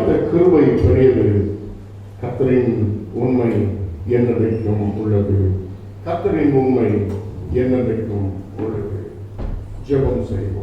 வைத்த கிருபை பெரியது. கர்த்தரின் உண்மை என்னென்றைக்கும் உள்ளது. கர்த்தரின் உண்மை என்னென்றைக்கும் உள்ளது. ஜெபம் செய்வோம்.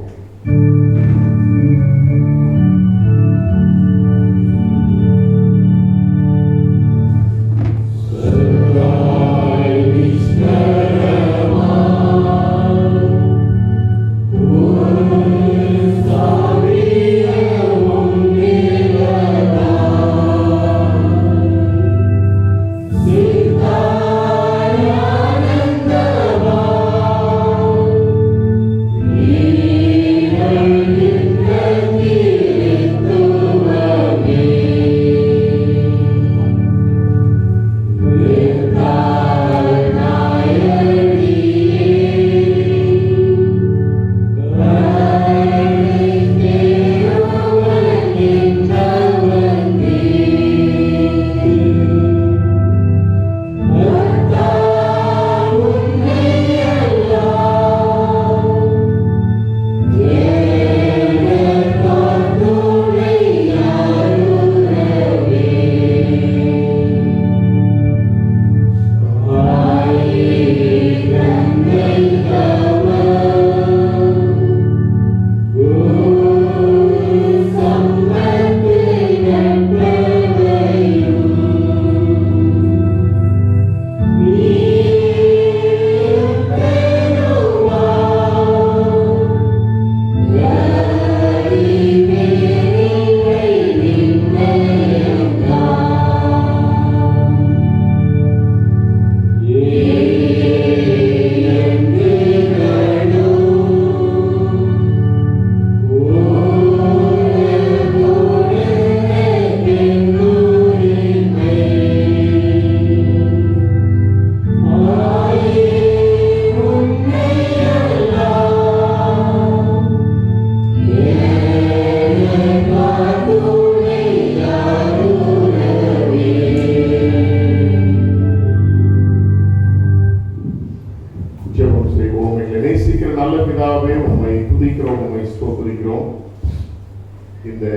இந்த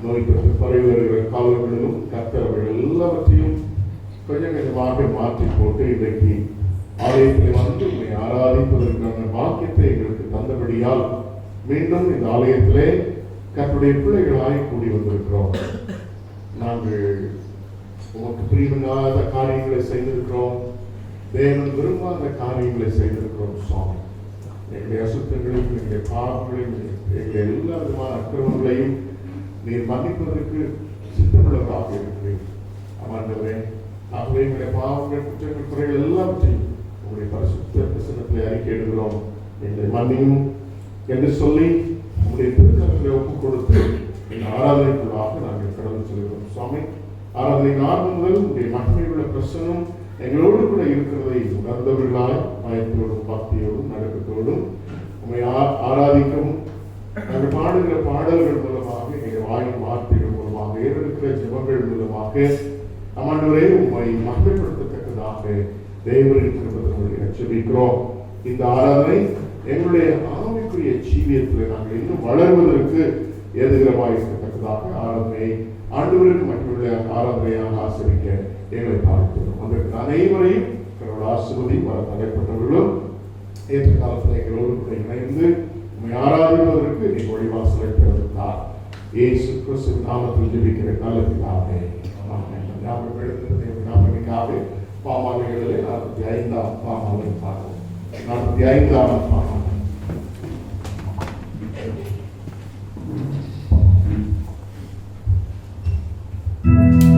நோய் தொற்று பரவி வருகிற காலங்களிலும் கர்த்தர் அவர்கள் எல்லாவற்றையும் கொஞ்சம் கொஞ்சமாக மாற்றி போட்டு இன்றைக்கு ஆலயத்தில் வந்து உண்மை ஆராதிப்பதற்கான பாக்கியத்தை எங்களுக்கு தந்தபடியால் மீண்டும் இந்த ஆலயத்திலே கர்த்தருடைய பிள்ளைகளாய் கூடி வந்திருக்கிறோம். நாங்கள் உமக்கு பிரியமில்லாத காரியங்களை செய்திருக்கிறோம். தேவன் விரும்பாத காரியங்களை செய்திருக்கிறோம். சுவாமி, எங்களுடைய அசுத்தங்களையும் எங்களுடைய பாவங்களையும் எங்களுடைய எல்லா விதமான அக்கிரமங்களையும் நீர் மன்னிப்பதற்கு சித்தமுள்ளவராக இருக்கிறேன். ஆண்டவரே, ஆகவே எங்களுடைய பாவங்கள், குற்றங்கள், குறைகள் எல்லாவற்றையும் உங்களுடைய பரிசுத்த பிரசன்னத்தை அறிக்கையிடுகிறோம். எங்களை மன்னியும் என்று சொல்லி உங்களுடைய திருக்கரங்களை ஒப்புக் கொடுத்து இந்த ஆராதனைக்குள்ளாக நாங்கள் கடந்து செல்கிறோம். சுவாமி, ஆராதனை ஆரம்பம் முதல் உங்களுடைய மகிமையுள்ள பிரசன்னம் எங்களோடு கூட இருக்கிறதை உணர்ந்தவர்களாய் பயத்தோடும் பக்தியோடும் நடுக்கத்தோடும் உண்மை ஆராதிக்கவும் நாங்கள் பாடுகிற பாடல்கள் மூலமாக எங்கள் வாயின் வார்த்தைகள் மூலமாக ஏறெடுக்கிற ஜெபங்கள் மூலமாக ஆண்டவரே உம்மை மகிமைப்படுத்தத்தக்கதாக தேவனின் கிருபையை ஜெபிக்கிறோம். இந்த ஆராதனை எங்களுடைய ஆவிக்குரிய ஜீவியத்தில் நாங்கள் இன்னும் வளர்வதற்கு ஏதுகிறமாக இருக்கத்தக்கதாக ஆராதனையை ஆண்டவருக்கு மற்றுள்ள ஆராதனையாக ஆசிரிக்க எங்களை பார்க்கிறோம். அதற்கு அனைவரையும் எங்களோட ஆசிர்வதி வர தடைப்பட்டவர்களும் ஏற்ற காலத்தில் எங்களோடு கூட இணைந்து உண்மை ஆராதிப்பதற்கு நீ வழிவாசலை திறந்தார். இயேசு கிறிஸ்துவின் நாமத்தில் ஜெபிக்கிற காலத்திலாக நாமக்காக பாமாலைகளிலே 45ஆம் பாமாலை பார்ப்போம். 45ஆம் பாமாலை. Yeah.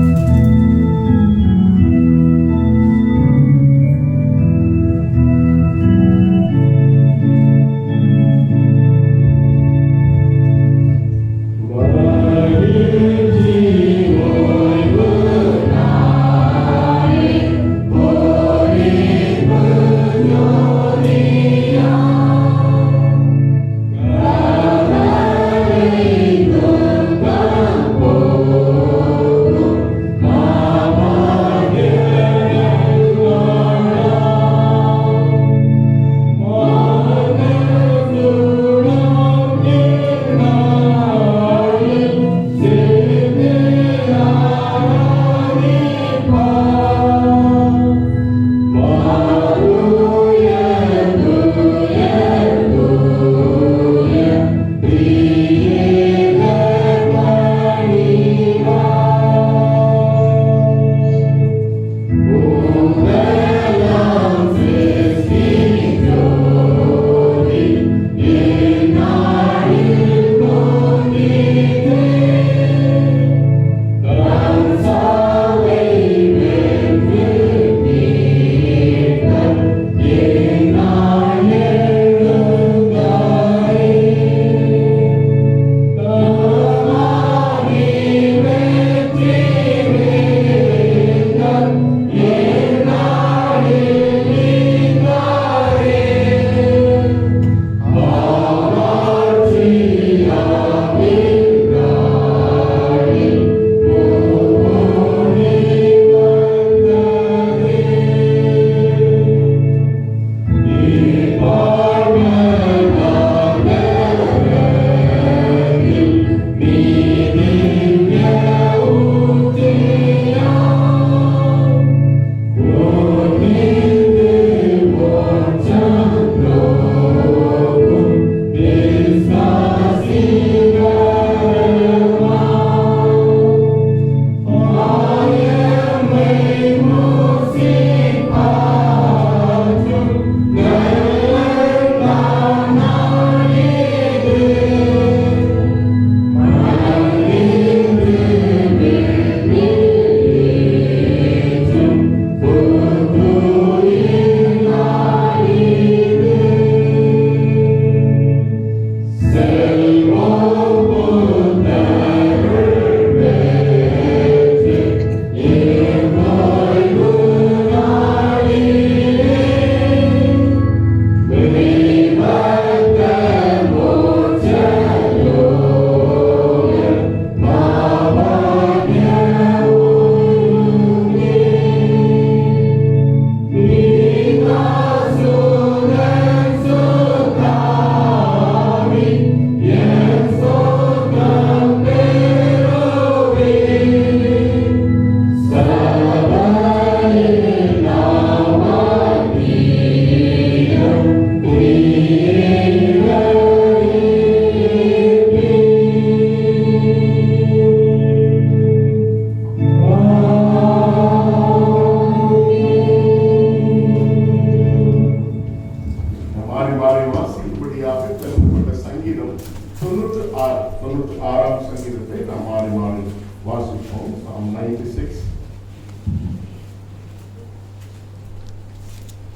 6ஆம் சங்கீதத்தை நாம் மாறி மாறி வாசிப்போம். Psalm 96.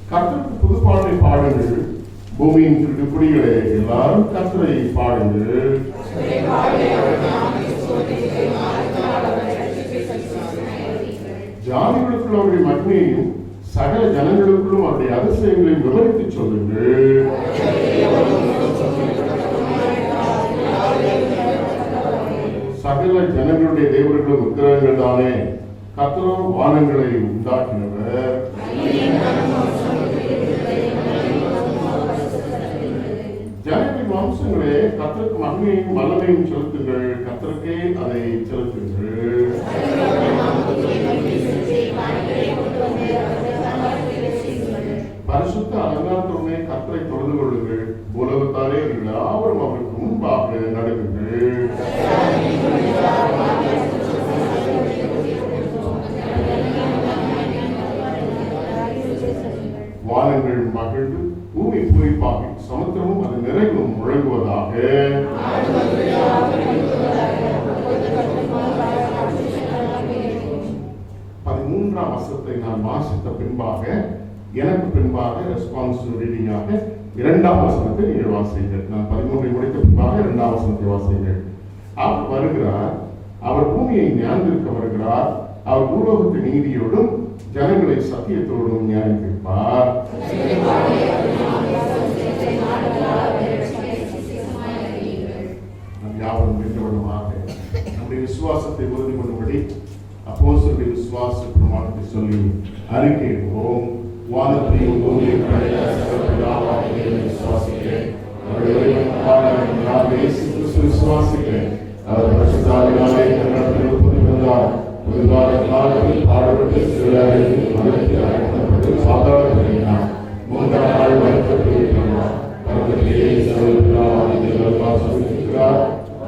கர்த்தருக்கு புதுப்பாடலை பாடுங்கள், பூமியின் குடிகளே எல்லாரும் கர்த்தரை பாடுங்கள். ஜாதிகளுக்குள் அவருடைய மகிமையையும் சகல ஜனங்களுக்குள்ளும் அவருடைய அதிசயங்களையும் விவரித்து சொல்லுங்கள். சகல ஜனங்களுடைய தேவர்களும் விக்கிரகங்கள் தானே, கர்த்தரோ வானங்களை உண்டாக்கினவர். ஜனங்களின் வம்சங்களே கர்த்தருக்கு மகிமையும் வல்லமையும் செலுத்துங்கள், கர்த்தருக்கே அதை செலுத்துங்கள். பரிசுத்த அலங்காரத்துடனே கர்த்தரை தொழுது கொள்ளுங்கள், உலகத்தாரே எல்லாரும் அவருக்கு முன்பாக நடுங்குங்கள். வானங்கள் மகிழ்ந்து பூமி பூரிப்பாகி சமுத்திரமும் அது நிறைவும் முழங்குவதாக. 13ஆம் வசனத்தை நான் வாசித்த பின்பாக, எனக்கு பின்பாக ரெஸ்பான்ஸ் ரீடிங்காக 2ஆம் வசனத்தை நீங்கள் வாசிங்கள். நான் 13ஐ முடித்த பின்பாக 2ஆம் வசனத்தை வாசிங்கள். அவர் வருகிறார், அவர் பூமியை ஞானிருக்க வருகிறார், அவர் பூலோகத்து நீதியோடும் ஜனங்களை சத்தியத்தோடும் நியாயத்திருப்பார். யாவரும் வென்றவனமாக நம்முடைய விசுவாசத்தை உறுதி கொள்ளும்படி அப்போஸ்தலருடைய விசுவாச பிரமாணத்தை சொல்லி அறிக்கையிடுவோம். வானத்தையும் பூமியையும் படைத்த சகல பிதாவாகிய விசுவாசிக்கிறேன். அவருடைய இயேசு கிறிஸ்து விசுவாசிக்கிறேன். அவர் பரிசுத்தாவியாலே தன்னிடத்தில் புதுப்பித்தார். புதுகால காலத்தில் பாடுபட்டு சிறுவரில் மதத்தில் அழைக்கப்பட்டு சாதாரண 3ஆம் நாள் வருத்தப்பட்டு இருக்கிறார். பரமத்திலே சகல பிதாவாகிய தேவன் சொல்லியிருக்கிறார்.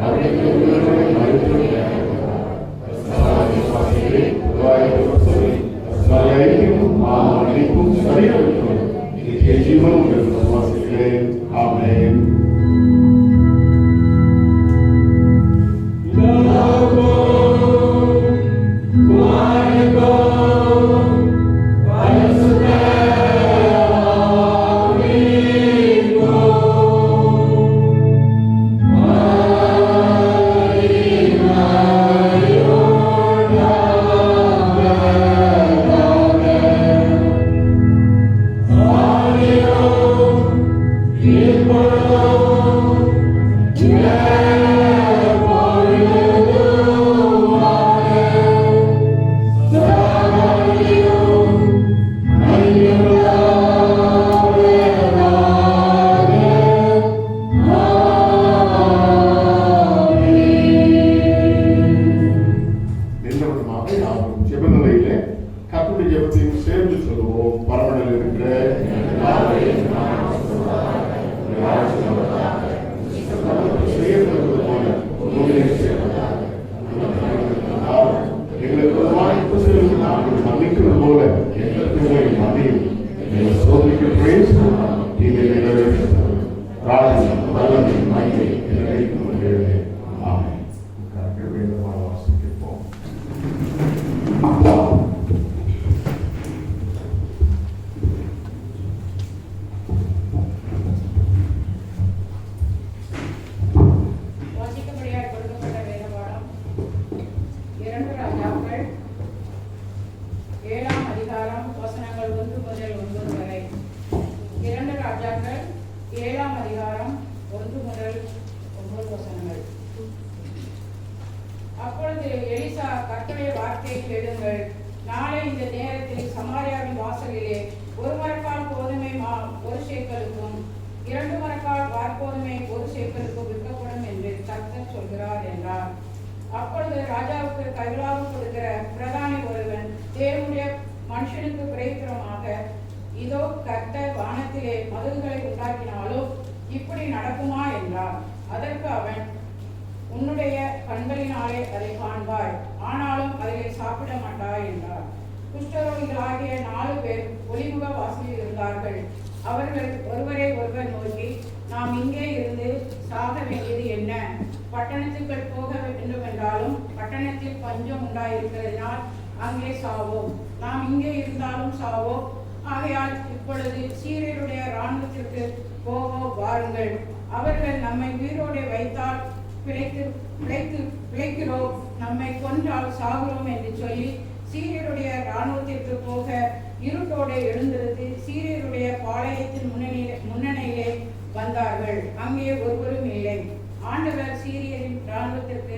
அவருக்கு உங்களுடைய மறுப்பு விசுவாசிக்கிறேன். மன்னிப்பும் சரியாகும் நித்திய ஜீவனும் விசுவாசிக்கிறேன். ஆமென். அப்பொழுது ராஜாவுக்கு கைலாகம் கொடுக்கிற பிரதானி ஒருவன் தேவனுடைய மனுஷனுக்கு பிரேத்திரமாக, இதோ கர்த்தர் வானத்திலே மதுகுகளை உண்டாக்கினாலும் இப்படி நடக்குமா என்றார். அதற்கு அவன், உன்னுடைய கண்களினாலே அதை காண்பாய், ஆனாலும் அதிலே சாப்பிட மாட்டாய் என்றார். குஷ்டரோகிகளாகிய 4 பேர் ஒளிமுக வாசலில் இருந்தார்கள். அவர்கள் ஒருவரை ஒருவர் நோக்கி, நாம் இங்கே இருந்து சாக வேண்டியது என்ன? பட்டணத்துக்குள் போக வேண்டும் என்றாலும் பட்டணத்தில் பஞ்சம் உண்டாயிருக்கிறதினால் அங்கே சாவோம். நாம் இங்கே இருந்தாலும் சாவோம். ஆகையால் இப்பொழுது சீரியருடைய இராணுவத்திற்கு போவோம் வாருங்கள். அவர்கள் நம்மை உயிரோடு வைத்தால் பிழைக்கிறோம், நம்மை கொன்றால் சாகிறோம் என்று சொல்லி சீரியருடைய இராணுவத்திற்கு போக இருட்டோடு எழுந்திருந்து சீரியருடைய பாளையத்தின் முன்னணியிலே வந்தார்கள். அங்கே ஒருவரும் இல்லை. ஆண்டவர் சீரியரின் இராணுவத்திற்கு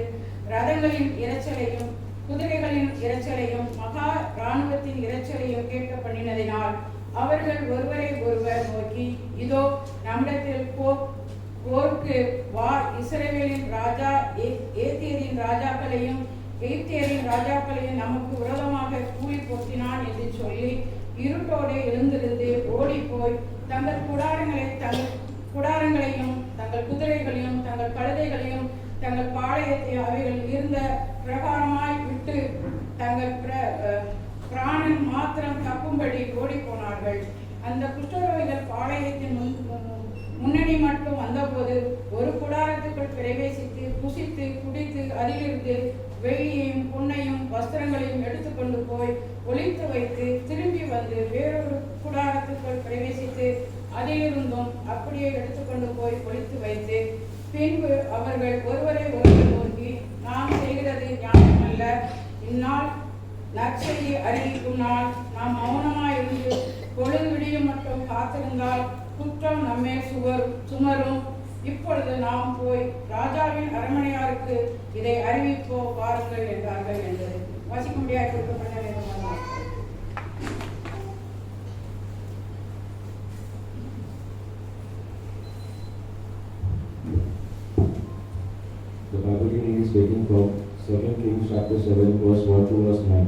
ரதங்களின் இரைச்சலையும் குதிரைகளின் இரைச்சலையும் மகா இராணுவத்தின் இரைச்சலையும் கேட்க பண்ணினதினால் அவர்கள் ஒருவரை ஒருவர் நோக்கி, இதோ நம்மிடத்தில் போருக்கு வா, இஸ்ரவேலின் ராஜா ஏத்தியரின் ராஜாக்களையும் எகிப்தியரின் ராஜாக்களையும் நமக்கு விரோதமாக கூலி போற்றினான் என்று சொல்லி இருட்டோடு எழுந்திருந்து ஓடிப்போய் தங்கள் குடாரங்களையும் தங்கள் குதிரைகளையும் தங்கள் கழுதைகளையும் தங்கள் பாளையத்தையும் அவைகள் இருந்த பிரகாரமாய் விட்டு தங்கள் பிராணன் மாத்திரம் தப்பும்படி ஓடிப்போனார்கள். அந்த குஷ்டரோகிகள் பாளையத்தின் முன்னணி மட்டும் வந்தபோது ஒரு குடாரத்துக்குள் பிரவேசித்து புசித்து குடித்து அதிலிருந்து வெள்ளியையும் பொன்னையும் வஸ்திரங்களையும் எடுத்துக்கொண்டு போய் ஒளித்து வைத்து திரும்பி வந்து வேறொரு குடாரத்துக்குள் பிரவேசித்து அதிலிருந்தும் அப்படியே எடுத்துக்கொண்டு போய் ஒளித்து வைத்து பின்பு அவர்கள் ஒருவரை ஒருவர் நோக்கி, நாம் செய்கிறது ஞானமல்ல. இந்நாள் நற்செய்தி அறிவிக்கும் நாள் நாம் மௌனமாயிருந்து பொழுது விடியும் மட்டும் காத்திருந்தால் குற்றம் நம்மே சுமரும். இப்பொழுது நாம் போய் ராஜாவின் அரண்மனையாருக்கு இதை அறிவிப்போம் வாருங்கள் என்றார்கள் என்றது. வாசிக்க முடியாது கொடுக்கப்பட்ட வேதமான The Bible reading is taken from 2 Kings chapter 7 verse 1 to verse 9.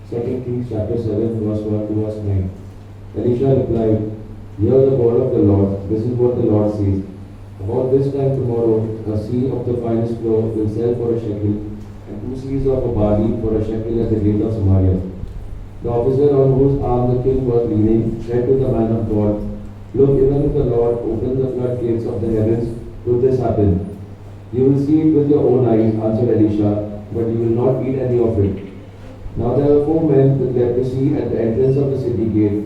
2 Kings chapter 7 verse 1 to verse 9. Elisha replied, "Hear the word of the Lord. This is what the Lord says. About this time tomorrow, a seah of the finest flour will sell for a shekel, and 2 seahs of barley for a shekel at the gate of Samaria." The officer on whose arm the king was leaning said to the man of God, "Look, even if the Lord opens the floodgates of the heavens, will this happen?" "You will see it with your own eyes," answered Elisha, "but you will not eat any of it." Now there were 4 men with leprosy at the entrance of the city gate.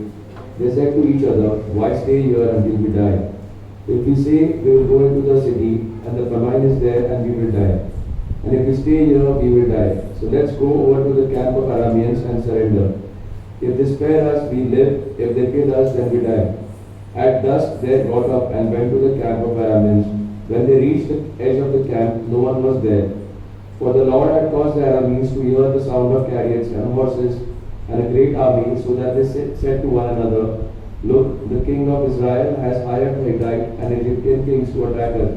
They said to each other, "Why stay here until we die? If we say we will go into the city, and the famine is there, and we will die. And if we stay here, we will die. So let's go over to the camp of Arameans and surrender. If they spare us, we live. If they kill us, then we die." At dusk they got up and went to the camp of Arameans. When they reached the edge of the camp, no one was there. For the Lord had caused the Arameans to hear the sound of chariots and horses and a great army, so that they said to one another, "Look, the king of Israel has hired Hittite and Egyptian kings to attack us."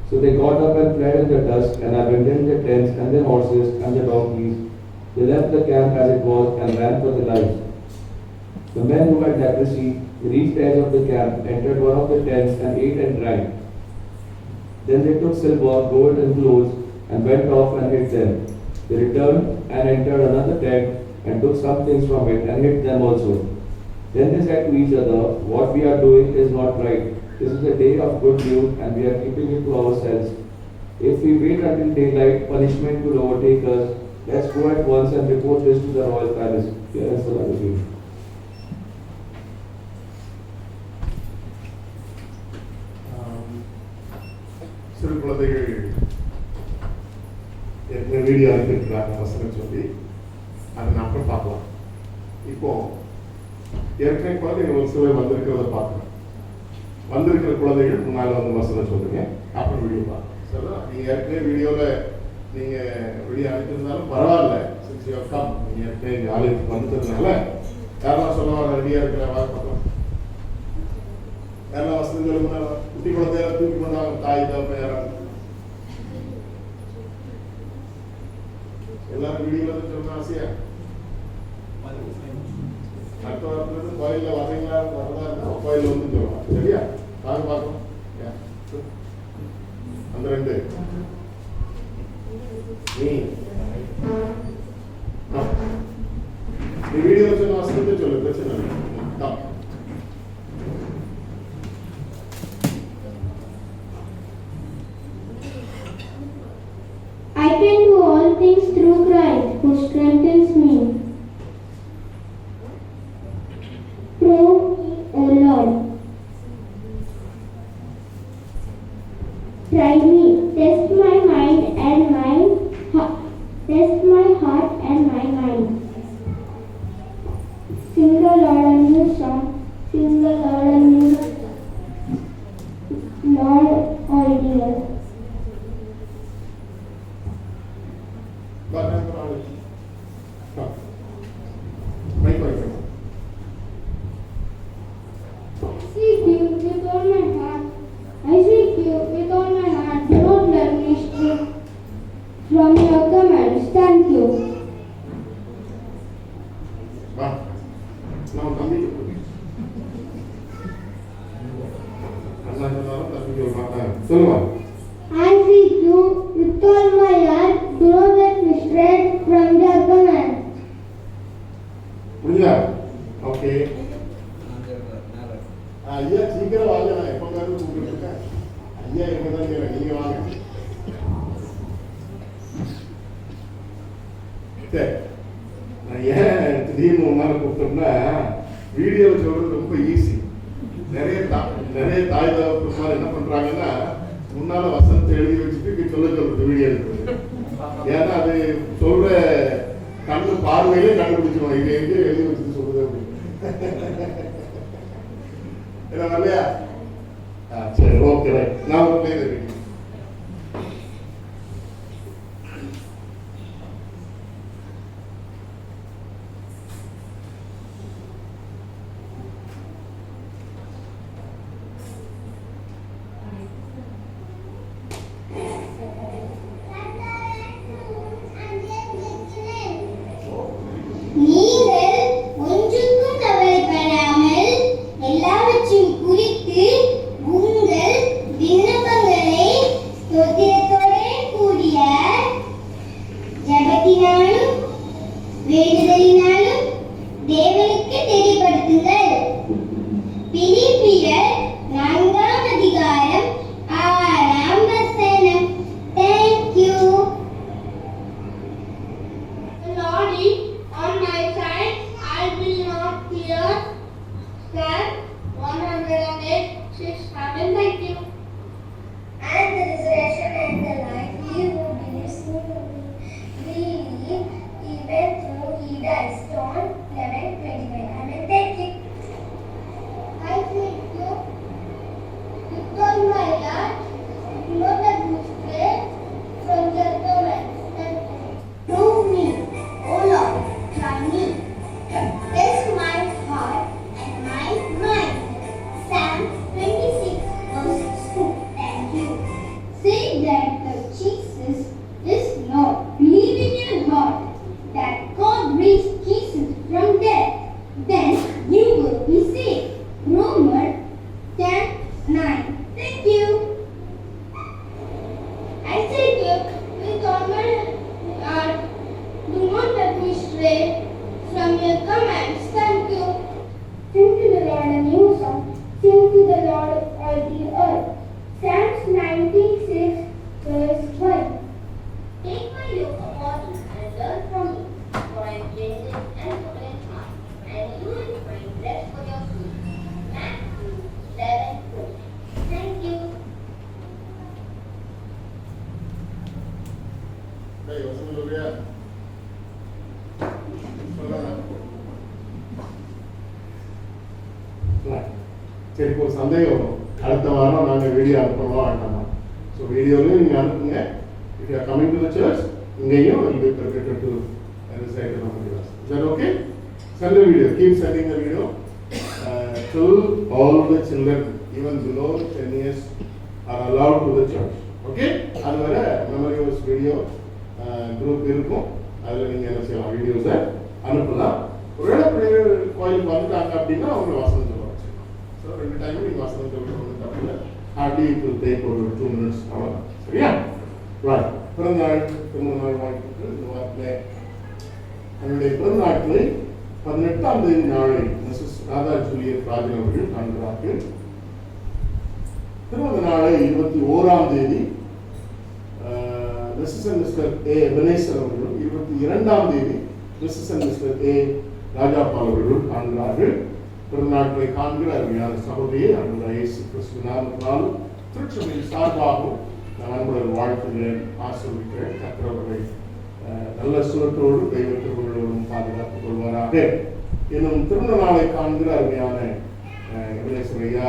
So they got up and fled in the dusk and abandoned their tents and their horses and their donkeys. They left the camp as it was and ran for their lives. The men who had leprosy reached the edge of the camp, entered one of the tents and ate and drank. Then they took silver, gold and clothes and went off and hid them. They returned and entered another tent and took some things from it and hid them also. Then they said to each other, "What we are doing is not right. This is a day of good news and we are keeping it to ourselves. If we wait until daylight, punishment will overtake us. Let's go at once and report this to the royal palace." Here is the Bible reading. சிறு குழந்தைகள் ஏற்கனவே video அனுப்பியிருக்கிறாங்க வசனம் சொல்லி, அதை நான் அப்புறம் பார்க்கலாம். இப்போ ஏற்கனவே குழந்தைகள் ஒரு சிலர் வந்திருக்கிறத பார்க்குறேன். வந்திருக்கிற குழந்தைகள் முன்னால் வந்து வசனம் சொல்லுங்க, அப்புறம் வீடியோ பார்க்கலாம். சரிதா? நீங்கள் ஏற்கனவே வீடியோவில் நீங்கள் வீடியோ அனுப்பியிருந்தாலும் பரவாயில்ல. சிக்ஸ் யூ கம், நீங்கள் ஏற்கனவே எங்கள் ஆலயத்துக்கு வந்துட்டதுனால யாரெல்லாம் சொல்ல வர ரெடியாக இருக்கிற வாங்க பார்க்கலாம். யாரெல்லாம் வசனங்களுக்கு முன்னால் குட்டி குழந்தையெல்லாம் தூக்கி கொண்டாங்க, தாய் தகப்பன் யாராவது எல்லாரும் வீடியோவில் வந்து சொல்லணும் ஆசையா? அடுத்த வாரத்துலேருந்து கோயிலில் வரீங்களா வரதா இருந்தால் கோயிலில் வந்து சொல்லுவாங்க. சரியா? வாங்க பார்க்கலாம். அந்த 2 நீ வீடியோவில் சொன்ன வசனத்தை சொல்லு, பிரச்சனை இல்லை. I can do all things through Christ who strengthens me. Prove me, O Lord. Try me, test my mind and test my heart and my mind. Sing the Lord a new song, sing the Lord a new Lord all dear. Seek you with all my heart. I seek you with all my heart. Do not let me stray from your commands. Thank you. நான் தம்பிக்கு அண்ணா சொன்னாலும் தம்பிக்கு ஒரு மாட்டாங்க சொல்லுவா. I seek you with all my heart. Do not let me stray from your commands. புரியுதா? Okay. ஐயா சீக்கிரம் வாங்க, நான் எப்போ வேணும் கூப்பிட்டு இருக்கேன். ஐயா எப்போ தான் கேட்குறேன், நீங்கள் வாங்க. சரி, நான் ஏன் திடீர்னு ஒரு நாள் கூப்பிட்டோம்னா வீடியோவில் சொல்கிறது ரொம்ப ஈஸி. நிறைய தாய் தகப்பன்மார் என்ன பண்ணுறாங்கன்னா முன்னால் வசனத்தை எழுதி வச்சுட்டு சொல்லுறது வீடியோ எடுக்கிறது. ஏன்னா அது சொல்கிற கண்ணு பார்வையிலே கண்டுபிடிச்சிடும் இது எங்கே எழுதி வச்சுட்டு சொல்லுது அப்படின்னு. என்ன வரலையா? சரி, ஓகே ரைட். நான் ஒரு பிளே இருக்கேன். நீங்கள் ஒன்றுக்கும் கவலைப்படாமல் எல்லாவற்றையும் குறித்து உங்கள் விண்ணப்பங்களை ஸ்தோத்திரத்தோடே கூடிய ஜெபத்தினாலும் வேண்டுதலினாலும் தேவனுக்கு தெரியப்படுத்துங்கள். பிலிப்பியர் 4ஆம் அதிகாரம் 6ஆம் வசனம். Thank you. The Lord is on my side, I will not fear. Psalm 108, 6, 7. Thank you. And the resurrection and the life, he who believes in me will live even though he dies. John 11:29. Amen. Thank you. I thank you with all my heart. Do not let me stray from your commands. Thank you. Prove me, O Lord, try me. Test my heart and my mind. Psalm 26, verse 2. Thank you. Say that the Jesus is Lord. Believe in your heart that God raised Jesus from death. Then you will be saved. Romans 10:9. Thank you. I thank you with all my heart. Do not let me stray from your commands. Thank you. Sing to the Lord a new song. Sing to the Lord all the earth. Psalms 96, verse 1. Take my yoke upon you and learn from me, for I am gentle and humble in heart, and you will find rest for your soul. Matthew 11:4. Thank you. டேய் வசனம் சொல்றியா? சரி, இப்போ ஒரு சந்தேகம் வரும். அடுத்த வாரம் நாங்கள் வீடியோ அனுப்பணுமா வேண்டாமா? ஸோ வீடியோலையும் நீங்கள் அனுப்புங்க. If you are coming to the church, இங்கேயும் will be permitted to recite the verse. Is that okay? Send the video. Keep sending the video till all the children, even below 10 years, are allowed to the church. Okay? அது வரை memory verse video group இருக்கும். அதில் நீங்கள் என்ன செய்யலாம், வீடியோஸை அனுப்பலாம். ஒருவேளை பிள்ளைகள் கோயிலுக்கு வந்துட்டாங்க அப்படின்னா அவங்க வாசனம் சொல்ல வச்சுக்கலாம். ஸோ 2 டைமும் நீங்கள் வாசனம் சொல்ல தப்பு. ஹார்ட்லி இட் வில் டேக் ஒரு 2 minutes அவ்வளோதான். சரியா? ரைட். பிறந்தநாள் திருமணநாள் வாழ்த்துக்கள். இந்த வாரத்தில் என்னுடைய பிறந்தநாட்களை 18ஆம் தேதி நாளை மிஸ்ஸஸ் ராதா ஜூலியட் ராஜன் அவர்கள் காண்கிறார்கள். திருமண நாளை 21ஆம் தேதி மிஸ்ஸஸ் அண்ட் மிஸ்டர் ஏ வினேஸ்வர் அவர்களும் 22ஆம் தேதி மிஸ்ஸஸ் அண்ட் மிஸ்டர் ஏ ராஜாபால் அவர்களும் காண்கிறார்கள். பிறநாட்களை காண்கிற அருமையான சகோதரியை அன்புடைய இயேசு கிறிஸ்து நாமத்தினாலும் திருச்சபையின் சார்பாகவும் நான் அன்புடன் வாழ்த்துகிறேன், ஆசீர்வதிக்கிறேன். கர்த்தர் அவர்களை நல்ல சுகத்தோடு தெய்வ திருவுள்ளோடும் பாதுகாத்துக் கொள்வாராக. இன்னும் திருமண நாளை காண்கிற அருமையான வினேஸ்வரையா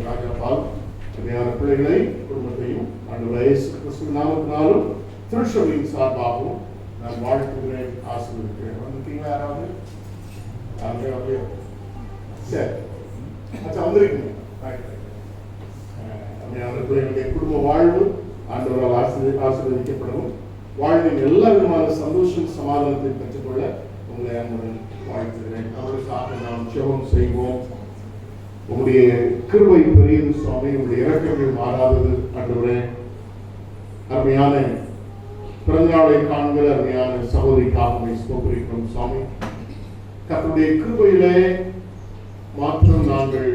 ராஜாபால் அருமையான பிள்ளைகளை குடும்பத்தையும் அன்புடைய இயேசு கிறிஸ்து நாமத்தினாலும் திருச்சபையின் சார்பாகவும் நான் வாழ்த்துகிறேன், ஆசீர்வதிக்கிறேன். வந்துட்டீங்களா யாராவது? அப்படியே சரி, வந்திருக்கீங்க. பிள்ளைகளுடைய குடும்ப வாழ்வு ஆண்டவரால் ஆசீர்வதிக்கப்படவும் வாழ்வின் எல்லா விதமான சந்தோஷம் சமாதானத்தை பெற்றுக்கொள்ள உங்களை அன்புடன் வாழ்த்துகிறேன். அவர்களுக்காக நாம் ஜெபம் செய்வோம். உங்களுடைய கிருபை பெரியது சுவாமி, உங்களுடைய இறக்கங்கள் மாறாதது ஆண்டவரே. அருமையான பிறந்தநாளை காண்கிற அருமையான சகோதரிக்காக ஸ்தோத்திரிக்கிறோம் சுவாமி. கர்த்தருடைய கிருபையிலே மாத்திரம் நாங்கள்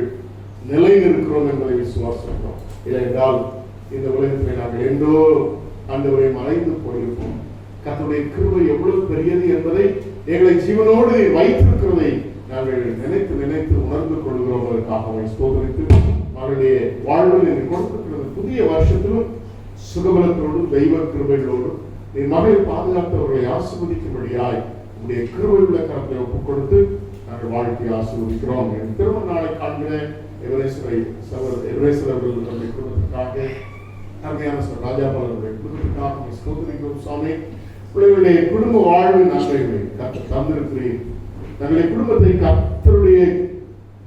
நிலை நிற்கிறோம் என்பதை விசுவாசிக்கிறோம். இல்லையென்றால் இந்த உலகத்தில் நாங்கள் என்றோ ஆண்டவரை மறைந்து போயிருப்போம். கர்த்தருடைய கிருபை எவ்வளவு பெரியது என்பதை எங்களை ஜீவனோடு வைத்திருக்கிறதை நாங்கள் நினைத்து நினைத்து உணர்ந்து கொள்கிறோம். அதற்காக ஸ்தோத்திரித்து அவருடைய வாழ்வில் எனக்கு கொடுத்திருக்கிறது புதிய வருஷத்திலும் சுகபலத்தோடும் தெய்வ கிருபைகளோடும் என் மகளை பாதுகாத்தவர்களை ஆசீர்வதிக்கும்படியாய் உங்களுடைய கிருபை உள்ள கரத்தை ஒப்புக் கொடுத்து நாங்கள் வாழ்க்கை ஆசீர்வதிக்கிறோம். என் திருமண நாளை காண்கிற எவரேஸ்வர் அவர்களுடைய குடும்பத்திற்காக அருமையான ராஜாபால் அவருடைய குடும்பத்திற்காக ஸ்தோத்திரிக்கிறோம் சுவாமி. பிள்ளைகளுடைய குடும்ப வாழ்வு நன்மைகளை கர்த்தர் தந்திருக்கிறேன். தங்களுடைய குடும்பத்தை கர்த்தருடைய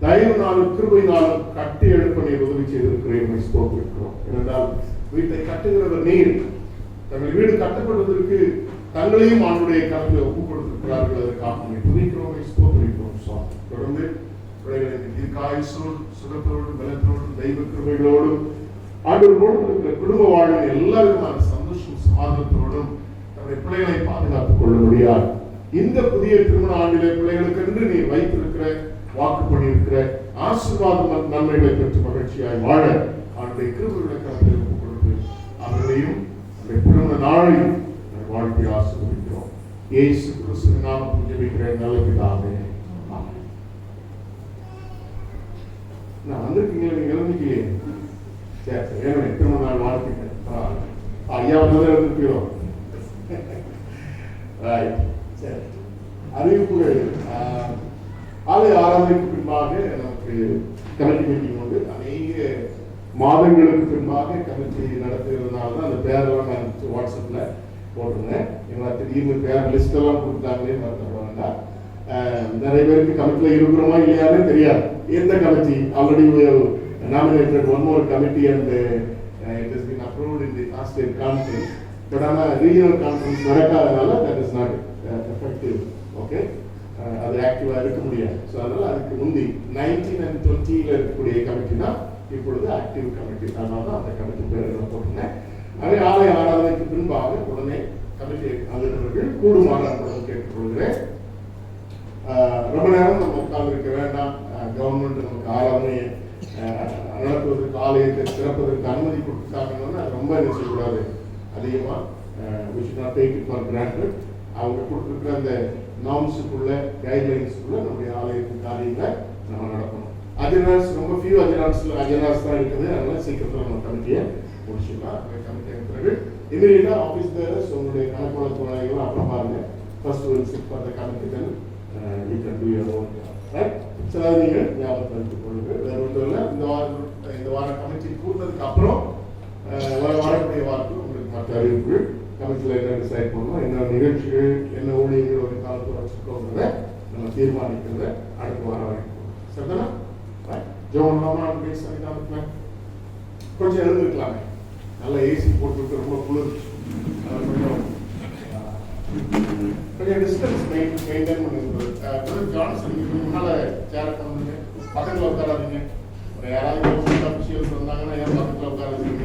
தயவுனாலும் கிருபையினாலும் கட்டி எழுப்ப நீர் உதவி செய்திருக்கிறேன், ஸ்தோத்திரிக்கிறோம். ஏனென்றால் வீட்டை கட்டுகிறவர் நீர். தங்கள் வீடு கட்டப்படுவதற்கு தங்களையும் ஆண்டுடைய கரத்தில் ஒப்புக் கொடுத்திருக்கிறார்கள். அதற்காக துதிக்கிறோம், ஸ்தோத்திரிக்கிறோம் சுவாமி. தொடர்ந்து பிள்ளைகளை தீர்க்காயுசோடு சுகத்தோடு பலத்தோடு தெய்வ கிருபைகளோடும் ஆண்டவர் கொடுத்திருக்கிற குடும்ப வாழ்வின் எல்லா விதமான சந்தோஷம் சமாதானத்தோடும் தன்னுடைய பிள்ளைகளை பாதுகாத்துக் கொள்ள முடியாது. இந்த புதிய திருமண ஆண்டிலே பிள்ளைகளுக்கு என்று நீ வைத்திருக்கிற வாக்கு பண்ணியிருக்கிற ஆசீர்வாத நன்மைகளை பெற்று மகிழ்ச்சியாய் வாழ அவருடைய கிருபையுள்ள கரத்தில் ஒப்புக் கொடுத்து அவர்களையும் அந்த திருமண நாளையும் வாழ்க்கை ஆசீர்வதிக்கிறோம். இயேசு கிறிஸ்துவின் நாமத்தில் ஜெபிக்கிறேன் நல்ல பிதாவே. நான் வந்திருக்கீங்களா? நீங்க இறந்துக்கலையே? சரி சரி, வேணுமே திருமண நாள் வாழ்த்துக்கிறேன். ஐயா வந்ததை இருந்துக்கிறோம். சரி, அறிவிப்புகள். ஆலய ஆராதனைக்கு பின்பாக நமக்கு கமிட்டி மீட்டிங் உண்டு. அநேக மாதங்களுக்கு பின்பாக கமிட்டி நடத்துகிறதுனால தான் அந்த பேரெல்லாம் நான் வாட்ஸ்அப்ல போட்டிருந்தேன். எங்களை திடீர்னு பேர் லிஸ்ட் எல்லாம் கொடுத்தாங்களே மறந்துட வேண்டாம். நிறைய பேருக்கு கமிட்டியில் இருக்கிறோமா இல்லையான்னு தெரியாது. எந்த committee already nominated one more committee and it has been approved in the state conference. But ஆனால் ரீஜனல் கான்ஃபரன்ஸ் நடக்காதனால that is not effective. Okay, அது ஆக்டிவாக இருக்க முடியாது. ஸோ அதனால் அதுக்கு முந்தி 19 and 20 இருக்கக்கூடிய கமிட்டி தான் இப்பொழுது ஆக்டிவ் கமிட்டி. அதனால தான் அந்த கமிட்டி பேர் போட்டிருந்தேன். அதே ஆலய ஆராதனைக்கு பின்பாக உடனே கமிட்டி அலுவலர்கள் கூடுமாறு கேட்டுக்கொள்கிறேன். ரொம்ப நேரம் நம்ம உட்கார்ந்துருக்க வேண்டாம். கவர்மெண்ட் நமக்கு ஆராதனையை நடத்துவதற்கு ஆலயத்தை திறப்பதற்கு அனுமதி கொடுத்தாங்கன்னா ரொம்ப என்ன செய்யக்கூடாது, அதிகமாக we should not take it for granted. அவங்க கொடுத்துருக்கிற அந்த நார்ம்ஸுக்குள்ள கைட்லைன்ஸுக்குள்ள நம்முடைய ஆலயத்தின் காரியங்களை நம்ம நடத்தணும். அஜெண்டாஸ் ரொம்ப ஃபியூ அஜெண்டாஸ் தான் இருக்குது. அதனால சீக்கிரத்தில் நம்ம கமிட்டியை முடிச்சுக்கலாம். கமிட்டி பிறகு இமீடியட்டாக ஆஃபீஸ் பேரஸ் உங்களுடைய கணக்கு வழக்கு வேலைகளும் அப்புறம் பாருங்க. First will chit for the committee then you can to your own right. So அதை நீங்கள் ஞாபகத்தில் எடுத்துக் கொள்ளுங்கள். வேறு ஒன்றும் இல்லை. இந்த வாரம் கமிட்டி கூட்டினதுக்கு அப்புறம் வரக்கூடிய வாரத்தில் உங்களுக்கு மற்ற அறிவிப்புகள் கமிட்டியில் என்ன டிசைட் பண்ணணும், என்ன நிகழ்ச்சிகள், என்ன ஊழியர்கள் ஒரு காலத்தில் வச்சுருக்கோங்கிறத நம்ம தீர்மானிக்கிறத அடுத்த வாரம் வரைக்கும். சரிதானா? ஜோன் பேசுகிறேன். கொஞ்சம் எழுந்திருக்கலாமே. நல்லா ஏசி போட்டுருக்கு, ரொம்ப குளிர். கொஞ்சம் டிஸ்டன்ஸ் மெயின்டைன் பண்ணிருக்கோம். ஜான்சன் முன்னால சேர பண்ணுங்க, பக்கத்தில் உட்காராதீங்க. யாராவது அபிஷியல்ஸ் வந்தாங்கன்னா ஏன் பக்கத்தில் உட்காராதீங்க.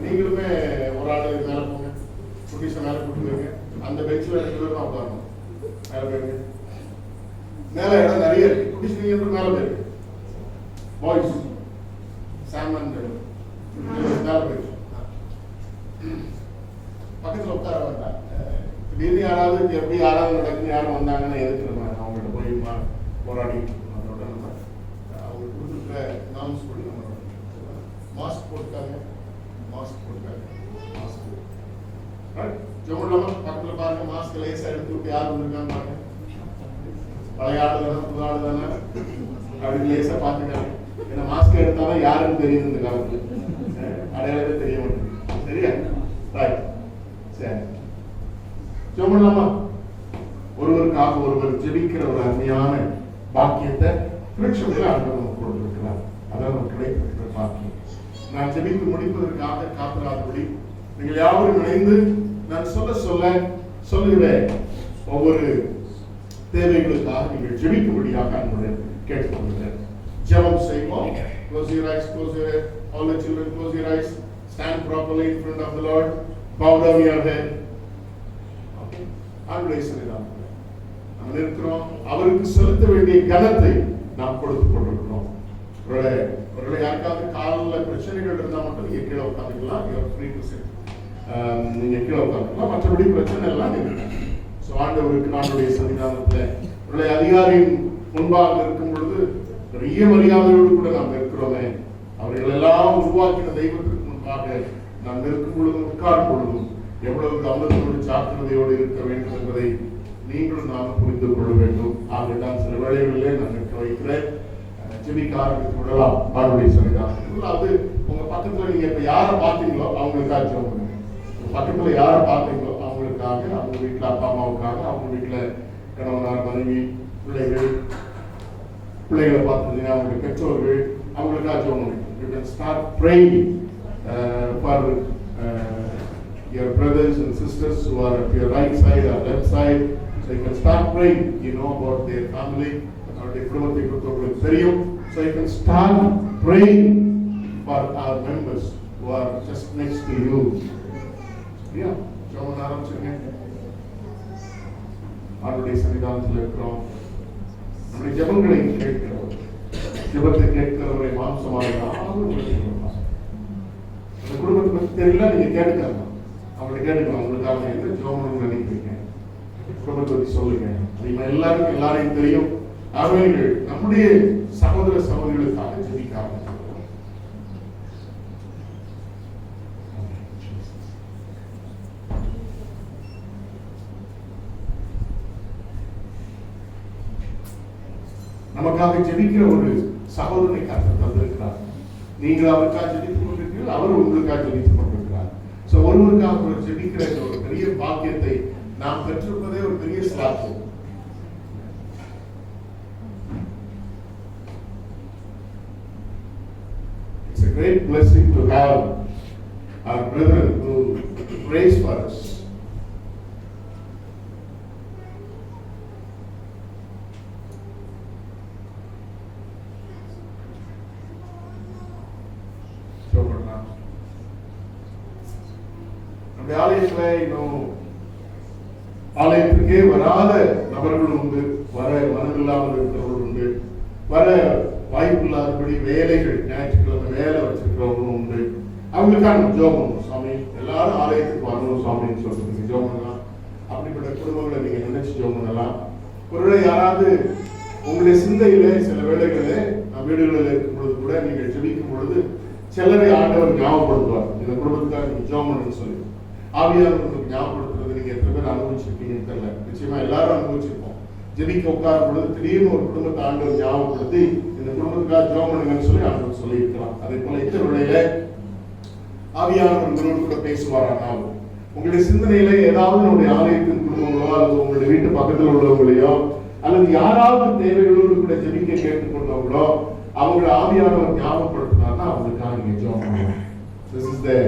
நீங்களுமே ஒரு ஆள் மேலே போங்க, குட்டிஸை மேலே கூட்டுங்க. அந்த பெஞ்சில் 2 பேர் தான் உட்காரணும். மேலே போயிருங்க. மேலே இடம் நிறைய இருக்கு. குட்டிஸ் நீங்க மேலே போயிருக்கு. பாய்ஸ் சாம் அண்ட் மேலே போயிருக்கு. பக்கத்துல உட்கார வேண்டாம். திடீர்னு யாராவது எப்படி யாராவது நடக்குது யாரும் வந்தாங்கன்னா எதுக்கு நம்ம அவங்கள்ட்ட போய் போராடிட்டு இருக்கணும். அதோட நம்ம அவங்க கொடுத்துருக்க நாம்ஸ் படி நம்ம மாஸ்க் போட்டுக்காங்க, மாஸ்க் போட்டுக்காங்க, மாஸ்க் ஜோமலாம பக்கத்துல பாருங்க. மாஸ்க் லேசா எடுத்து விட்டு யார் வந்திருக்காங்க பாருங்க. பழைய ஆளு தானே புது ஆளு தானே அப்படின்னு லேசா பாத்துக்காங்க. ஏன்னா மாஸ்க் எடுத்தாலும் யாருன்னு தெரியுது இந்த காலத்துல, அடையாளமே தெரிய மாட்டேங்குது. சரியா? ரைட், சரி. ஜோமலாமா ஒருவருக்காக ஒருவர் ஜெபிக்கிற ஒரு அருமையான பாக்கியத்தை திருச்சபையில் ஆண்டவர் நமக்கு கொடுத்திருக்கிறார். அதான் நமக்கு கிடைத்திருக்கிற பாக்கியம். நான் ஜெபித்து முடிப்பதற்காக காத்திராதபடி நீங்கள் யாவரும் இணைந்து நான் சொல்லுகிற ஒவ்வொரு தேவைகளுக்காக நீங்கள் ஜெபிக்கும்படியாக அன்புடன் கேட்டுக்கொள்கிறேன். ஜெபம் செய்வோம். Close your eyes, close your eyes. All the children, close your eyes. Stand properly in front of the Lord. Bow down your head. Okay. ஆண்டவரே சன்னிதானத்தில் நாம் இருக்கிறோம். அவருக்கு செலுத்த வேண்டிய கனத்தை நாம் கொடுத்துக் கொண்டிருக்கிறோம். ஒருவேளை யாருக்காவது காலில் பிரச்சனைகள் இருந்தால் மட்டும் நீங்க கீழே உட்காந்துக்கலாம். நீங்க கீழே உட்காந்துக்கலாம். மற்றபடி பிரச்சனை எல்லாம் இருக்கு. ஸோ ஆண்டவருக்கு நம்முடைய சன்னிதானத்தில் ஒருவேளை அதிகாரியின் முன்பாக இருக்கும் பொழுது பெரிய மரியாதையோடு கூட நாம் இருக்கிறோமே. அவர்கள் எல்லாம் உருவாக்கின தெய்வத்திற்கு முன்பாக நாம் இருக்கும் பொழுதும் உட்காரும் பொழுதும் எவ்வளவு கவனத்தோடு ஜாக்கிரதையோடு இருக்க வேண்டும் என்பதை நீங்களும் நானும் புரிந்து கொள்ள வேண்டும். ஆகத்தான் சில வேளைகளிலே நான் நிற்க வைக்கிறேன். ஜெபிக்க ஆரம்பித்து விடலாம். ஆண்டவருடைய சன்னிதானத்தில் அது உங்க பக்கத்துல நீங்க இப்ப யாரை பார்த்தீங்களோ அவங்களுக்காக ஜெபம் பண்ணுங்க. பக்கத்துல யாரை பார்த்தீங்களோ அவங்களுக்காக, அவங்க வீட்டுல அப்பா அம்மாவுக்காக, அவங்க வீட்டுல கணவனார் மனைவி பிள்ளைகளை பார்த்துருந்தீங்க, அவங்களுடைய பெற்றோர்கள், அவங்களுக்காக ஜெபம் பண்ணுங்க. You can start praying for your brothers and sisters who are at your right side or left side. So you can start praying, you know about their family. அவருடைய குடும்பத்தை குறித்து உங்களுக்கு தெரியும். So you can start praying for our members who are just next to you. Yeah, ஜெபம் ஆரம்பிச்சுங்க. அவருடைய சன்னிதானத்தில் இருக்கிறோம். நம்முடைய ஜெபங்களை கேட்கிறோம். ஜெபத்தை கேட்கிறவரை மாம்சமாக அந்த குடும்பத்தை பற்றி தெரியல, நீங்க கேட்டுக்கலாம். அவங்களை கேட்டுக்கலாம். உங்களுக்காக என்ன ஜெபம் நினைக்கிறீங்க, குடும்பத்தை பற்றி சொல்லுங்க. எல்லாருக்கும் எல்லாரையும் தெரியும். அவர்கள் நம்முடைய சகோதர சகோதரிகளுக்காக ஜெபிக்க ஆரம்பிக்கிறோம். நமக்காக ஜெபிக்கிற ஒரு சகோதரனை கர்த்தர் தந்திருக்கிறார். நீங்கள் அவருக்காக ஜெபித்துக் கொண்டிருக்கிறீர்கள், அவர் உங்களுக்காக ஜெபித்துக் கொண்டிருக்கிறார். சோ ஒருவருக்காக ஒரு ஜெபிக்கிற ஒரு பெரிய பாக்கியத்தை நாம் பெற்றிருப்பதே ஒரு பெரிய சாட்சி. It's a great blessing to have our brethren who prays for us. நம்முடைய ஆலயத்துல இன்னும் ஆலயத்துக்கே வராத நபர்கள் உண்டு, வர மனமில்லாமல் இருக்கிறவர்கள் உண்டு, வர வாய்ப்பு இல்லாதபடி வேலைகள் ஞாயிற்றுக்கிழமை வேலை வச்சிருக்கிறவங்களும் உண்டு. அவங்களுக்கான ஜோபம் சுவாமி எல்லாரும் ஆலயத்துக்கு வரணும் சுவாமின்னு சொல்றதுக்கு ஜோம் பண்ணலாம். அப்படிப்பட்ட குடும்பங்களை நீங்க நினைச்சு ஜோம் பண்ணலாம். ஒருவேளை யாராவது உங்களுடைய சிந்தையிலே சில வேளைகளே வீடுகளில் இருக்கும் பொழுது கூட நீங்கள் ஜெபிக்கும் பொழுது சிலரை ஆண்டவர் ஞாபகப்படுத்துவார். இந்த குடும்பத்துக்காக நீங்க ஜோம் பண்ணுன்னு சொல்லி ஆவியானவர்களுக்கு ஞாபகப்படுத்துறது நீங்க எத்தனை பேர் அனுபவிச்சிருக்கீங்கன்னு தெரியல. நிச்சயமா எல்லாரும் அனுபவிச்சிருப்போம். ஜெபிக்க உட்காரும் பொழுது திடீர்னு ஒரு குடும்பத்தை ஆண்டவர் ஞாபகப்படுத்தி இந்த குடும்பத்துக்காக ஜெபம் பண்ணுங்கன்னு சொல்லி ஆண்டவர் சொல்லி இருக்கிறார். அதே போல இந்த வேளையில ஆவியானவர் உங்களோடு கூட பேசுவாரானால் உங்களுடைய சிந்தனையில ஏதாவது நம்முடைய ஆலயத்தின் குடும்பங்களோ அல்லது உங்களுடைய வீட்டு பக்கத்தில் உள்ளவங்களையோ அல்லது யாராவது தேவைகளோடு கூட ஜெபிக்க கேட்டுக்கொண்டவங்களோ அவங்களை ஆவியானவர் ஞாபகப்படுத்தினார்னா அவங்களுக்காக நீங்க ஜெபம் பண்ணணும். This is the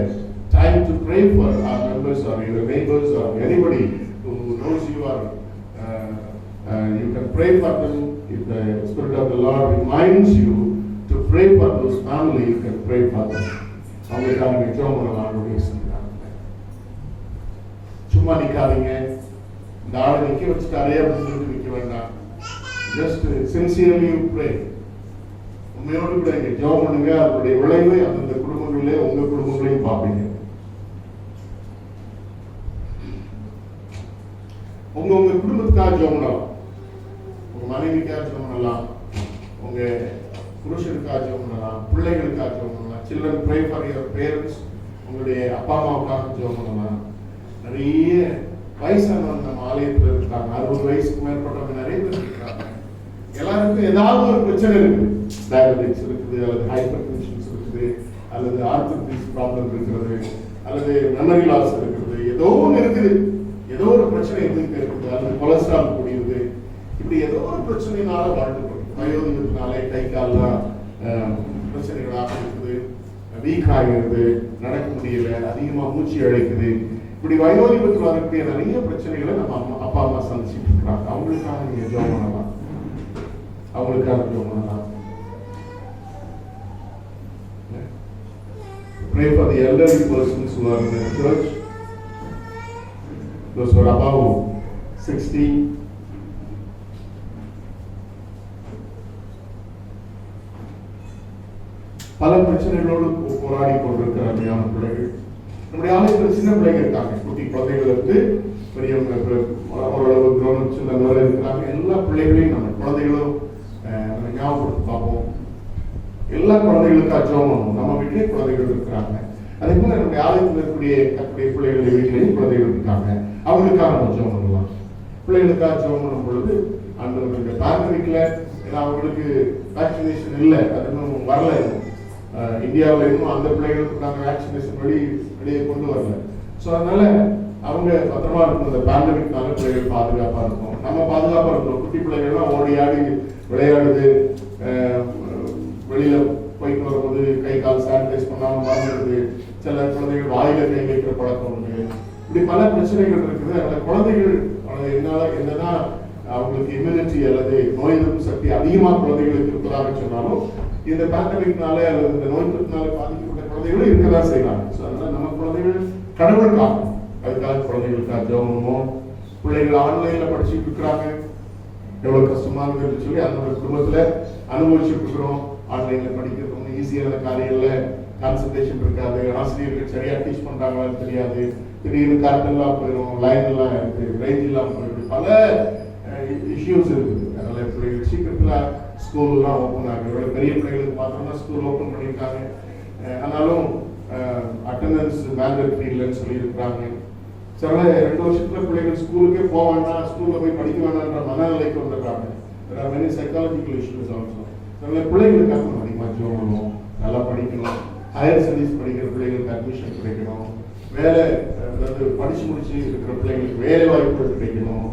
time to pray for our members or your neighbors or anybody who knows you or you can pray for them. If the Spirit of the Lord reminds you to pray for those family, you can pray for them. அவங்களுக்காக நீங்க ஜெபம் பண்ணலாம். சும்மா நிக்காதீங்க. இந்த ஆளை நிக்க வச்சுட்டாரே அப்படின்னு சொல்லிட்டு நிக்க வேண்டாம். Just sincerely pray. உண்மையோடு கூட நீங்க ஜெபம் பண்ணுங்க. அதனுடைய விளைவை அந்தந்த குடும்பங்களிலே உங்க குடும்பங்களையும் பார்ப்பீங்க. உங்க குடும்பத்துக்காக ஜெபம் பண்ணலாம், உங்க மனைவிக்காக ஜெபம் பண்ணலாம், உங்க புருஷனுக்காக ஜெபம் பண்ணலாம், பிள்ளைகளுக்காக ஜெபம் பண்ணலாம். Children pray for your parents, உங்களுடைய அப்பா அம்மாவுக்காக ஜெபம் பண்ணலாம். நிறைய வயசானவங்க நம்ம ஆலயத்தில் இருக்காங்க, 60 வயசுக்கு மேற்பட்டவங்க நிறைய பேர் இருக்காங்க. எல்லாருக்கும் ஏதாவது ஒரு பிரச்சனை இருக்குது. டயபெட்டிக்ஸ் இருக்குது, அல்லது ஹைப்பர் டென்ஷன்ஸ் இருக்குது, அல்லது ஆர்த்தோபெடிக்ஸ் ப்ராப்ளம் இருக்கிறது, அல்லது மெமரி லாஸ் இருக்கிறது, ஏதோ ஒன்று இருக்குது, ஏதோ ஒரு பிரச்சனை இருக்குது, அல்லது கொலஸ்ட்ரால் கூடியது, இப்படி ஏதோ ஒரு பிரச்சனையினால வாழ்ந்துட்டு வயோதிகத்தினாலே கை கால்லாம் பிரச்சனைகளாக இருக்குது, வீக் ஆகிறது, நடக்க முடியல, அதிகமாக மூச்சு இழைக்குது. இப்படி வயோதிகத்தில் வரக்கூடிய நிறைய பிரச்சனைகளை நம்ம அப்பா அம்மா சந்திச்சுட்டு இருக்கிறாங்க. அவங்களுக்காக நீங்க ஜெபம் பண்ணலாம், அவங்களுக்காக ஜெபம் பண்ணலாம். Pray for the elderly persons who are in the church, those who are above 60. பல பிரச்சனைகளோடு போராடி கொண்டிருக்கிற அருமையான பிள்ளைகள் நம்முடைய ஆலயத்தில் சின்ன பிள்ளைகள் இருக்காங்க. குட்டி குழந்தைகள் இருந்து பெரியவங்க ஓரளவு கிரௌண்ட் சின்ன இருக்கிறாங்க. எல்லா பிள்ளைகளையும் நம்ம குழந்தைகளும் நம்ம ஞாபகப்படுத்தி பார்ப்போம். எல்லா குழந்தைகளுக்காக ஜெபம் பண்ணுவோம். நம்ம வீட்டிலே குழந்தைகள் இருக்கிறாங்க. அதே போல நம்முடைய ஆலயத்தில் இருக்கக்கூடிய பிள்ளைகளுடைய வீட்டிலேயும் குழந்தைகள் இருக்காங்க. அவங்களுக்காக நம்ம ஜெபம் பண்ணலாம். பிள்ளைகளுக்காக ஜெபம் பண்ணும் பொழுது அந்த பேண்டமிக்ல ஏன்னா அவங்களுக்கு வேக்சினேஷன் இல்லை, அது இன்னும் வரல. இந்தியாவில் இன்னும் அந்த பிள்ளைகளுக்கு நாங்கள் வேக்சினேஷன் வெளியே கொண்டு வரல. ஸோ அதனால அவங்க பத்திரமா இருக்கும். இந்த பேண்டமிக்னால பிள்ளைகள் பாதுகாப்பாக இருக்கும், நம்ம பாதுகாப்பாக இருக்கணும். குட்டி பிள்ளைகள்லாம் ஓடி ஆடி விளையாடுது, வெளியில போயிட்டு வரும்போது கை கால் சானிடைஸ் பண்ணாமல் மறந்துடுது. சில குழந்தைகள் வாயில கை வைக்கிற பழக்கம் உண்டு. இப்படி பல பிரச்சனைகள் இருக்குது. அந்த குழந்தைகள் என்னதான் அவங்களுக்கு இம்யூனிட்டி அல்லது நோய் எதிர்ப்பு சக்தி அதிகமாக குழந்தைகளுக்கு இருப்பதாக சொன்னாலும் இந்த பேண்டமிக்னால அல்லது இந்த நோய் தொற்றுனால பாதிக்கப்பட்ட குழந்தைகளும் இருக்கதான் செய்யறாங்க. ஸோ அதனால நம்ம குழந்தைகள் கடவுளுக்காக அதுக்காக குழந்தைகளுக்காக ஜெபம் பண்ணுவோம். பிள்ளைகள் ஆன்லைன்ல படிச்சுட்டு இருக்கிறாங்க, எவ்வளவு கஷ்டமானதுன்னு சொல்லி அந்த குடும்பத்துல அனுபவிச்சுட்டு இருக்கிறோம். ஆன்லைன்ல படிக்கிறது ஒன்றும் ஈஸியான காரியம் இல்லை, கான்சன்ட்ரேஷன் இருக்காது, ஆசிரியர்கள் சரியா டீச் பண்றாங்களான்னு தெரியாது, திடீர்னு கரண்ட் எல்லாம் போயிடும், லைன் எல்லாம் இருக்கு, ரேஞ்ச் எல்லாம் போயிடும், பல இஷ்யூஸ் இருக்குது. அதனால பிள்ளைகள் சீக்கிரத்துல ஸ்கூல் எல்லாம் ஓப்பன் ஆகுது. பெரிய பிள்ளைகளுக்கு பார்த்தோம்னா ஸ்கூல் ஓப்பன் பண்ணியிருக்காங்க, ஆனாலும் அட்டண்டன்ஸ் மேண்டேட்டரி இல்லைன்னு சொல்லி இருக்கிறாங்க. சில 2 வருஷத்துல பிள்ளைகள் ஸ்கூலுக்கே போக வேண்டாம், ஸ்கூல்ல போய் படிக்க வேண்டாம்ன்ற மனநிலைக்கு வந்துடுறாங்க. Many psychological issues also. அதனால பிள்ளைகளுக்காக நம்ம அதிகமாக ஜெபம் பண்ணுவோம். நல்லா படிக்கணும், ஹையர் ஸ்டடீஸ் படிக்கிற பிள்ளைகளுக்கு அட்மிஷன் கிடைக்கணும், வேலை அதாவது படிச்சு முடிச்சு இருக்கிற பிள்ளைங்களுக்கு வேலை வாய்ப்புகள் கிடைக்கணும்.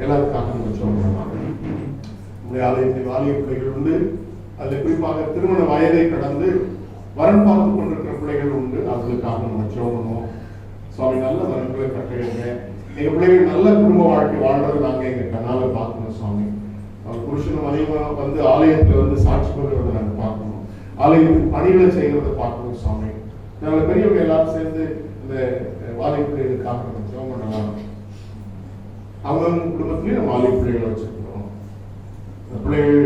எல்லாத்துக்காக நம்ம ஜெபம் பண்ணலாம். நம்முடைய ஆலயத்தில் வாலிய பிள்ளைகள் உண்டு, அதில் குறிப்பாக திருமண வயதை கடந்து வரன் பார்த்து கொண்டிருக்கிற பிள்ளைகள் உண்டு. அவர்களுக்காக நம்ம ஜெபம் பண்ணுவோம். சுவாமி நல்ல வரன்களை கட்டுங்க, எங்க பிள்ளைகள் நல்ல குடும்ப வாழ்க்கை வாழ்றது நாங்கள் எங்க கண்ணால பார்க்கணும் சுவாமி. அவர் புருஷனும் அதிகமாக வந்து ஆலயத்துல வந்து சாட்சி பகிர்றதை நாங்கள் பார்க்கணும், ஆலயத்துக்கு பணிகளை செய்கிறத பார்க்கணும் சுவாமி. அதனால பெரியவங்க எல்லாரும் சேர்ந்து இந்த வாலிய பிள்ளைகளுக்காக நம்ம ஜெபம் பண்ணலாம். அவங்க குடும்பத்திலேயே நம்ம வாலிய பிள்ளைகளை வச்சிருக்கிறோம். பிள்ளைகள்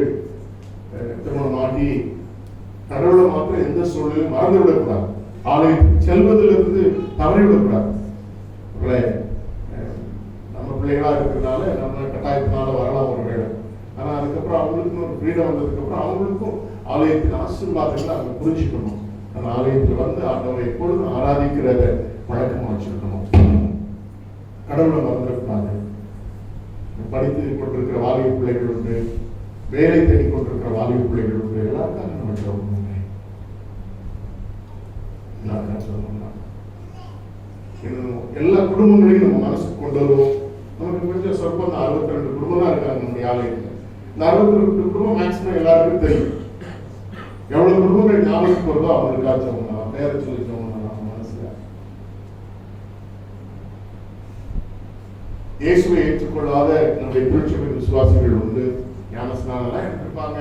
திருமணம் ஆகி கடவுளை மாத்திரம் எந்த சூழ்நிலையும் மறந்து விடக்கூடாது, ஆலயத்துக்கு செல்வதிலிருந்து தவறி விடக்கூடாது. நம்ம பிள்ளைகளா இருக்கிறதுனால நம்ம கட்டாயத்தினால வரலாம் ஒரு வேலை, ஆனா அதுக்கப்புறம் அவங்களுக்கும் ஒரு ஃப்ரீடம் வந்ததுக்கு அப்புறம் அவங்களுக்கும் ஆலயத்தின் ஆசீர்வாதங்களை அவங்க புரிஞ்சுக்கணும். அந்த ஆலயத்தில் வந்து ஆண்டவரை எப்பொழுதும் ஆராதிக்கிற பழக்கமா வச்சிருக்கணும், கடவுளை மறந்துடக்கூடாது. படித்து கொண்டிருக்கிற வாலிப பிள்ளைகள் உண்டு, வேலை தேடிக் கொண்டிருக்கிற வாலிப பிள்ளைகள் உண்டு. எல்லாருக்காக நம்ம ஜெபம் பண்ணுங்க. எல்லா குடும்பங்களையும் நம்ம மனசுக்கு கொண்டு வருவோம். நமக்கு கொஞ்சம் சொற்பம் 62 குடும்பம் தான் இருக்காங்க நம்முடைய ஆலயத்தில். இந்த 62 குடும்பம் மேக்சிமம் எல்லாருக்கும் தெரியும். எவ்வளவு குடும்பங்கள் ஞாபகத்துக்கு வருதோ அவங்களுக்காக ஜெபம் பண்ணலாம், பேரை சொல்லி ஜெபம் பண்ணலாம். மனசுல இயேசுவை ஏற்றுக்கொள்ளாத நம்முடைய திருச்சபை விசுவாசிகள் உண்டு. ஞானஸ்நானம் எல்லாம் எடுத்துருப்பாங்க,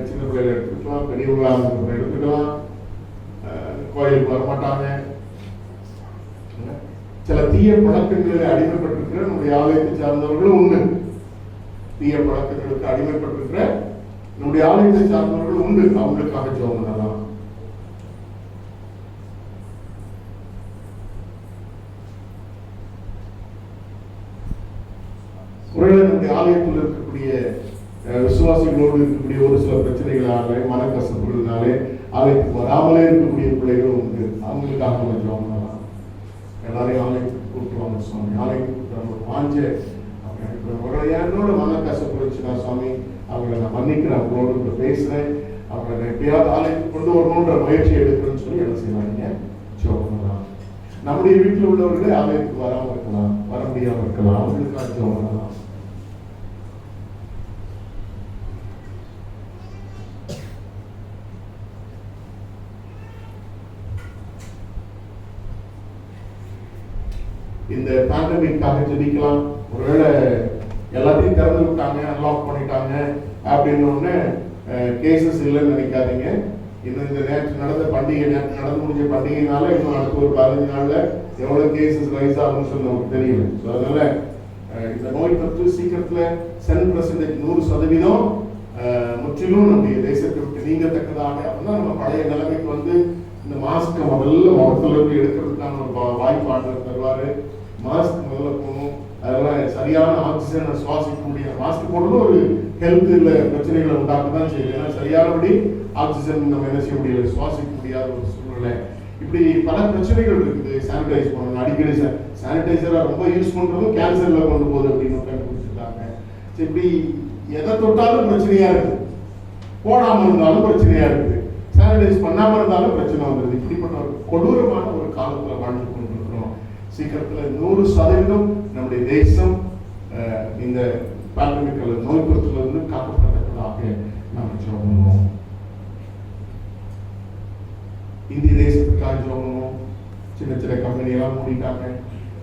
சின்ன பிள்ளைகளை எடுத்துக்கலாம், பெரியவங்களாக எடுத்துக்கலாம், கோயிலுக்கு வரமாட்டாங்க. சில தீய பழக்கங்களில் அடிமைப்பட்டிருக்கிற நம்முடைய ஆலயத்தை சார்ந்தவர்களும் உண்டு. தீய பழக்கங்களுக்கு அடிமைப்பட்டிருக்கிற நம்முடைய ஆலயத்தை சார்ந்தவர்கள் உண்டு. அவங்களுக்காக ஜெபம் பண்ணலாம். ஒருவேளை நம்முடைய ஆலயத்தில் இருக்கக்கூடிய விசுவாசிகளோடு இருக்கக்கூடிய ஒரு சில பிரச்சனைகளாலே மனக்கசப்புகளினாலே ஆலயத்துக்கு வராமலே இருக்கக்கூடிய பிள்ளைகளும் உண்டு. அவங்களுக்காக நம்ம ஜெபம் பண்ணலாம். எல்லாரையும் ஆலயத்துக்கு கூப்பிட்டுவாங்க சுவாமி, ஆலயத்துக்கு வாஞ்ச என்னோட மனக்கசப்பு இருந்துச்சுன்னா சுவாமி அவங்களை நான் மன்னிக்கிறேன், அவங்களோட பேசுறேன், அவங்களை எப்பயாவது ஆலயத்துக்கு கொண்டு வரணுன்ற முயற்சி எடுக்கிறேன்னு சொல்லி என்ன செய்வாங்க ஜெபம் பண்ணலாம். நம்முடைய வீட்டில் உள்ளவர்களே ஆலயத்துக்கு வராமல் இருக்கலாம், வர முடியாமல் இருக்கலாம், அவங்களுக்காக ஜெபம் பண்ணலாம். இந்த பேண்டமிக்காக ஜெபிக்கலாம். ஒருவேளை எல்லாத்தையும் திறந்து விட்டாங்க, அன்லாக் பண்ணிட்டாங்க அப்படின்னு கேசஸ் இல்லைன்னு நினைக்காதீங்க. இன்னும் இந்த நேற்று நடந்த பண்டிகை, நேற்று நடந்து முடிஞ்ச பண்டிகைனால இன்னும் அடுத்த ஒரு 15 நாள்ல எவ்வளவு கேசஸ் ரைஸ் ஆகும்னு சொல்லி நமக்கு தெரியல. ஸோ அதனால இந்த நோய் தொற்று சீக்கிரத்துல 100% 100% முற்றிலும் நம்முடைய தேசத்தை விட்டு நீங்கத்தக்கதாக அப்படின்னா நம்ம பழைய நிலைமைக்கு வந்து இந்த மாஸ்க் முதல்ல முகத்துல இருந்து எடுக்கிறதுக்கான ஒரு வாய்ப்பு ஆண்டவர் தருவாரு. மாஸ்க் முதல்ல போகணும், அதெல்லாம் சரியான ஆக்சிஜனை சுவாசிக்க முடியாது. மாஸ்க் போடுறது ஒரு ஹெல்த் இல்லை பிரச்சனைகளை உண்டாக்க தான் செய்யுது. ஏன்னா சரியானபடி ஆக்சிஜன் நம்ம என்ன செய்ய முடியல, சுவாசிக்க முடியாத ஒரு சூழ்நிலை. இப்படி பல பிரச்சனைகள் இருக்குது. சானிடைஸ் பண்ணணும், அடிக்கடி சானிடைசரா ரொம்ப யூஸ் பண்றதும் கேன்சர்ல கொண்டு போகுது அப்படின்னு கண்டுபிடிச்சிருக்காங்க. இப்படி எதை தொட்டாலும் பிரச்சனையா இருக்குது, போடாம இருந்தாலும் பிரச்சனையா இருக்குது, சானிடைஸ் பண்ணாம இருந்தாலும் பிரச்சனை வந்துருது. இப்படிப்பட்ட ஒரு கொடூரமான ஒரு காலத்துல வாழ்ந்து கொண்டிருக்கிறோம். சீக்கிரத்துல 100% நம்முடைய தேசம் இந்த பேண்டமிக் நோய் தொற்றுல இருந்து காக்கப்பட்டதாக நம்ம ஜெபம் பண்ணுவோம். இந்திய தேசத்துக்காக ஜெபம் பண்ணுவோம். சின்ன சின்ன கம்பெனி எல்லாம் மூடிட்டாங்க,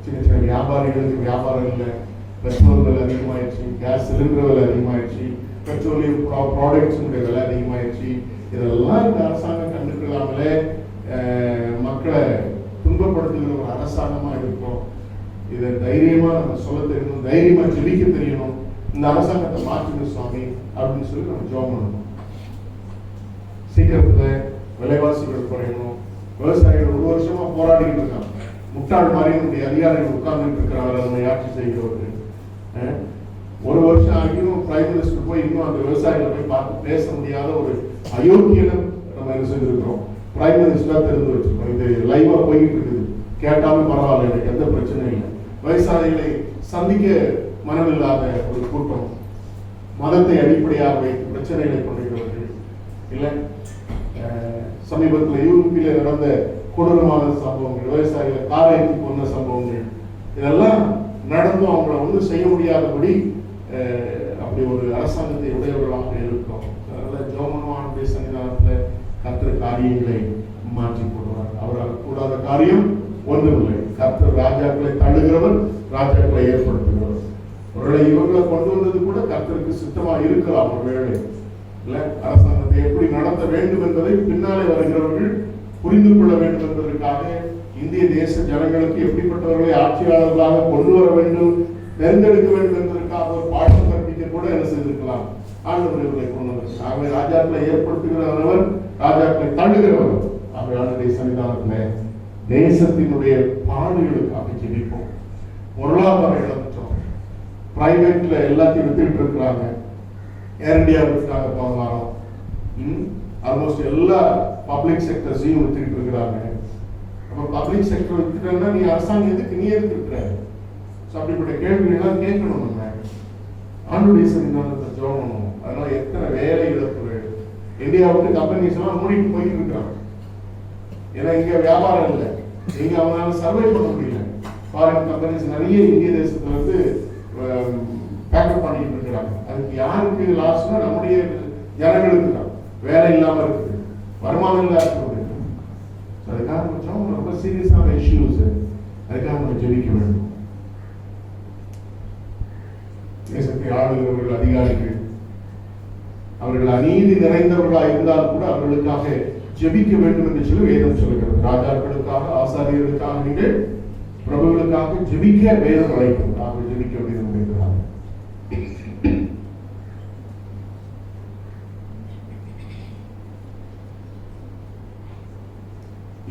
சின்ன சின்ன வியாபாரிகளுக்கு வியாபாரம் இல்லை, பெட்ரோல் விலை அதிகமாயிடுச்சு, கேஸ் சிலிண்டர் விலை அதிகமாயிடுச்சு, பெட்ரோலியம் ப்ராடக்ட்ஸ் விலை அதிகமாயிடுச்சு. இதெல்லாம் இந்த அரசாங்கம் கண்டுக்கலாமலே மக்களை துன்பப்படுத்துகிற ஒரு அரசாங்கமா இருக்கும். இதை தைரியமா நம்ம சொல்ல தெரியணும், தைரியமா ஜெபிக்க தெரியணும். இந்த அரசாங்கத்தை மாற்றுங்க சுவாமி அப்படின்னு சொல்லி நம்ம ஜெபம் பண்ணணும். சீக்கிரத்துல விலைவாசிகள் குறையணும். விவசாயிகள் ஒரு வருஷமா போராடிட்டு இருக்காங்க. முட்டாள் மாதிரி நம்முடைய அதிகாரிகள் உட்கார்ந்துட்டு இருக்கிறாங்க நம்ம ஆட்சி செய்கிறவர்கள். ஒரு வருஷம் ஆகியும் பிரைம் மினிஸ்டர் போய் இன்னும் அந்த விவசாயிகளை போய் பார்த்து பேச முடியாத ஒரு அயோக்கியனை நம்ம என்ன செஞ்சிருக்கிறோம், பிரைம் மினிஸ்டரா தெரிந்து வச்சிருக்கோம். இது லைவா போயிட்டு இருக்குது. கேட்டாலும் பரவாயில்ல, எனக்கு எந்த பிரச்சனையும் இல்லை. விவசாயிகளை சந்திக்க மனமில்லாத ஒரு கூட்டம், மதத்தை அடிப்படையாக வைத்து பிரச்சனைகளை கொண்டிருக்கிறது இல்லை. சமீபத்தில் யூரோப்பில நடந்த கொடூரமான சம்பவங்கள், விவசாயிகளை காரைக்கு கொண்ட சம்பவங்கள், இதெல்லாம் நடந்தும் அவங்களை ஒன்றும் செய்ய முடியாதபடி அப்படி ஒரு அரசாங்கத்தை உடையவர்களாக இருக்கிறோம். அதனால ஜெபமானுடைய சன்னிதானத்துல கர்த்தர் காரியங்களை மாற்றி போடுவார். அவரால் கூடாத காரியம் ஒன்றுமில்லை. கர்த்தர் ராஜாக்களை தள்ளுகிறவர், ராஜாக்களை ஏற்படுத்துகிறவர். ஒருவேளை இவர்களை கொண்டு வந்தது கூட கர்த்தருக்கு சித்தமா இருக்கலாம். ஒருவேளை இல்ல, அரசாங்கத்தை எப்படி நடத்த வேண்டும் என்பதை பின்னாலே வருகிறவர்கள் புரிந்து கொள்ள வேண்டும் என்பதற்காக இந்திய தேச ஜனங்களுக்கு எப்படிப்பட்டவர்களை ஆட்சியாளர்களாக கொண்டு வர வேண்டும், தேர்ந்தெடுக்க வேண்டும் என்பதற்காக ஒரு பாடம் கற்பிக்க கூட என்ன செய்திருக்கலாம். ஆண்டவர் இவர்களை கொண்டு வந்தார். ஆகவே ராஜாக்களை ஏற்படுத்துகிறவர், ராஜாக்களை தள்ளுகிறவர். ஆகவே ஆண்டுடைய சன்னிதானத்துல தேசத்தினுடைய பாடுகளுக்காக ஜெபிப்போம். பொருளாதாரம் இழந்துட்டோம். பிரைவேட்ல எல்லாத்தையும் வித்துட்டு இருக்கிறாங்க. ஏர் இந்தியா வித்துட்டாங்க போன வாரம். ஆல்மோஸ்ட் எல்லா பப்ளிக் செக்டர்ஸையும் வித்துட்டு இருக்கிறாங்க. அப்ப பப்ளிக் செக்டர் வித்துட்டா நீ அரசாங்கம் எதுக்கு, நீ எதுக்கு இருக்கிற? அப்படிப்பட்ட கேள்வி எல்லாம் கேட்கணும். நம்ம ஆண்டுடைய சன்னிதானத்தை ஜெபம் பண்ணணும். அதனால எத்தனை வேலை இழப்புகள், இந்தியாவுக்கு கம்பெனிஸ் எல்லாம் மூடிட்டு போயிட்டு இருக்கிறாங்க. ஏன்னா இங்க வியாபாரம் இல்லை, இங்க அவங்களால சர்வை பண்ண முடியல. ஃபாரின் கம்பெனிஸ் நிறைய இந்திய தேசத்துல இருந்து பேக்கப் பண்ணிட்டு இருக்கிறாங்க. அதுக்கு யாருக்கு லாஸ்னா நம்முடைய ஜனங்களுக்கு தான். வேலை இல்லாம இருக்குது, வருமானம் இல்லாம இருக்குது. அதுக்காக கொஞ்சம் ரொம்ப சீரியஸான இஷ்யூஸ். அதுக்காக நம்ம ஜெபிக்க வேண்டும். தேசத்தை ஆளுகிறவர்கள், அதிகாரிகள், அவர்கள் அநீதி நிறைந்தவர்களாக இருந்தால் கூட அவர்களுக்காக ஜெபிக்க வேண்டும் என்று சொல்லி வேதம் சொல்கிறது. ராஜாக்களுக்காக, ஆசாரியர்களுக்காக, நீங்கள் பிரபுகளுக்காக ஜெபிக்க வேதம் அழைக்கும். நாங்கள் ஜெபிக்க வேதம் வைக்கிறாங்க.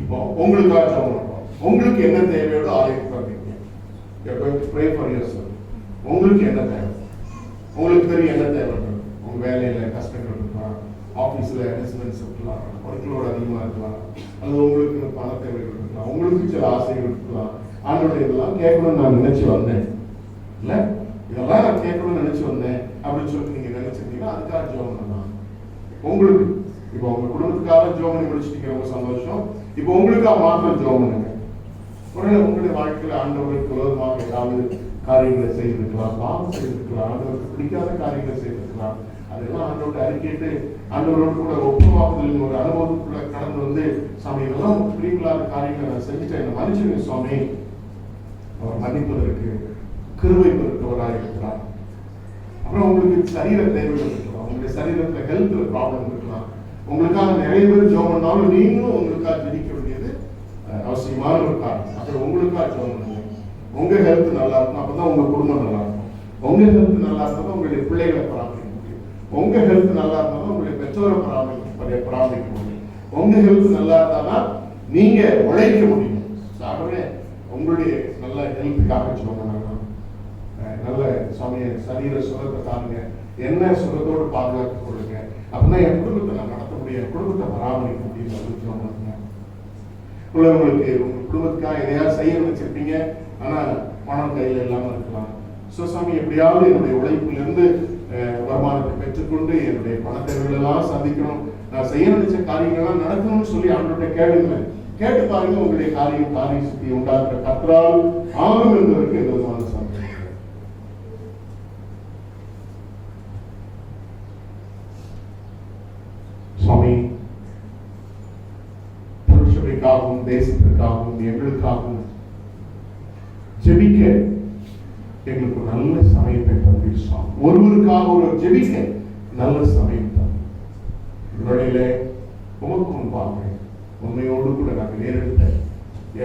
இப்போ உங்களுக்காக ஜெபம் பண்ணுவோம். உங்களுக்கு என்ன தேவையோடு ஆலயத்துக்கு வந்தீங்க. You're going to pray for yourself. உங்களுக்கு என்ன தேவை? உங்களுக்கு தெரியும் என்ன தேவைப்படுது. உங்க வேலையில கஷ்டங்கள் இருக்கலாம், ஆபீஸ்ல ரெசிடென்ஸ் இருக்கலாம், ஒர்க்லோடு அதிகமா இருக்கலாம், அல்லது உங்களுக்கு பண தேவைகள் இருக்கலாம், உங்களுக்கு சில ஆசைகள் இருக்கலாம். ஆண்டோடைய இதெல்லாம் கேட்கணும்னு நான் நினைச்சு வந்தேன், இல்ல இதெல்லாம் நான் கேட்கணும்னு நினைச்சு வந்தேன் அப்படின்னு சொல்லிட்டு நீங்க நினைச்சிருந்தீங்கன்னா அதுக்காக ஜெபம் பண்ணலாம். உங்களுக்கு இப்போ உங்க குடும்பத்துக்காக ஜெபம் பண்ணி முடிச்சிட்டீங்க, ரொம்ப சந்தோஷம். இப்போ உங்களுக்காக மாத்திரம் ஜெபம் பண்ணுங்க. உங்களுடைய வாழ்க்கையில ஆண்டவருக்கு விரோதமாக ஏதாவது காரியங்களை செய்திருக்கலாம், பாவம் செய்திருக்கலாம், ஆண்டவருக்கு பிடிக்காத காரியங்களை செய்திருக்கலாம். அதெல்லாம் ஆண்டவரை அறிக்கைட்டு ஆண்டவரோடு கூட ஒப்புவாக்குதலின் ஒரு அனுபவத்துக்குள்ள கடந்து வந்து, சாமி இதெல்லாம் பிடிக்கலாத காரியங்களை நான் செஞ்சுட்டேன், என்ன மன்னிச்சுங்க சுவாமி. அவர் மன்னிப்பதற்கு கிருபை பெருக்கவராக இருக்கிறார். அப்புறம் உங்களுக்கு சரீர தேவைகள் இருக்கலாம், உங்களுடைய சரீரத்துல ஹெல்த்ல ப்ராப்ளம் இருக்கலாம். உங்களுக்காக நிறைய பேர் ஜெபம் பண்ணாலும் நீங்களும் உங்களுக்காக ஜெபிக்க வேண்டியது அவசியமான ஒரு காரணம். அப்புறம் உங்களுக்காக ஜெபம் பண்ணுங்க. உங்க ஹெல்த் நல்லா இருக்கும், அப்பதான் உங்க குடும்பம் நல்லா இருக்கும். உங்க ஹெல்த் நல்லா இருந்தாலும் உங்களுடைய பிள்ளைகளை பராமரிக்க முடியும். உங்க ஹெல்த் நல்லா இருந்தாலும் உங்களுடைய பெற்றோரை பராமரிக்க முடியும். உங்க ஹெல்த் நல்லா இருந்தாதான் நீங்க உழைக்க முடியும். ஆகவே உங்களுடைய நல்ல ஹெல்த்துக்காக ஜெபம் பண்ணலாம். நல்ல சமய சரீர சுகத்தை தாருங்க, என்ன சுகத்தோடு பாதுகாத்துக் கொள்ளுங்க. அப்படின்னா என் குடும்பத்தை நான் நடத்த முடியும், என் குடும்பத்தை பராமரிக்க முடியும். ஜெபம் பண்ணுங்க. உங்களுக்கு உங்க குடும்பத்துக்காக எதையாவது செய்ய நினைச்சிருப்பீங்க, ஆனா பணம் கையில இல்லாம இருக்கலாம். சாமி எப்படியாவது என்னுடைய உழைப்பிலிருந்து வருமானத்தை பெற்றுக்கொண்டு என்னுடைய பணத்தேவைகள் எல்லாம் சந்திக்கணும், நான் செய்ய நினைச்ச காரியங்கள்லாம் நடக்கணும்னு சொல்லி அவங்கள்ட்ட கேளுங்க. கேட்டு பாருங்க, உங்களுடைய காரிய சுத்தி உண்டாக்குற கர்த்தரால் ஆகும் என்பதற்கு எந்த விதமான சந்தேகம். சுவாமி, திருச்சபைக்காகவும் தேசத்திற்காகவும் எங்களுக்காகவும் ஜெபிக்க எங்களுக்கு நல்ல சமயத்தை தந்தீர். ஒருவருக்காக ஒரு ஜெபிக்க நல்ல சமயம் தான். இவரையில உமக்கு முன்பாக உண்மையோடு கூட நாங்கள் நேரிட்ட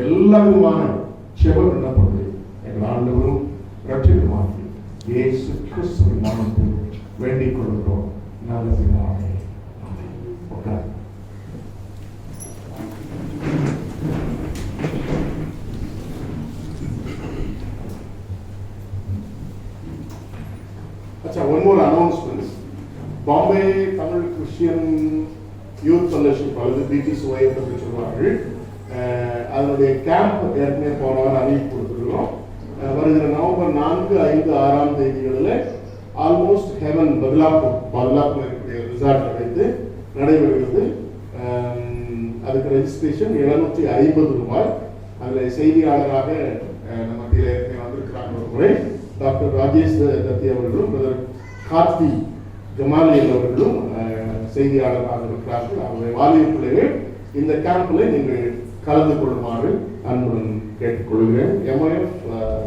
எல்லா விதமான செப விண்ணப்பங்களை எங்கள் ஆண்டவரும் இரட்சகருமாகிய இயேசு கிறிஸ்துவின் நாமத்தில் வேண்டிக் கொள்கிறோம். நல்ல பிதாவே. ஆமென். One more announcement. Bombay Tamil Christian Youth Fellowship அல்லது BTSY என்று சொல்வார்கள். அதனுடைய கேம்ப் ஏற்கனவே போன வாரம் அறிவிப்பு கொடுத்துருக்கிறோம். வருகிற நவம்பர் 4, 5, 6ஆம் தேதிகளில் ஆல்மோஸ்ட் ஹெவன் பல்லாப்பூர் இருக்கக்கூடிய ரிசார்ட் வைத்து நடைபெறுகிறது. அதுக்கு ரெஜிஸ்ட்ரேஷன் 750 ரூபாய். அதில் செய்தியாளராக நம்ம மத்தியில் ஏற்கனவே வந்திருக்கிறாங்க ஒரு முறை டாக்டர் ராஜேஷ் தத்தி அவர்களும் பிரதர் கார்த்தி ஜமாலியல் அவர்களும் செய்தியாளராக இருக்கிறார்கள். அவருடைய வாலிப பிள்ளைகள் இந்த கேம்பில் நீங்கள் கலந்து கொள்ளுமாறு அன்புடன் கேட்டுக்கொள்கிறேன். MIF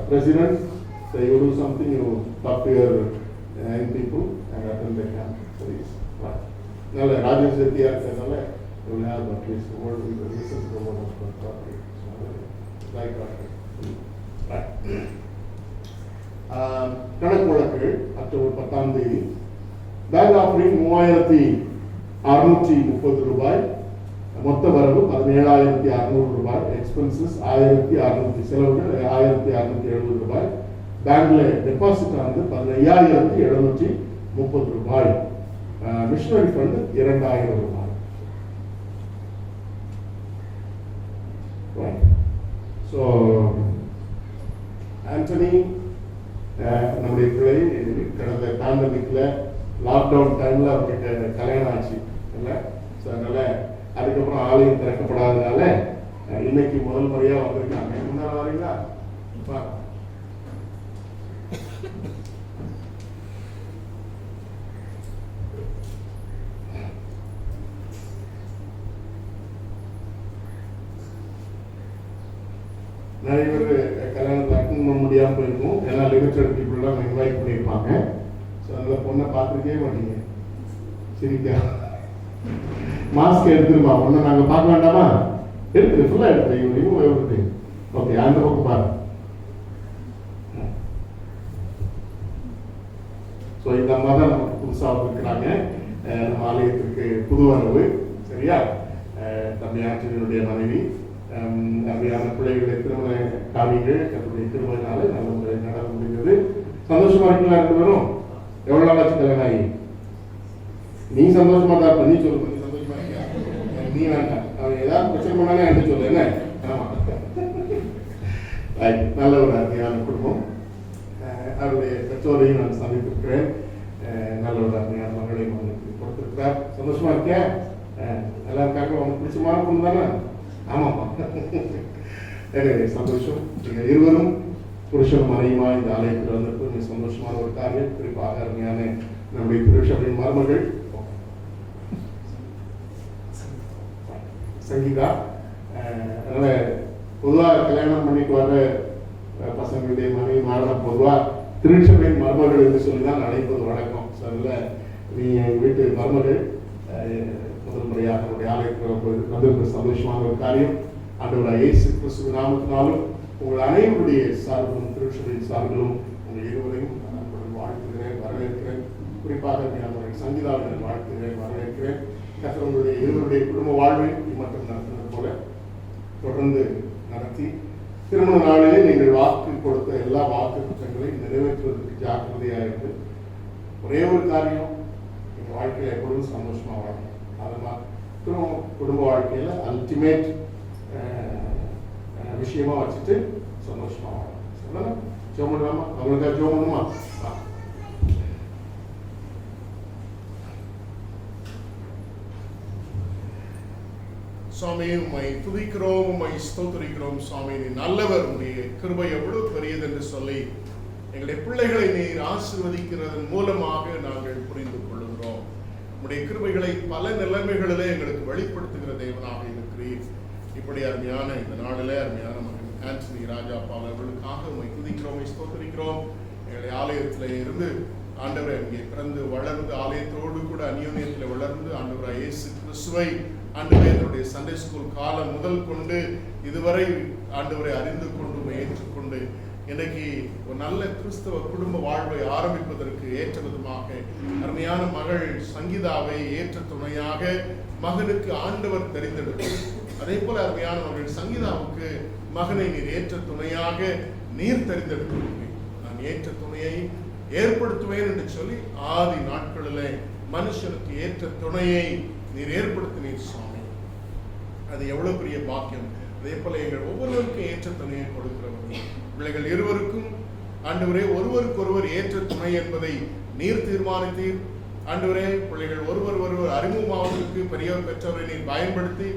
president, so you do something, you talk to your young people and attend the camp. So it's right. நல்ல ராஜேஷ் தத்தியா இருக்கிறதுனால you will have at least a word with the listen to the word of God properly. So like that. Right. கணக்கு வழக்கு October 10ஆம் தேதி back offering 3630 ரூபாய், மொத்த வரவு 17,600 ரூபாய், எக்ஸ்பென்சஸ் 1,600, செலவுகள் 1,670 ரூபாய், பேங்க்ல டெபாசிட் ஆனது 15,730 ரூபாய், மிஷனரி ஃபண்ட் 2,000 ரூபாய். ஸோ ஆண்டனி நம்முடைய பிள்ளை கடந்த பேண்டமிக்ல லாக்டவுன் டைம்ல அவர்கிட்ட கல்யாணம் ஆச்சு இல்லை. ஸோ அதனால அதுக்கப்புறம் ஆலயம் திறக்கப்படாததுனால இன்னைக்கு முதல் முறையா வந்திருக்காங்க. முன்னாள் வரீங்களா? நிறைய பேர் கல்யாணத்தில் அட்டன் பண்ண முடியாமல் போயிருக்கும். ஏன்னா லிமிட்டட் பீப்புள் தான் இன்வைட் பண்ணியிருப்பாங்க. ஸோ அதில் பொண்ணை பார்த்துருக்கவே மாட்டீங்க. சரிக்கா, மாஸ்க் எடுத்துருமா, ஒன்று நாங்கள் பார்க்க வேண்டாமா? எடுத்து ஃபுல்லாக எடுத்து ரிமூவ் எடுத்து. ஓகே, அந்த பக்கம் பாரு. ஸோ இந்த அம்மா தான் நமக்கு புதுசாக வந்துருக்கிறாங்க. நம்ம ஆலயத்திற்கு புது வரவு. சரியா? தம்பி ஆண்டனியுடைய மனைவி. அப்படியான பிள்ளைகளுடைய திருமண காரியங்கள் என்னுடைய திருமணனால நல்ல முறை நட முடிந்தது. சந்தோஷமா இருக்கலாம். ரெண்டு பேரும் எவ்வளவு நாள் ஆச்சு கல்யாணம் ஆகி? நீ சந்தோஷமா தான் இருப்ப. நீ சொல்லு, நீ சந்தோஷமா இருக்கியா? நீ வேண்டாம், அவன் ஏதாவது பிரச்சனை பண்ணானே என்கிட்ட சொல்லு. என்ன? ஆமா, நல்ல ஒரு அருமையான குடும்பம். அவருடைய பெற்றோரையும் நான் சந்தித்திருக்கிறேன். நல்ல ஒரு அருமையான மகளையும் அவனுக்கு கொடுத்திருக்கிறார். சந்தோஷமா இருக்கியா? நல்லா இருக்காங்க. அவனுக்கு பிடிச்சமான பொண்ணு தானே? ஆமாம்மா. எனவே சந்தோஷம். நீங்கள் இருவரும் புருஷன் மனைவியுமா இந்த ஆலயத்தில் வந்திருப்பது மிக சந்தோஷமான ஒரு காரியம். குறிப்பாக அருமையான நம்முடைய புருஷனின் மருமகள் சங்கீதா. அதனால பொதுவாக கல்யாணம் பண்ணிட்டு வர பசங்களுடைய மனைவி மாறின பொதுவாக திருச்சபையின் மருமகள் என்று சொல்லி தான் அழைப்பது வழக்கம். ஸோ அதில் நீ எங்கள் வீட்டு மருமகள் முதல் முறையாக நம்முடைய ஆலயத்தில் வந்திருக்கிற சந்தோஷமான ஒரு காரியம். ஆண்டவராகிய இயேசு கிறிஸ்துவின் நாமத்தினாலும் உங்கள் அனைவருடைய சார்பிலும் திருச்சபையின் சார்பிலும் உங்கள் இருவரையும் நான் வாழ்த்துகிறேன், வரவேற்கிறேன். குறிப்பாக நான் சங்கீதாவினர் வாழ்த்துகிறேன், வரவேற்கிறேன். கர்த்தர் உங்களுடைய இருவருடைய குடும்ப வாழ்வை மட்டும் நடத்துவது போல தொடர்ந்து நடத்தி திருமண நாளிலே நீங்கள் வாக்கு கொடுத்த எல்லா வாக்கு திட்டங்களையும் நிறைவேற்றுவதற்கு ஜாக்கிரதையாக இருக்கு. ஒரே ஒரு காரியம், எங்கள் வாழ்க்கையில் எப்பொழுதும் சந்தோஷமா வாழணும். அதனால் குடும்ப வாழ்க்கையில அல்டிமேட் விஷயமா வச்சுட்டு சந்தோஷமா வாழணும். சொல்லலாம், ஜோம் பண்ணலாமா? அவங்களுக்காக ஜோம் பண்ணுமா? சுவாமி, உம்மை துதிக்கிறோம், உம்மை ஸ்தோத்திரிக்கிறோம். சுவாமி, நீ நல்லவர், உடைய கிருபை எவ்வளவு பெரியது என்று சொல்லி எங்களுடைய பிள்ளைகளை நீர் ஆசீர்வதிக்கிறதன் மூலமாக நாங்கள் புரிந்து கொள்ளுகிறோம். உடைய கிருபைகளை பல நிலைமைகளிலே எங்களுக்கு வெளிப்படுத்துகிற தேவனாக இருக்கிறீர். இப்படி அருமையான இந்த நாளிலே அருமையான மகன் ஆண்டனி ராஜா பால் அவர்களுக்காக உம்மை துதிக்கிறோம், ஸ்தோத்திரிக்கிறோம். எங்களுடைய ஆலயத்திலே இருந்து ஆண்டவரை இங்கே பிறந்து வளர்ந்து ஆலயத்தோடு கூட அந்யோன்யத்தில் வளர்ந்து ஆண்டவராய் இயேசு கிறிஸ்துவை ஆண்டவரை என்னுடைய சண்டே ஸ்கூல் காலம் முதல் கொண்டு இதுவரை ஆண்டவரை அறிந்து கொண்டு ஏற்றுக்கொண்டு இன்னைக்கு ஒரு நல்ல கிறிஸ்தவ குடும்ப வாழ்வை ஆரம்பிப்பதற்கு ஏற்ற விதமாக அருமையான மகள் சங்கீதாவை ஏற்ற துணையாக மகனுக்கு ஆண்டவர் தெரிந்தெடுக்கும். அதே போல அருமையான மகள் சங்கீதாவுக்கு மகனை நீர் ஏற்ற துணையாக நீர் தெரிந்தெடுக்கிறீர்கள். நான் ஏற்ற துணையை ஏற்படுத்துவேன் என்று சொல்லி ஆதி நாட்களிலே மனுஷனுக்கு ஏற்ற துணையை நீர் ஏற்படுத்தினீர் சுவாமி. அது எவ்வளவு பெரிய பாக்கியம். அதே போல எங்கள் ஒவ்வொருவருக்கும் ஏற்ற துணையை கொடுக்கிறவர்கள் பிள்ளைகள் இருவருக்கும் ஆண்டவரே ஒருவருக்கொருவர் ஏற்ற துணை என்பதை நீர் தீர்மானித்தீர். ஆண்டவரே பிள்ளைகள் ஒருவர் அறிமுகமாவதற்கு பெரியவர் பெற்றவரை நீர் பயன்படுத்தி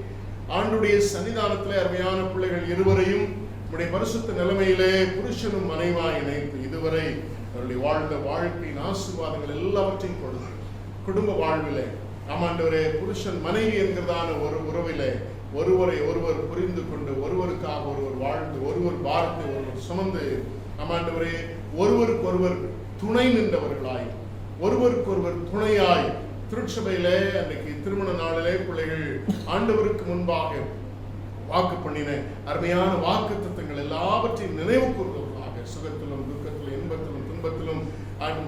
ஆண்டுடைய சன்னிதானத்திலே அருமையான பிள்ளைகள் இருவரையும் உடைய பரிசுத்த நிலைமையிலே புருஷனும் மனைவா இணைத்து இதுவரை அவருடைய வாழ்ந்த வாழ்க்கையின் ஆசீர்வாதங்கள் எல்லாவற்றையும் கொடுத்து குடும்ப வாழ்விலே ஆமாண்டவரே புருஷன் மனைவி என்கிறதான ஒரு உறவிலே ஒருவரை ஒருவர் புரிந்து கொண்டு ஒருவருக்காக ஒருவர் வாழ்ந்து ஒருவர் பாரத்தை ஒருவர் சுமந்து ஆமாண்டவரே ஒருவருக்கொருவர் துணை நின்றவர்களாய் ஒருவருக்கொருவர் துணையாய் திருச்சபையிலே அன்றைக்கு திருமண நாளிலே பிள்ளைகள் ஆண்டவருக்கு முன்பாக வாக்கு பண்ணின அருமையான வாக்கு தத்தங்கள் எல்லாவற்றையும் நினைவு கூறுவர்களாக சுகத்திலும் துக்கத்திலும் இன்பத்திலும் துன்பத்திலும்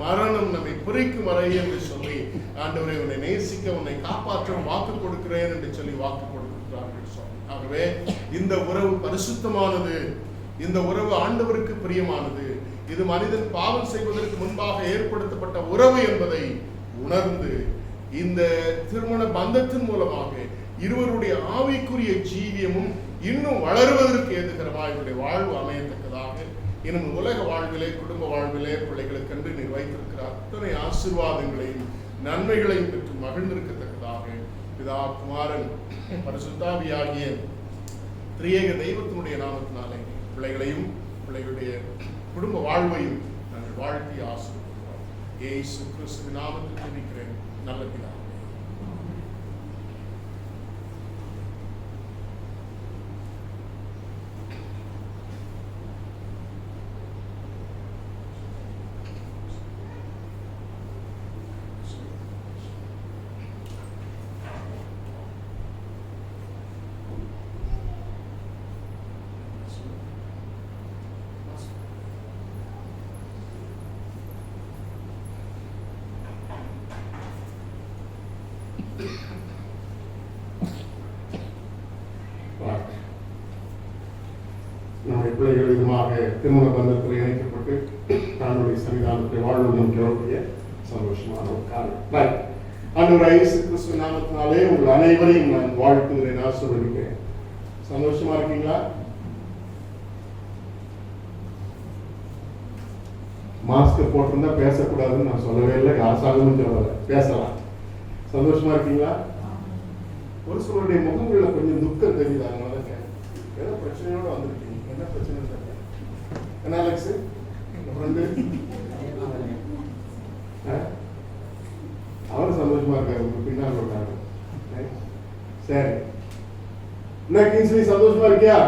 மரணம் நம்மை பிரிக்கும் வரை என்று சொல்லி ஆண்டவரை உன்னை நேசிக்க உன்னை காப்பாற்ற வாக்கு கொடுக்கிறேன் என்று சொல்லி வாக்கு கொடுக்கிறார்கள். ஆகவே இந்த உறவு பரிசுத்தமானது, இந்த உறவு ஆண்டவருக்கு பிரியமானது, இது மனிதன் பாவம் செய்வதற்கு முன்பாக ஏற்படுத்தப்பட்ட உறவு என்பதை உணர்ந்து இந்த திருமண பந்தத்தின் மூலமாக இருவருடைய ஆவிக்குரிய ஜீவியமும் இன்னும் வளருவதற்கு ஏதுகிறவா இவருடைய வாழ்வு அமையத்தக்கதாக இன்னும் உலக வாழ்விலே குடும்ப வாழ்விலே பிள்ளைகளுக்கென்று நீர் வைத்திருக்கிற அத்தனை ஆசீர்வாதங்களையும் நன்மைகளையும் பெற்று மகிழ்ந்திருக்கத்தக்கதாக பிதா குமாரன் பரிசுத்தாவியாகிய திரியேக தெய்வத்தினுடைய நாமத்தினாலே பிள்ளைகளையும் பிள்ளைகளுடைய குடும்ப வாழ்வையும் நாங்கள் வாழ்த்தி ஆசீர்வதிக்கிறோம். இயேசு கிறிஸ்துவின் நாமத்தில் ஜெபிக்கிறேன் நல்ல பிதா. நம்முடைய பிள்ளைகள் விதமாக திருமண பந்தத்தில் இணைக்கப்பட்டு தன்னுடைய சன்னிதானத்தை வாழ்வு நோக்கிய சந்தோஷமான ஒரு காரியம். ரைட். ஆண்டவர் இயேசு கிறிஸ்து நாமத்தினாலே உங்கள் அனைவரையும் நான் வாழ்த்துகிறேன், ஆசீர்வதிக்கிறேன். சந்தோஷமா இருக்கீங்களா? மாஸ்க் போட்டிருந்தா பேசக்கூடாதுன்னு நான் சொல்லவே இல்லை, அரசாங்கமும் சொல்லலை, பேசலாம். சந்தோஷமா இருக்கீங்களா? ஒரு சிலருடைய முகங்களில் கொஞ்சம் துக்கம் தெரியுது, அதனால ஏதோ பிரச்சனையோட வந்திருக்கீங்க. என்ன பிரச்சனை தெரியல. என்ன அலெக்ஸ் ஃப்ரெண்டு அவரும் சந்தோஷமா இருக்காரு, உங்க பின்னால் இருக்காரு. சரி, என்ன கிங்ஸ்லி சந்தோஷமா இருக்கியா?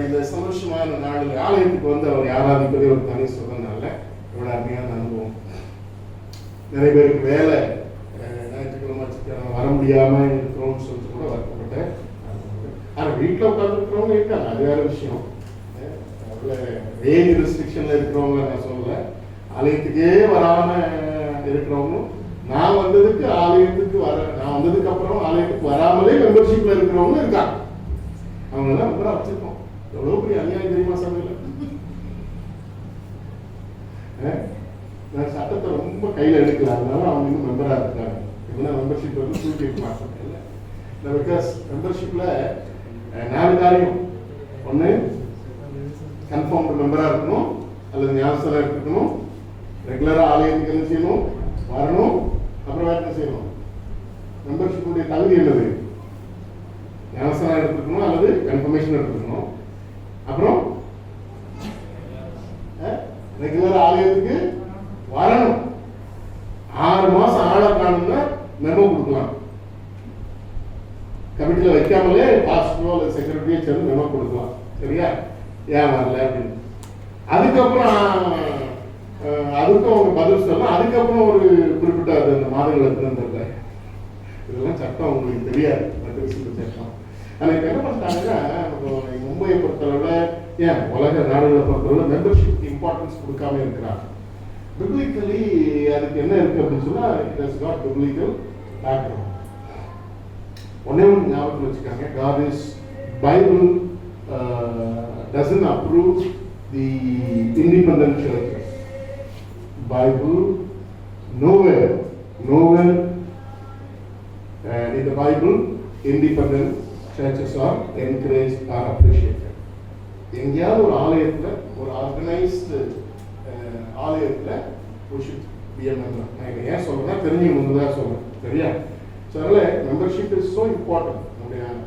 இந்த சந்தோஷமான நாளில் ஆலயத்துக்கு வந்து அவர் ஆராதிப்பதே ஒரு தனி சுகம்னால இவ்வளோ அருமையான அனுபவம். நிறைய பேருக்கு வேலை ஞாயிற்றுக்கிழமை வர முடியாம இருக்கிறோம்னு சொல்லிட்டு கூட வருத்தப்பட்டேன். ஆனால் வீட்டில் உட்காந்துருக்கிறவங்க இருக்காங்க, அது வேற விஷயம். ரேஞ்ச் ரெஸ்ட்ரிக்ஷன்ல இருக்கிறவங்க நான் சொல்லல, ஆலயத்துக்கே வராம இருக்கிறவங்களும், நான் வந்ததுக்கு அப்புறம் ஆலயத்துக்கு வராமலே மெம்பர்ஷிப்ல இருக்கிறவங்க இருக்காங்க. அவங்க எல்லாம் மெம்பரா வச்சிருக்கோம். எவ்வளவு பெரிய அநியாயம் தெரியுமா சமையல? நான் சட்டத்தை ரொம்ப கையில எடுக்கல, அதனால அவங்க இன்னும் மெம்பரா இருக்காங்க. இப்ப மெம்பர்ஷிப் வந்து தூக்கி வைக்க மாட்டாங்க இல்லை. பிகாஸ் மெம்பர்ஷிப்ல 4 காரியம். ஒண்ணு, கன்ஃபார்ம்டு மெம்பரா இருக்கணும், அல்லது ஞாபகம் இருக்கணும், ரெகுலரா ஆலயத்துக்கு என்ன செய்யணும், வரணும், அப்புறம் வேற என்ன செய்யணும். மெம்பர்ஷிப்புடைய தகுதி என்னது? ஞாபகம் எடுத்துக்கணும் அல்லது கன்ஃபர்மேஷன் எடுத்துக்கணும், அப்புறம் ரெகுலரா ஆலயத்துக்கு வரணும். 6 மாசம் ஆளை காணும்னா மெமோ கொடுக்கலாம். கமிட்டியில வைக்காமலே பாஸ்டரோ அல்லது செக்ரட்டரியோ சேர்ந்து மெமோ கொடுக்கலாம். சரியா? ஏன் வரல அப்படின்னு. அதுக்கப்புறம் அதுக்கும் அவங்க பதில் சொல்லலாம். அதுக்கப்புறம் ஒரு குறிப்பிட்ட அந்த மாதங்கள் எத்தனை தெரியல. இதெல்லாம் சட்டம் உங்களுக்கு தெரியாது, சட்டம். ஆனால் இப்போ என்ன பண்ணிட்டாங்கன்னா, மும்பையை பொறுத்தளவுல, ஏன் உலக நாடுகளை பொறுத்தளவுல மெம்பர்ஷிப் இம்பார்ட்டன்ஸ் கொடுக்காம இருக்கிறாங்க. பிப்ளிக்கலி அதுக்கு என்ன இருக்கு அப்படின்னு சொன்னா, it has got biblical background. ஒன்னே ஒன்று ஞாபகத்தில் வச்சுக்காங்க, God is Bible doesn't approve the independent churches. Bible nowhere in the Bible independent churches are encouraged or appreciated. எங்கேயாவது ஒரு ஆலயத்துல, ஒரு ஆர்கனைஸ்டு ஆலயத்துல we should be a member. நான் இதை ஏன் சொல்றேன்னா தெரிஞ்சவங்க தான் சொல்றேன். சரியா? ஸோ அதனால மெம்பர்ஷிப் இஸ் ஸோ இம்பார்ட்டன்ட்.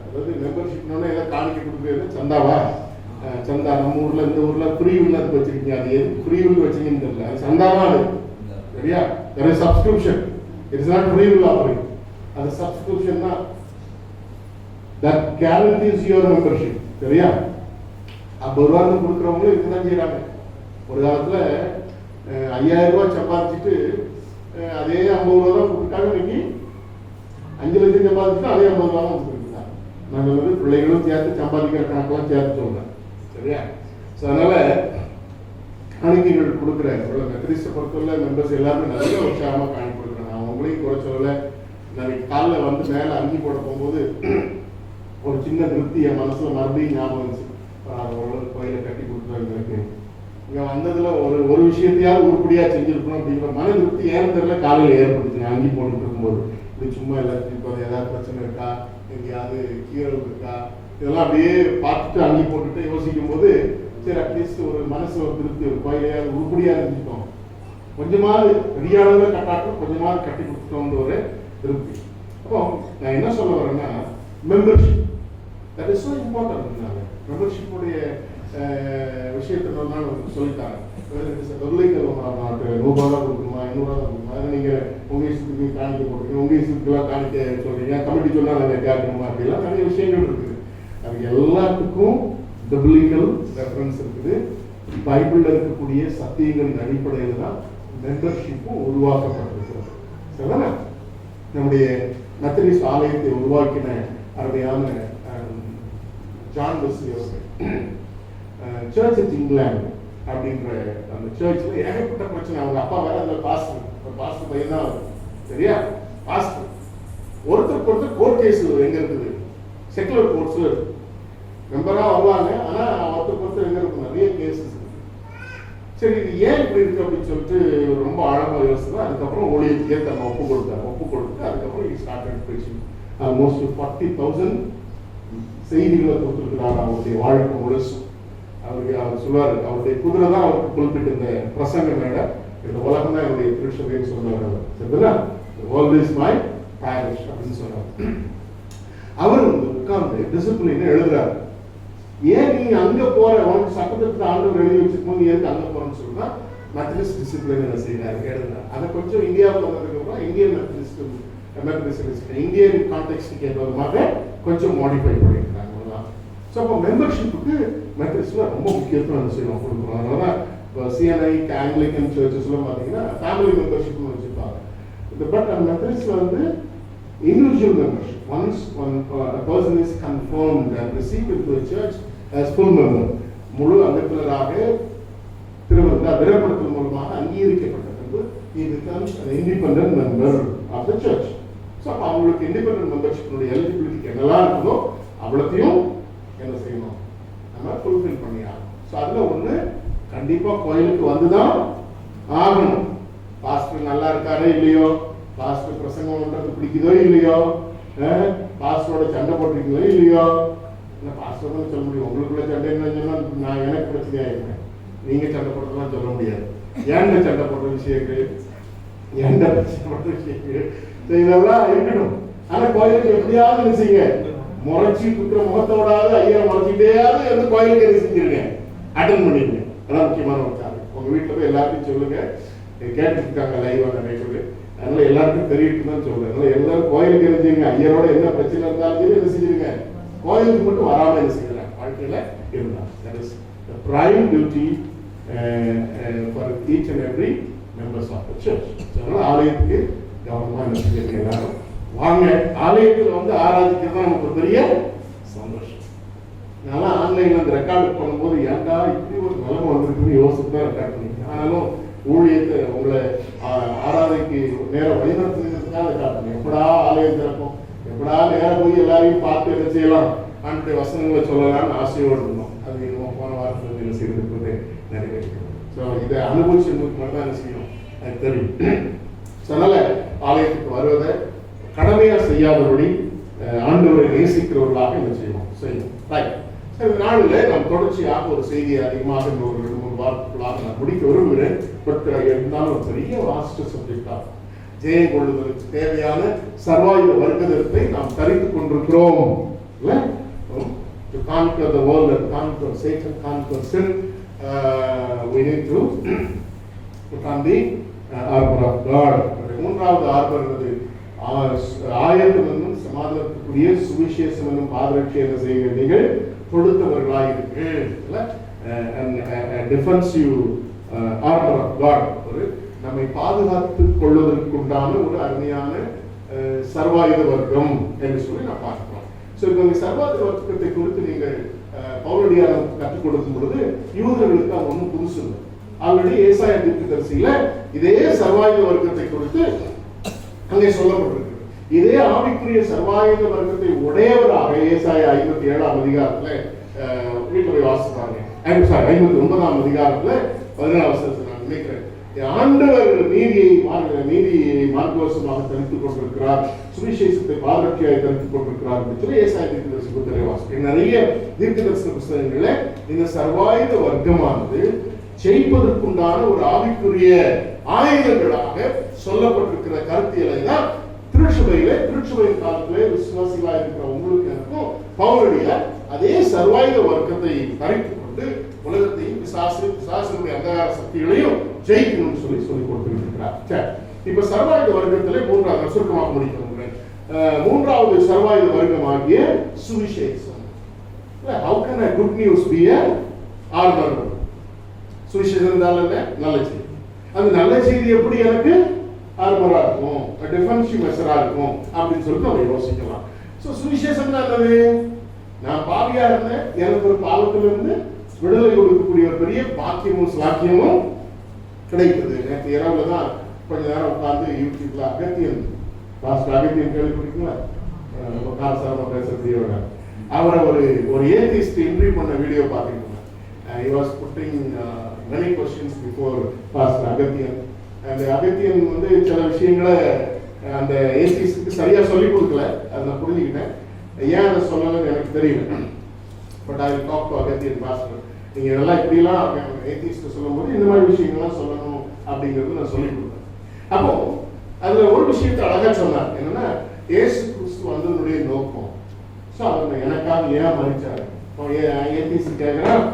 அதாவது மெம்பர்ஷிப்னோட ஏதாவது காணிக்க கொடுக்குறது சந்தாவா? சந்தா நம்ம ஊர்ல இந்த ஊர்ல ஃப்ரீ வில் அதுக்கு வச்சிருக்கீங்க. அது எது ஃப்ரீ வில் வச்சிருக்கீங்கன்னு தெரியல. அது சந்தாவா? அது சரியா? there is subscription. It is not free will offering. அது subscription தான். that guarantees your membership. சரியா? 50 ரூபாய் கொடுக்குறவங்களும் இதுதான் செய்யறாங்க. ஒரு காலத்துல 5000 ரூபாய் சம்பாதிச்சுட்டு அதே 50 ரூபா தான் கொடுத்துட்டாங்க. இன்னைக்கு 5 லட்சம் சம்பாதிச்சுட்டு அதே 50 ரூபா தான் கொடுத்துருக்காங்க. நாங்கள் வந்து பிள்ளைகளும் சேர்த்து சம்பாதிக்கிற கணக்கெல்லாம் சேர்த்து சொல்றேன். சரியா? ஸோ அதனால காணிக்கைகள் கொடுக்குற மெத்தடிஸ்டை பொறுத்தவரை மெம்பர்ஸ் எல்லாருமே நிறைய உற்சாகமாக காணிக்கை கொடுக்குறாங்க. அவங்களையும் குறை சொல்லலை. நாளைக்கு காலையில் வந்து மேலே அங்கி போட போகும்போது ஒரு சின்ன திருப்தி என் மனசுல மறுபடியும் ஞாபகம் இருந்துச்சு. கோயிலை கட்டி கொடுத்துருக்கு, இங்க வந்ததுல ஒரு விஷயத்தையாவது உருப்படியா செஞ்சிருக்கணும் அப்படிங்கிற மன திருப்தி ஏன்னு தெரியல காலையில் ஏற்படுத்துங்க. அங்கி போட்டு இருக்கும்போது இது சும்மா எல்லாத்தையும் இப்போ ஏதாவது பிரச்சனை இருக்கா, எங்கேயாவது கீரல் இருக்கா, இதெல்லாம் அப்படியே பார்த்துட்டு அங்கி போட்டுட்டு யோசிக்கும் போது சரி அட்லீஸ்ட் ஒரு மனசு ஒரு திருப்தி, ஒரு கோயிலையாவது உருப்படியா இருந்துட்டோம், கொஞ்சமாவது பெரிய அளவுல கட்டாட்டும் கொஞ்சமாவது கட்டி கொடுத்துட்டோம்னு ஒரு திருப்தி. அப்போ நான் என்ன சொல்ல வரேன்னா, membership that is so important. மெம்பர்ஷிப்புடைய விஷயத்தினால சொல்லிட்டாங்க. தொழில்கள் நாட்டு 100 ரூபா கொடுக்கணுமா 200 ரூபா கொடுக்கணுமா, அதை நீங்க உங்க இஷ்டத்துக்கு காணிக்க போடுறீங்க, உங்க இஷ்டத்துக்குலாம் காணிக்க சொல்றீங்க, கமிட்டி சொன்னா நாங்கள் கேட்கணுமா அப்படிலாம் நிறைய விஷயங்கள் இருக்குது. அதுக்கு எல்லாத்துக்கும் பிப்ளிக்கல் ரெஃபரன்ஸ் இருக்குது. பைபிள்ல இருக்கக்கூடிய சத்தியங்களின் அடிப்படையில் தான் மெம்பர்ஷிப்பும் உருவாக்கப்பட்டிருக்கிறது. சரிதானே? நம்முடைய மெத்தடிஸ்ட் ஆலயத்தை உருவாக்கின அருமையான ஜான் வெஸ்லி அவர்கள் சர்ச் இன் இங்கிலாந்து அப்படின்ற அந்த சர்ச்சில் ஏகப்பட்ட பிரச்சனை. அவங்க அப்பா வேற அந்த பாஸ்டர் பையன் தான் அவர். சரியா? பாஸ்டர் ஒருத்தருக்கு கோர்ட் கேஸ் எங்க இருக்குது, செக்குலர் கோர்ட்ஸ்ல இருக்கு. மெம்பரா வருவாங்க, ஆனா ஒருத்தருக்கு எங்க இருக்கும் நிறைய கேசஸ் இருக்கு. சரி இது ஏன் இப்படி இருக்கு அப்படின்னு சொல்லிட்டு ரொம்ப ஆழமாக யோசிச்சு அதுக்கப்புறம் ஊழியத்துக்கே தன்னை ஒப்பு கொடுத்து அதுக்கப்புறம் he started preaching almost 40,000 செய்திகளை கொடுத்துருக்கிறார் அவருடைய வாழ்க்கை முழுசும். அவர் சொல்லுவார், அவருடைய குதிரை தான் அவருக்கு குறிப்பிட்ட இந்த பிரசங்க மேட, இந்த உலகம் தான் என்னுடைய திருஷபைன்னு சொல்லுவார். அவர் சரிங்களா, வேர்ல்ட் இஸ் மை பேரிஷ் அப்படின்னு சொன்னார். அவர் உட்கார்ந்து டிசிப்ளின் எழுதுறாரு. ஏன் நீ அங்க போற, உனக்கு சட்டத்திற்கு ஆண்டவர் எழுதி வச்சிருக்கோம், நீ எதுக்கு அங்க போறன்னு சொல்றா மெத்தடிஸ்ட் டிசிப்ளின் என்ன செய்யறாரு எழுதுறாரு. அதை கொஞ்சம் இந்தியாவுக்கு வந்ததுக்கு அப்புறம் இந்தியன் மெத்தடிஸ்ட் இந்தியன் கான்டெக்ஸ்டுக்கு ஏற்றமாக கொஞ்சம் மாடிஃபை பண்ணியிருக்காங்க. ஸோ அப்போ மெம்பர்ஷிப்புக்கு மெத்தடிஸ்ட்ல ரொம்ப முக்கியத்துவம் என்ன செய்யணும் கொடுக்குறோம். அதனால இப்போ சிஎன்ஐ ஆங்கிலிக்கன் சர்ச்சஸ்லாம் பார்த்தீங்கன்னா ஃபேமிலி மெம்பர்ஷிப்னு வச்சுருப்பாங்க. பட் அந்த மெத்தடிஸ்ட்ல வந்து individual membership. Once a person is confirmed and received into the church as full member, முழு அங்கத்தினராக திறப்படுத்தல் மூலமாக அங்கீகரிக்கப்பட்ட பின்பு he becomes an independent member of the church. So அப்போ அவங்களுக்கு இண்டிபெண்டன்ட் மெம்பர்ஷிப்னுடைய எலிஜிபிலிட்டிக்கு என்னெல்லாம் இருக்குதோ அவ்வளோத்தையும் என்ன செய்யணும், நம்ம ஃபுல்ஃபில் பண்ணியாகணும். ஸோ அதில் ஒன்று கண்டிப்பாக கோயிலுக்கு வந்து தான் ஆகணும். பாஸ்டர் நல்லா இருக்காரே இல்லையோ, பாஸ்டர் பிரசங்கம் பண்றது பிடிக்குதோ இல்லையோ, பாஸ்டரோட சண்டை போட்டிருக்கீங்களோ இல்லையோ, இல்லை பாஸ்டர் தான் சொல்ல முடியும். உங்களுக்குள்ள சண்டைன்னு சொன்னா நான் எனக்கு பிரச்சனையா இருக்கேன், நீங்க சண்டை போடுறதுலாம் சொல்ல முடியாது. ஏன்ட சண்டை போடுற விஷயங்கள், ஏன்ட பிரச்சனை போடுற விஷயங்கள் இதெல்லாம் இருக்கணும். ஆனா கோயிலுக்கு எப்படியாவது என்ன செய்யுங்க, முறைச்சி குற்ற முகத்தோடாவது ஐயா முறைச்சிட்டேயாவது வந்து கோயிலுக்கு என்ன செஞ்சிருங்க, அட்டன் பண்ணிருங்க. அதான் முக்கியமான ஒரு காரணம். உங்க வீட்டுல போய் எல்லாத்தையும் சொல்லுங்க, கேட்டுட்டு இருக்காங்க லைவா நிறைய பேர், அதனால எல்லாருக்கும் தெரியிட்டு தான் சொல்றேன். அதனால எல்லாரும் கோயிலுக்கு என்ன செய்யுங்க, ஐயரோட என்ன பிரச்சனை இருந்தாலும் சரி என்ன செஞ்சிருங்க, கோயிலுக்கு மட்டும் வராம என்ன செய்யறாங்க வாழ்க்கையில இருந்தா. That is the prime duty for each and every members of the church. அதனால ஆலயத்துக்கு கவனமா என்ன செஞ்சிருங்க, எல்லாரும் வாங்க. ஆலயத்துல வந்து ஆராதிக்கிறது தான் நமக்கு பெரிய சந்தோஷம். நல்லா ஆன்லைன்ல அந்த ரெக்கார்ட் பண்ணும்போது ஏன்டா இப்படி ஒரு நிலைமை வந்திருக்குன்னு யோசிச்சு தான் ரெக்கார்ட் பண்ணிருக்கேன். ஆனாலும் ஊழியத்தை உங்களை ஆராதைக்கு நேரம் வழிநடத்துறதுக்காக காட்டணும். எப்படா ஆலயம் திறக்கும், எப்படா நேரம் போய் எல்லாரையும் பார்த்து என்ன செய்யலாம், ஆண்டுடைய வசனங்களை சொல்லலாம்னு ஆசையோடு இருந்தோம். அது இன்னும் போன வாரத்தில் என்ன செய்யறது நிறைவேற்றணும். ஸோ இதை அனுபவிச்சவங்களுக்கு மட்டும் தான் என்ன செய்யணும், அது தெரியும். அதனால ஆலயத்துக்கு வருவதை கடமையா செய்யாதபடி ஆண்டவரை நேசிக்கிறவர்களாக என்ன செய்யணும். இந்த நாளில் நாம் தொடர்ச்சியாக ஒரு செய்தியை அதிகமாக ஒரு 2-3 வாரத்துக்குள்ளாக நான் முடிக்க விரும்புகிறேன். பட் இருந்தாலும் ஒரு பெரிய வாஸ்ட் சப்ஜெக்டா ஜெயம் கொள்ளுதலுக்கு தேவையான சர்வாயுத வர்க்கத்தை நாம் தரித்துக் கொண்டிருக்கிறோம். To conquer the world and conquer Satan, conquer sin, we need to put on the armor of God. மூன்றாவது ஆர்மர் என்பது ஆயத்தம் என்னும் சமாதானத்துக்குரிய சுவிசேஷம் என்னும் பாதரட்சி என்ன செய்ய நீங்கள் கொடுத்தவர்களாக இருக்கு. டிஃபென்சிவ் ஆர்மர் ஆஃப் காட், ஒரு நம்மை பாதுகாத்துக் கொள்வதற்குண்டான ஒரு அருமையான சர்வாயுத வர்க்கம் என்று சொல்லி நான் பார்க்கலாம். ஸோ இந்த சர்வாயுத வர்க்கத்தை குறித்து நீங்கள் பவுலடியார் கற்றுக் கொடுக்கும் பொழுது யூதர்களுக்கு அது ஒன்றும் புதுசு இல்லை. ஆல்ரெடி ஏசாயா தீர்க்கதரிசியில இதே சர்வாயுத வர்க்கத்தை குறித்து அங்கே சொல்லப்பட்டிருக்கு. இதே ஆவிக்குரிய சர்வாயுத வர்க்கத்தை உடையவராக ஏசாயா 57ஆம் அதிகாரத்துல வீட்டுல வாசிப்பாங்க. 59ஆம் அதிகாரத்துல 14ஆம் வசனத்தை நான் நினைக்கிறேன். ஆண்டவர் நீதியை மார்க்கவசமாக தரித்துக் கொண்டிருக்கிறார், சுவிசேஷத்தை பாதரட்சியாக தரித்துக் கொண்டிருக்கிறார் என்று சொல்லி ஏசாயா தீர்க்கதரிசி புத்தகத்தை வாசிக்கிறேன். நிறைய தீர்க்கதரிசன புத்தகங்கள்ல இந்த சர்வாயுத வர்க்கமானது ஜெயிப்பதற்குண்டான ஒரு ஆவிக்குரிய ஆயுதங்களாக சொல்லப்பட்டிருக்கிற கருத்தியலை தான் திருச்சபையின் காலத்திலே விசுவாசிகளாக இருக்கிற உங்களுக்கு எனக்கும் பவுலடிய அதே சர்வாயுத வர்க்கத்தை தரித்துக் கொண்டு உலகத்தையும் பிசாசுடைய அந்தகார சக்திகளையும் ஜெயிக்கணும்னு சொல்லிக் கொடுத்திருக்கிறார். இப்ப சர்வாயுத வர்க்கத்திலே மூன்றாவது சுருக்கமாக முடிக்கிறேன். மூன்றாவது சர்வாயுத வர்க்கமாகிய சுவிசேஷம். How can a good news be a armor? சுவிசேஷம் இருந்தாலும் நல்ல செய்தி. அந்த நல்ல செய்தி எப்படி எனக்கு ஆர்மரா இருக்கும், டிஃபென்சிவ் மெஷரா இருக்கும் அப்படின்னு சொல்லிட்டு நம்ம யோசிக்கலாம். ஸோ சுவிசேஷம் என்னது, நான் பாவியா இருந்தேன், எனக்கு ஒரு பாவத்திலிருந்து விடுதலை கொடுக்கக்கூடிய ஒரு பெரிய பாக்கியமும் சாக்கியமும் கிடைக்குது. நேற்று இரவுல தான் கொஞ்ச நேரம் உட்கார்ந்து யூடியூப்ல அகத்தியன் கேள்விப்பட்டிருக்கீங்களா, காரசாரமா பேசுறதையோட அவரை ஒரு ஏத்திஸ்ட் இன்டர்வியூ பண்ண வீடியோ பார்த்துருக்கோம். He was putting many questions before Pastor Agathian. And Agathian வந்து சில விஷயங்களை அந்த ஏசிஸ்க்கு சரியா சொல்லி கொடுக்கல, அதை நான் புரிஞ்சுக்கிட்டேன். ஏன் அதை சொல்லணும்னு எனக்கு தெரியல. But I will talk to Agathiyan pastor. நீங்க நல்லா இப்படிலாம் ஏசிஸ்ட் சொல்லும்போது இந்த மாதிரி விஷயங்கள்லாம் சொல்லணும் அப்படிங்கிறது நான் சொல்லி கொடுத்தேன். அப்போ அதுல ஒரு விஷயத்தை அழகா சொன்னார். என்னன்னா இயேசு கிறிஸ்து வந்ததுடைய நோக்கம். ஸோ அவர் எனக்காக ஏன் மறிச்சாரு? ஏசிஸ்ட் கேட்கிறேன்,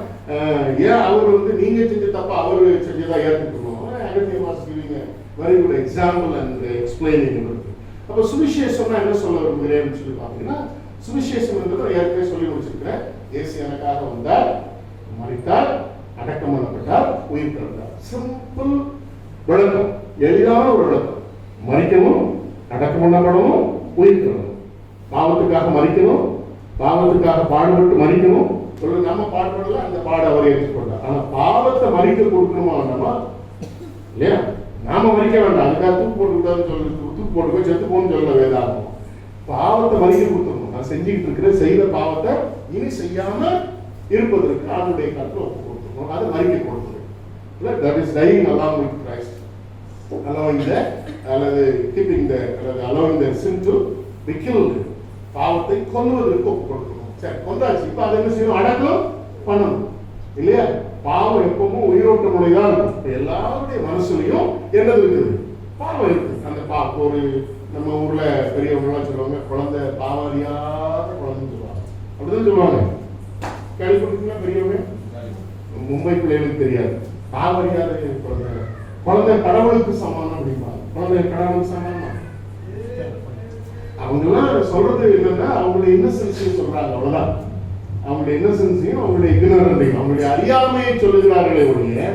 ஏன் அவர் வந்து நீங்க செஞ்ச தப்பா அவர் செஞ்சதா ஏற்றுக்கணும்? Agathiyan pastor very good example and explaining இருக்கு. அப்போ சுவிசேஷம்னா என்ன சொல்ல விரும்புகிறேன்னு சொல்லி பார்த்தீங்கன்னா, சுவிசேஷம் என்பது ஏற்கனவே சொல்லி முடிச்சிருக்கிறேன். இயேசு எனக்காக வந்தார், மரித்தார், அடக்கம் பண்ணப்பட்டார், உயிர் பிறந்தார். சிம்பிள் விளக்கம், எளிதான ஒரு விளக்கம். மரிக்கணும், அடக்கம் பண்ணப்படணும், உயிர் பிறந்தணும். பாவத்துக்காக மரிக்கணும், பாவத்துக்காக பாடுபட்டு மரிக்கணும். நம்ம பாடுபடல, அந்த பாட அவர் ஏற்றுக்கொண்டார். ஆனா பாவத்தை மறிக்க கொடுக்கணுமா வேண்டாமா? இல்லையா? நாம மறிக்க வேண்டாம், அதுக்காக தூக்கு போட்டுக்கூடாதுன்னு சொல்லி தூக்கு போட்டுக்கோ செத்து போன்னு சொல்ல வேதாகும். பாவத்தை மறிக்க கொடுத்துடணும். நான் செஞ்சுக்கிட்டு இருக்கிற செய்த பாவத்தை இனி செய்யாம இருப்பதற்கு அவனுடைய கருத்தை ஒப்பு கொடுத்துக்கணும். அது மறிக்க கொடுத்துருக்கு. That is dying along with Christ. Allowing the அல்லது keeping the அல்லது allowing the sin to be killed. பாவத்தை கொல்வதற்கு ஒப்பு கொடுக்கணும். சரி, கொண்டாச்சு. இப்ப அதை என்ன செய்யணும்? அடக்கம் பண்ணணும் இல்லையா? பாவம் எப்பவும் உயிரோட்டமுடையதான் இருக்கும். எல்லாருடைய மனசுலையும் என்னது இருக்குது? பாவம் இருக்கு. அந்த ஒரு நம்ம ஊர்ல பெரியவங்க சொல்லுவாங்க, குழந்தை பாவம் அறியாத குழந்தைன்னு சொல்லுவாங்க. அப்படிதான் சொல்லுவாங்க. கேள்விப்பட்டிருக்கீங்களா பெரியவங்க? மும்பை பிள்ளைகளுக்கு தெரியாது. பாவம் அறியாத குழந்தை, குழந்தை கடவுளுக்கு சமானம் அப்படிமா. குழந்தை கடவுளுக்கு சமானமா? அவங்க எல்லாம் சொல்றது என்னன்னா அவங்களுடைய இன்னசென்ஸையும் சொல்றாங்க, அவ்வளவுதான். அவங்களுடைய இன்னசென்ஸையும் அவங்களுடைய இக்னரன்ஸையும் அவங்களுடைய அறியாமையை சொல்லுகிறார்களே ஒழிய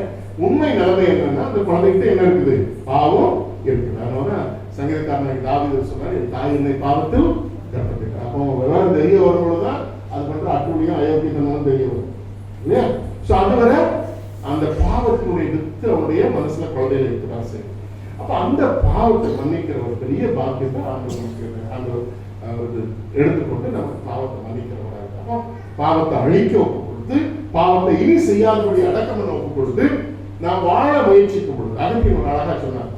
உண்மை நிலைமை என்னன்னா அந்த குழந்தைகிட்ட என்ன இருக்குது? பாவம் இருக்குது. அதனால சங்கீதக்காரன் தாவீது சொன்னார், என் தாய் என்னை பாவத்தில் கற்பட்டார். அப்போ விவரம் தெரிய வரும்பொழுதுதான் அது பண்ற அட்டுழியும் அயோக்கியத்தனமும் தெரிய வரும் இல்லையா? ஸோ அதுவரை அந்த பாவத்தினுடைய வித்து அவனுடைய மனசுல குழந்தையில இருக்கிறார். சரி, அப்ப அந்த பாவத்தை மன்னிக்கிற ஒரு பெரிய பாக்கியத்தை ஆண்டவர் எடுத்துக்கொண்டு நமக்கு பாவத்தை மன்னிக்கிறவராக இருக்கோம். பாவத்தை அழிக்க ஒப்பு கொடுத்து, பாவத்தை இனி செய்யாதபடி அடக்கம் பண்ண ஒப்பு கொடுத்து நான் வாழ முயற்சிக்கும் பொழுது, அதுக்கு இவங்க அழகா சொன்னார்.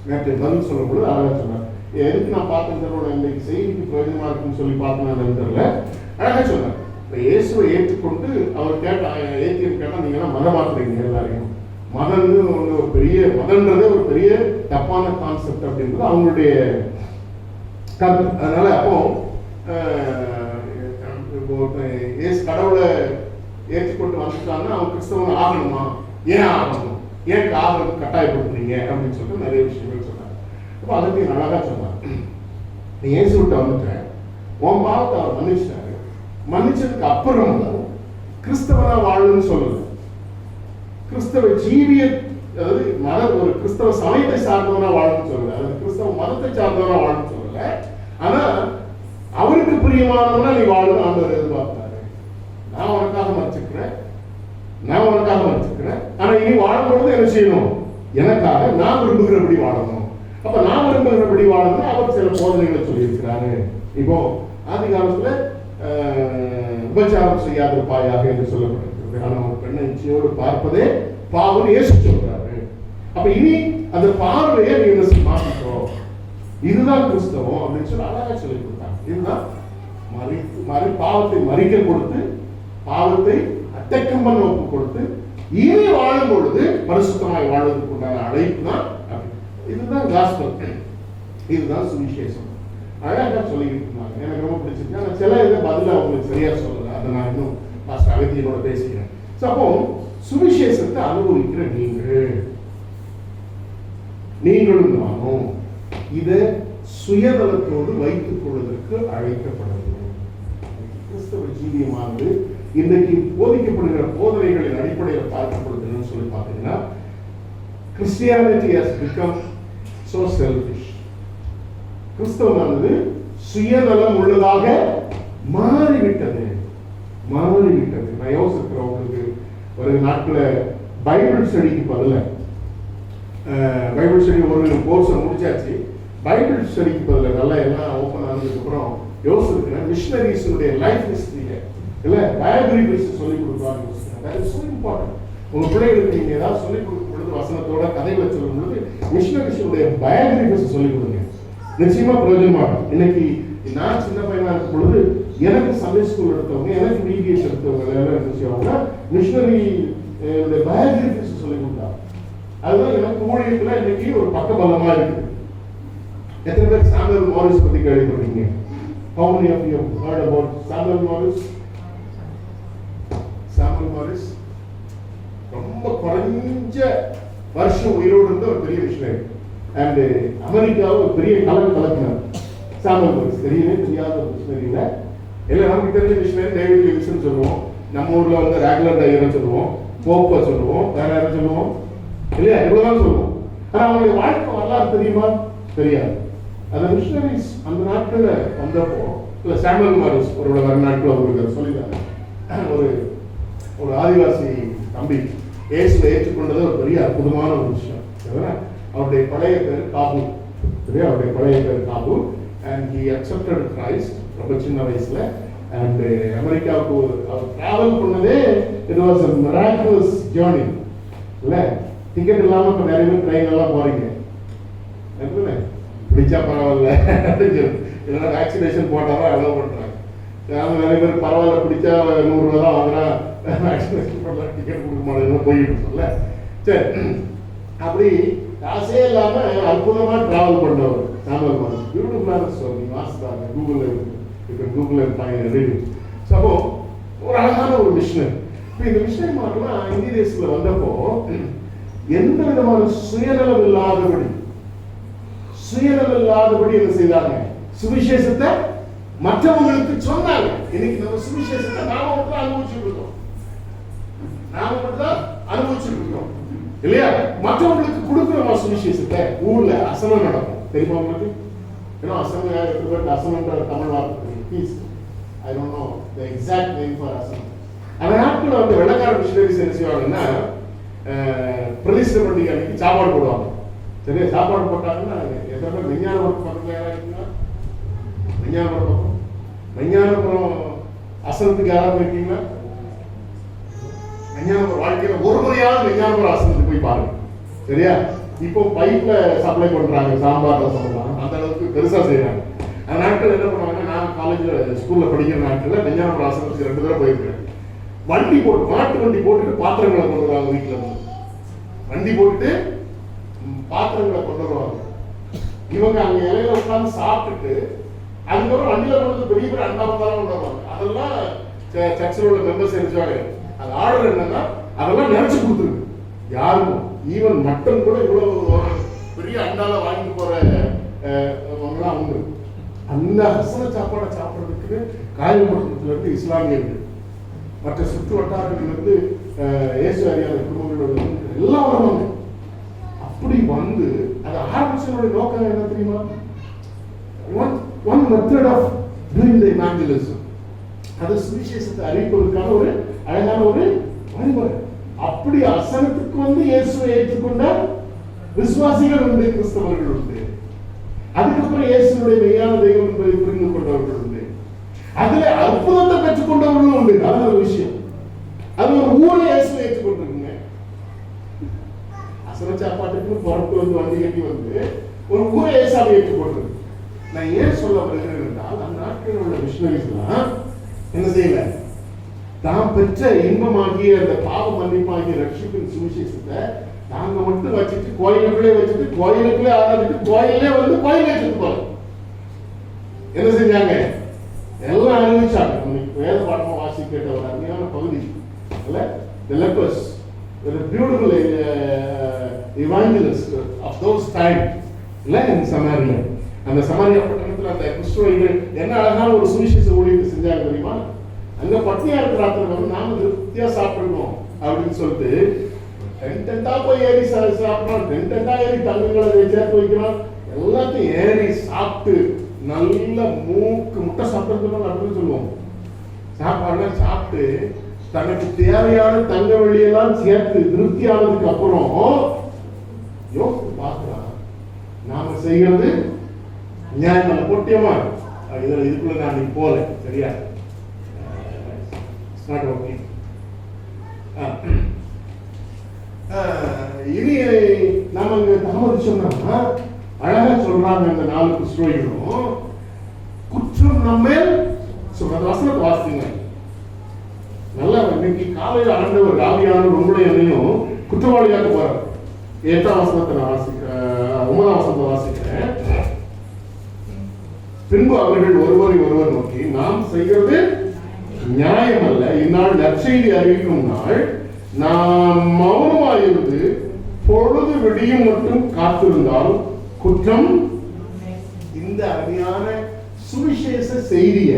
நேற்று பதில் சொல்லும் பொழுது அழகா சொன்னார். எதுக்கு நான் பார்த்தேன் இன்னைக்கு செய்திக்கு பிரயோஜனமா இருக்குன்னு சொல்லி பார்த்தேன்னு தெரியல. அழகா சொன்னார். இப்ப இயேசுவை ஏற்றுக்கொண்டு அவர் ஏற்றின்னு கேட்டா நீங்க எல்லாம் மதம் மாத்துறீங்க. எல்லாரையும் மதம்னு ஒரு பெரிய மதம்ன்றதே ஒரு பெரிய தப்பான கான்செப்ட் அப்படின்றது அவங்களுடைய கருத்து. அதனால அப்போ ஏசு கடவுளை ஏற்றுக்கொண்டு வந்துட்டாங்கன்னா அவன் கிறிஸ்தவன் ஆகணுமா? ஏன் ஆகணும்? ஏன் ஆகணும் கட்டாயப்படுத்துறீங்க அப்படின்னு சொல்லிட்டு நிறைய விஷயங்கள் சொன்னாங்க. அப்போ அதுக்கு அழகா சொன்னாங்க, நீ ஏசு விட்டு வந்துட்டேன், உன் பாவத்தை அவர் மன்னிச்சிட்டாரு. மன்னிச்சதுக்கு அப்புறம் கிறிஸ்தவனா வாழணும்னு சொல்லல. கிறிஸ்தவ ஜீவிய அதாவது ஒரு கிறிஸ்தவ சமயத்தை சார்ந்தவனா வாழணும்னு சொல்லல. அதாவது கிறிஸ்தவ மதத்தை சார்ந்தவனா வாழணும்னு சொல்லல. ஆனா அவருக்கு பிரியமானவனா நீ வாழணும் ஆண்டவர் எதிர்பார்த்தாரு. நான் உனக்காக மறைச்சிக்கிறேன், ஆனா இனி வாழும்பொழுது என்ன செய்யணும்? எனக்காக நான் விரும்புகிறபடி வாழணும். அப்ப நான் விரும்புகிறபடி வாழணும். அவர் சில போதனைகளை சொல்லியிருக்கிறாரு. இப்போ ஆதி காலத்துல உபச்சாரம் செய்யாதிருப்பாயாக என்று சொல்லப்பட்டிருக்கிறது. ஆனால் பெண்ணை இச்சையோடு பார்ப்பதே பாவம் இயேசு சொல்றாரு. அப்ப இனி அந்த பார்வையை நீ என்ன மாற்றிக்கோ, இதுதான் கிறிஸ்தவம் அப்படின்னு சொல்லி அழகா சொல்லி கொடுத்தாங்க. இதுதான் பாவத்தை மறிக்க கொடுத்து, பாவத்தை அடக்கம் பண்ண ஒப்பு கொடுத்து, இனி வாழும் பொழுது பரிசுத்தமாய் வாழ்வதற்கு உண்டான அழைப்பு தான். இதுதான் காஸ்பல், இதுதான் சுவிசேஷம். அழகா சொல்லிக்கிட்டு இருந்தாங்க. எனக்கு ரொம்ப பிடிச்சிருக்கு. ஆனால் சில இதை பதில் அவங்களுக்கு சரியா சொல்லல. அதை நான் இன்னும் மாஸ்டர் அகத்தியோட பேசிக்கிறேன். அப்போ சுவிசேஷத்தை அனுபவிக்கிற நீங்களும் நானும் இதை சுயநலத்தோடு வைத்துக் கொள்வதற்கு அழைக்கப்படுகிறது. கிறிஸ்தவ ஜீவியமானது இன்றைக்கு போதிக்கப்படுகிற போதனைகளின் அடிப்படையில் பார்க்கப்படுதுன்னு சொல்லி பார்த்தீங்கன்னா, Christianity has become so selfish. கிறிஸ்தவமானது சுயநலம் உள்ளதாக மாறிவிட்டது. நான் யோசிக்கிறேன், உங்களுக்கு ஒரு நாட்கள பைபிள் ஸ்டடிக்கு பதில பைபிள் ஸ்டடி ஒரு கோர்ஸை முடிச்சாச்சு. பைபிள் ஸ்டடிக்கு பதில நல்லா எல்லாம் ஓப்பன் ஆனதுக்கு அப்புறம் யோசிக்கிறேன், மிஷனரிஸுடைய லைஃப் ஹிஸ்டரிய இல்ல பயோகிராபிஸ் சொல்லி கொடுப்பாங்க. That is so important. உங்க பிள்ளைகளுக்கு நீங்க ஏதாவது சொல்லிக் கொடுக்கும் பொழுது வசனத்தோட கதைகளை சொல்லும் பொழுது மிஷனரிஸுடைய பயோகிராபிஸ் சொல்லிக் கொடுங்க. நிச்சயமா பிரயோஜனமா இருக்கும். இன்னைக்கு நான் சின்ன பையனா இருக்கும் பொழுது எனக்கு சண்டே ஸ்கூல் எடுத்தவங்க, எனக்கு பிபிஎஸ் எடுத்தவங்க எல்லாம் என்ன செய்வாங்க, மிஷனரி பயோகிராபிஸ் சொல்லிக் கொடுத்தாங்க. அதுதான் எனக்கு ஊழியத்துல இன்னைக்கு ஒரு பக்கபலமா இருக்குது. எத்தனை பேர் சாமுவேல் மாரிஸ் பத்தி கேள்விப்பட்டீங்க? How many of you have heard about Samuel Morris? Samuel Morris ரொம்ப குறைஞ்ச வருஷம் உயிரோடு இருந்த ஒரு பெரிய மிஷனரி. அண்ட் அமெரிக்காவை ஒரு பெரிய கலக்கினார் சாமுவேல் மாரிஸ். தெரியவே தெரியாத ஒரு மிஷனரி இல்லை. எல்லாம் நமக்கு தெரிஞ்ச மிஷனரி டேவிட் லிவிங்ஸ்டன் சொல்லுவோம், நம்ம ஊர்ல வந்து ராகுலர் டையர்னு சொல்லுவோம், போப்பை சொல்லுவோம், வேற யாரும் சொல்லுவோம் இல்லையா, இவ்வளவுதான் சொல்லுவோம். ஆனா அவங்களுடைய வாழ்க்கை வரலாறு தெரியுமா? தெரியாது. அந்த மிஷனரிஸ் அந்த நாட்கள்ல வந்தப்போ இல்ல சாமுவேல் மாரிஸ் ஒரு நாட்கள் அவங்களுக்கு சொல்லிட்டாங்க. ஒரு ஆதிவாசி தம்பி இயேசுவை ஏற்றுக்கொண்டது ஒரு பெரிய அற்புதமான ஒரு விஷயம். அவருடைய பழைய பேர் காபூல். அவருடைய பழைய பேர் Kabul. And he accepted Christ ரொம்ப சின்ன வயசுல. அண்ட் அமெரிக்காவுக்கு அவர் டிராவல் பண்ணதே it was a miraculous journey. இல்ல டிக்கெட் இல்லாம இப்ப நிறைய பேர் ட்ரெயின் எல்லாம் போறீங்க, பிடிச்சா பரவாயில்ல இல்லைன்னா வேக்சினேஷன் போட்டாதான் அலோவ் பண்றாங்க. நிறைய பேர் பரவாயில்ல பிடிச்சா 100 ரூபா தான் வாங்குறா, வேக்சினேஷன் பண்ணலாம், டிக்கெட் கொடுக்க மாட்டேங்குன்னு போயிட்டு சொல்ல. சரி, அப்படி காசே இல்லாம அற்புதமா டிராவல் பண்ணவர் சாமுவேல் மாரிஸ். பியூட்டிஃபுல்லான ஸ்டோரி. நீங்க வாசிப்பாங்க, கூகுள்ல சப்போ ஒரு அழகான ஒரு மிஷனரி. இப்போ இந்த மிஷனரி மாற்றம்னா இந்திய தேசத்துல வந்தப்போ எந்த விதமான சுயநலம் இல்லாதபடி என்ன செய்தாங்க? சுவிசேஷத்தை மற்றவங்களுக்கு சொன்னாங்க. இன்னைக்கு நம்ம சுவிசேஷத்தை நாம மட்டும் அனுபவிச்சுட்டு இருக்கோம் இல்லையா? மற்றவங்களுக்கு கொடுக்குறோமா சுவிசேஷத்தை? ஊர்ல அசனம் நடக்கும், தெரியுமா உங்களுக்கு? ஏன்னா அசனன்ற தமிழ் வார்த்தை peace, I don't know the exact name for asanam. அந்த நாட்கள் வந்து வெள்ளக்கார மிஷனரிஸ் என்ன செய்வாங்கன்னா பிரதிஷ்டை பண்டிகை அன்னைக்கு சாப்பாடு போடுவாங்க. சரியா? சாப்பாடு போட்டாங்கன்னா எத்தனை பேர் விஞ்ஞானபுரம் பக்கத்துல யாராவது இருக்கீங்களா? விஞ்ஞானபுரம் அசனத்துக்கு யாராவது இருக்கீங்களா? விஞ்ஞானபுரம் வாழ்க்கையில ஒரு முறையாவது விஞ்ஞானபுரம் ஆசனத்துக்கு போய் பாருங்க. சரியா? இப்போ பைப்ல சப்ளை பண்றாங்க, சாம்பார் ரசம் அந்த அளவுக்கு பெருசா செய்யறாங்க. அந்த நாட்கள் என்ன பண்ணுவாங்கன்னா, நான் காலேஜ்ல ஸ்கூல்ல படிக்கிற நாட்கள்ல விஞ்ஞானபுரம் ஆசனத்துக்கு 2 தடவை போயிருக்கேன். வண்டி போட்டு மாட்டு வண்டி போட்டுட்டு பாத்திரங்களை கொண்டு வருவாங்க. வீட்டுல இருந்து வண்டி போட்டுட்டு பாத்திரங்களை கொண்டு வருவாங்க. இவங்க அங்க இலையில உட்கார்ந்து சாப்பிட்டுட்டு அதுக்கப்புறம் வண்டியில கொண்டு பெரிய பெரிய அண்டாபத்தாலும் கொண்டு வருவாங்க. அதெல்லாம் சர்ச்சில் உள்ள மெம்பர்ஸ் நினைச்சாங்க. அது ஆர்டர் என்னன்னா அதெல்லாம் நினைச்சு கொடுத்துருக்கு யாருக்கும். ஈவன் மட்டன் கூட இவ்வளவு பெரிய அண்டால வாங்கி போறவங்கலாம் உண்டு. அந்த அசன சாப்பாடை சாப்பிட்றதுக்கு காயல்படுத்தத்துல இருந்து இஸ்லாமியர்கள், மற்ற சுற்று வட்டாரத்திலிருந்து இயேசு அறியாத குடும்பங்களோட எல்லாம் வருவாங்க. அப்படி வந்து அது ஆரம்பிச்சனுடைய நோக்கம் என்ன தெரியுமா? One method of doing the evangelism. அது சுவிசேஷத்தை அறிவிப்பதற்கான ஒரு அழகான ஒரு வழிமுறை. அப்படி அசனத்துக்கு வந்து இயேசுவை ஏற்றுக்கொண்ட விசுவாசிகள் உண்டு, கிறிஸ்தவர்கள் உண்டு. அதுக்கப்புறம் இயேசுடைய மெய்யான தெய்வம் என்பதை புரிந்து கொண்டவர்கள் உண்டு. அதுல அற்புதத்தை பெற்றுக்கொண்டவர்களும் உண்டு. அது ஒரு விஷயம். அது ஒரு ஊரை இயேசுவை ஏற்றுக்கொண்டிருக்குங்க. அசன சாப்பாட்டுக்கு புறத்து வந்து வண்டி கட்டி வந்து ஒரு ஊரை இயேசுவை ஏற்றுக்கொண்டிருக்கு. நான் ஏன் சொல்ல வருகிறேன் என்றால், அந்த நாட்களில் உள்ள மிஷனரிஸ் எல்லாம் என்ன செய்யல, தாம் பெற்ற இன்பமாகிய அந்த பாவ மன்னிப்பாகிய ரட்சிப்பின் சுவிசேஷத்தை நாங்க மட்டும் வச்சுட்டு கோயிலுக்குள்ளே ஆரம்பிட்டு கோயிலே வந்து கோயிலே வச்சுட்டு என்ன செஞ்சாங்க? எல்லாம் அனுபவிச்சாங்க. வேத பாடமா வாசி கேட்ட ஒரு அருமையான பகுதி இல்ல, the lepers were a beautiful evangelist of those time இல்ல, in Samaria. அந்த சமாரியா பட்டணத்துல அந்த கிறிஸ்துவர்கள் என்ன அழகான ஒரு சுவிசேஷ ஊழியத்தை செஞ்சாங்க தெரியுமா? அங்க பட்டினியா இருக்கிற ராத்திரி வந்து நாம திருப்தியா சாப்பிடணும் அப்படின்னு சொல்லிட்டு டென்டா போய் ஏறி சாப்பிடணும், டென்டா ஏறி தங்கங்களை சேர்த்து வைக்கணும், எல்லாத்தையும் ஏறி சாப்பிட்டு நல்ல முட்டை சாப்பிட்டு அப்படின்னு சொல்லுவோம். சாப்பாடுலாம் சாப்பிட்டு தனக்கு தேவையான தங்க வெள்ளியெல்லாம் சேர்த்து திருப்தி ஆனதுக்கு அப்புறம் யோசித்து பார்க்கலாம், நாம செய்யறது நியாயம் போட்டியமா? இதுக்குள்ள நான் நீ போல சரியா? இனி நாம இங்க தாமதிச்சோம்னா அழகா சொல்றாங்க இந்த 4 குஷ்டரோகிகளும், குற்றம் நம்மேல் சொல்ற வசனத்தை வாசிங்க நல்லா. இன்னைக்கு காலையில் ஆண்டவர் ஆவியானவர் உங்களை என்னையும் குற்றவாளியாக போறார். 8ஆம் வசனத்தை நான் வாசிக்கிறேன், 9ஆம் வசனத்தை வாசிக்கிறேன். பின்பு அவர்கள் ஒருவரை ஒருவர் நோக்கி, நாம் செய்கிறது நியாயம் அல்ல, இந்நாள் நற்செய்தி அறிவிக்கும் நாள், நாம் மௌனமாயிருந்து பொழுது விடியும் மட்டும் காத்திருந்தால் குற்றம். இந்த அருமையான சுவிசேஷ செய்திய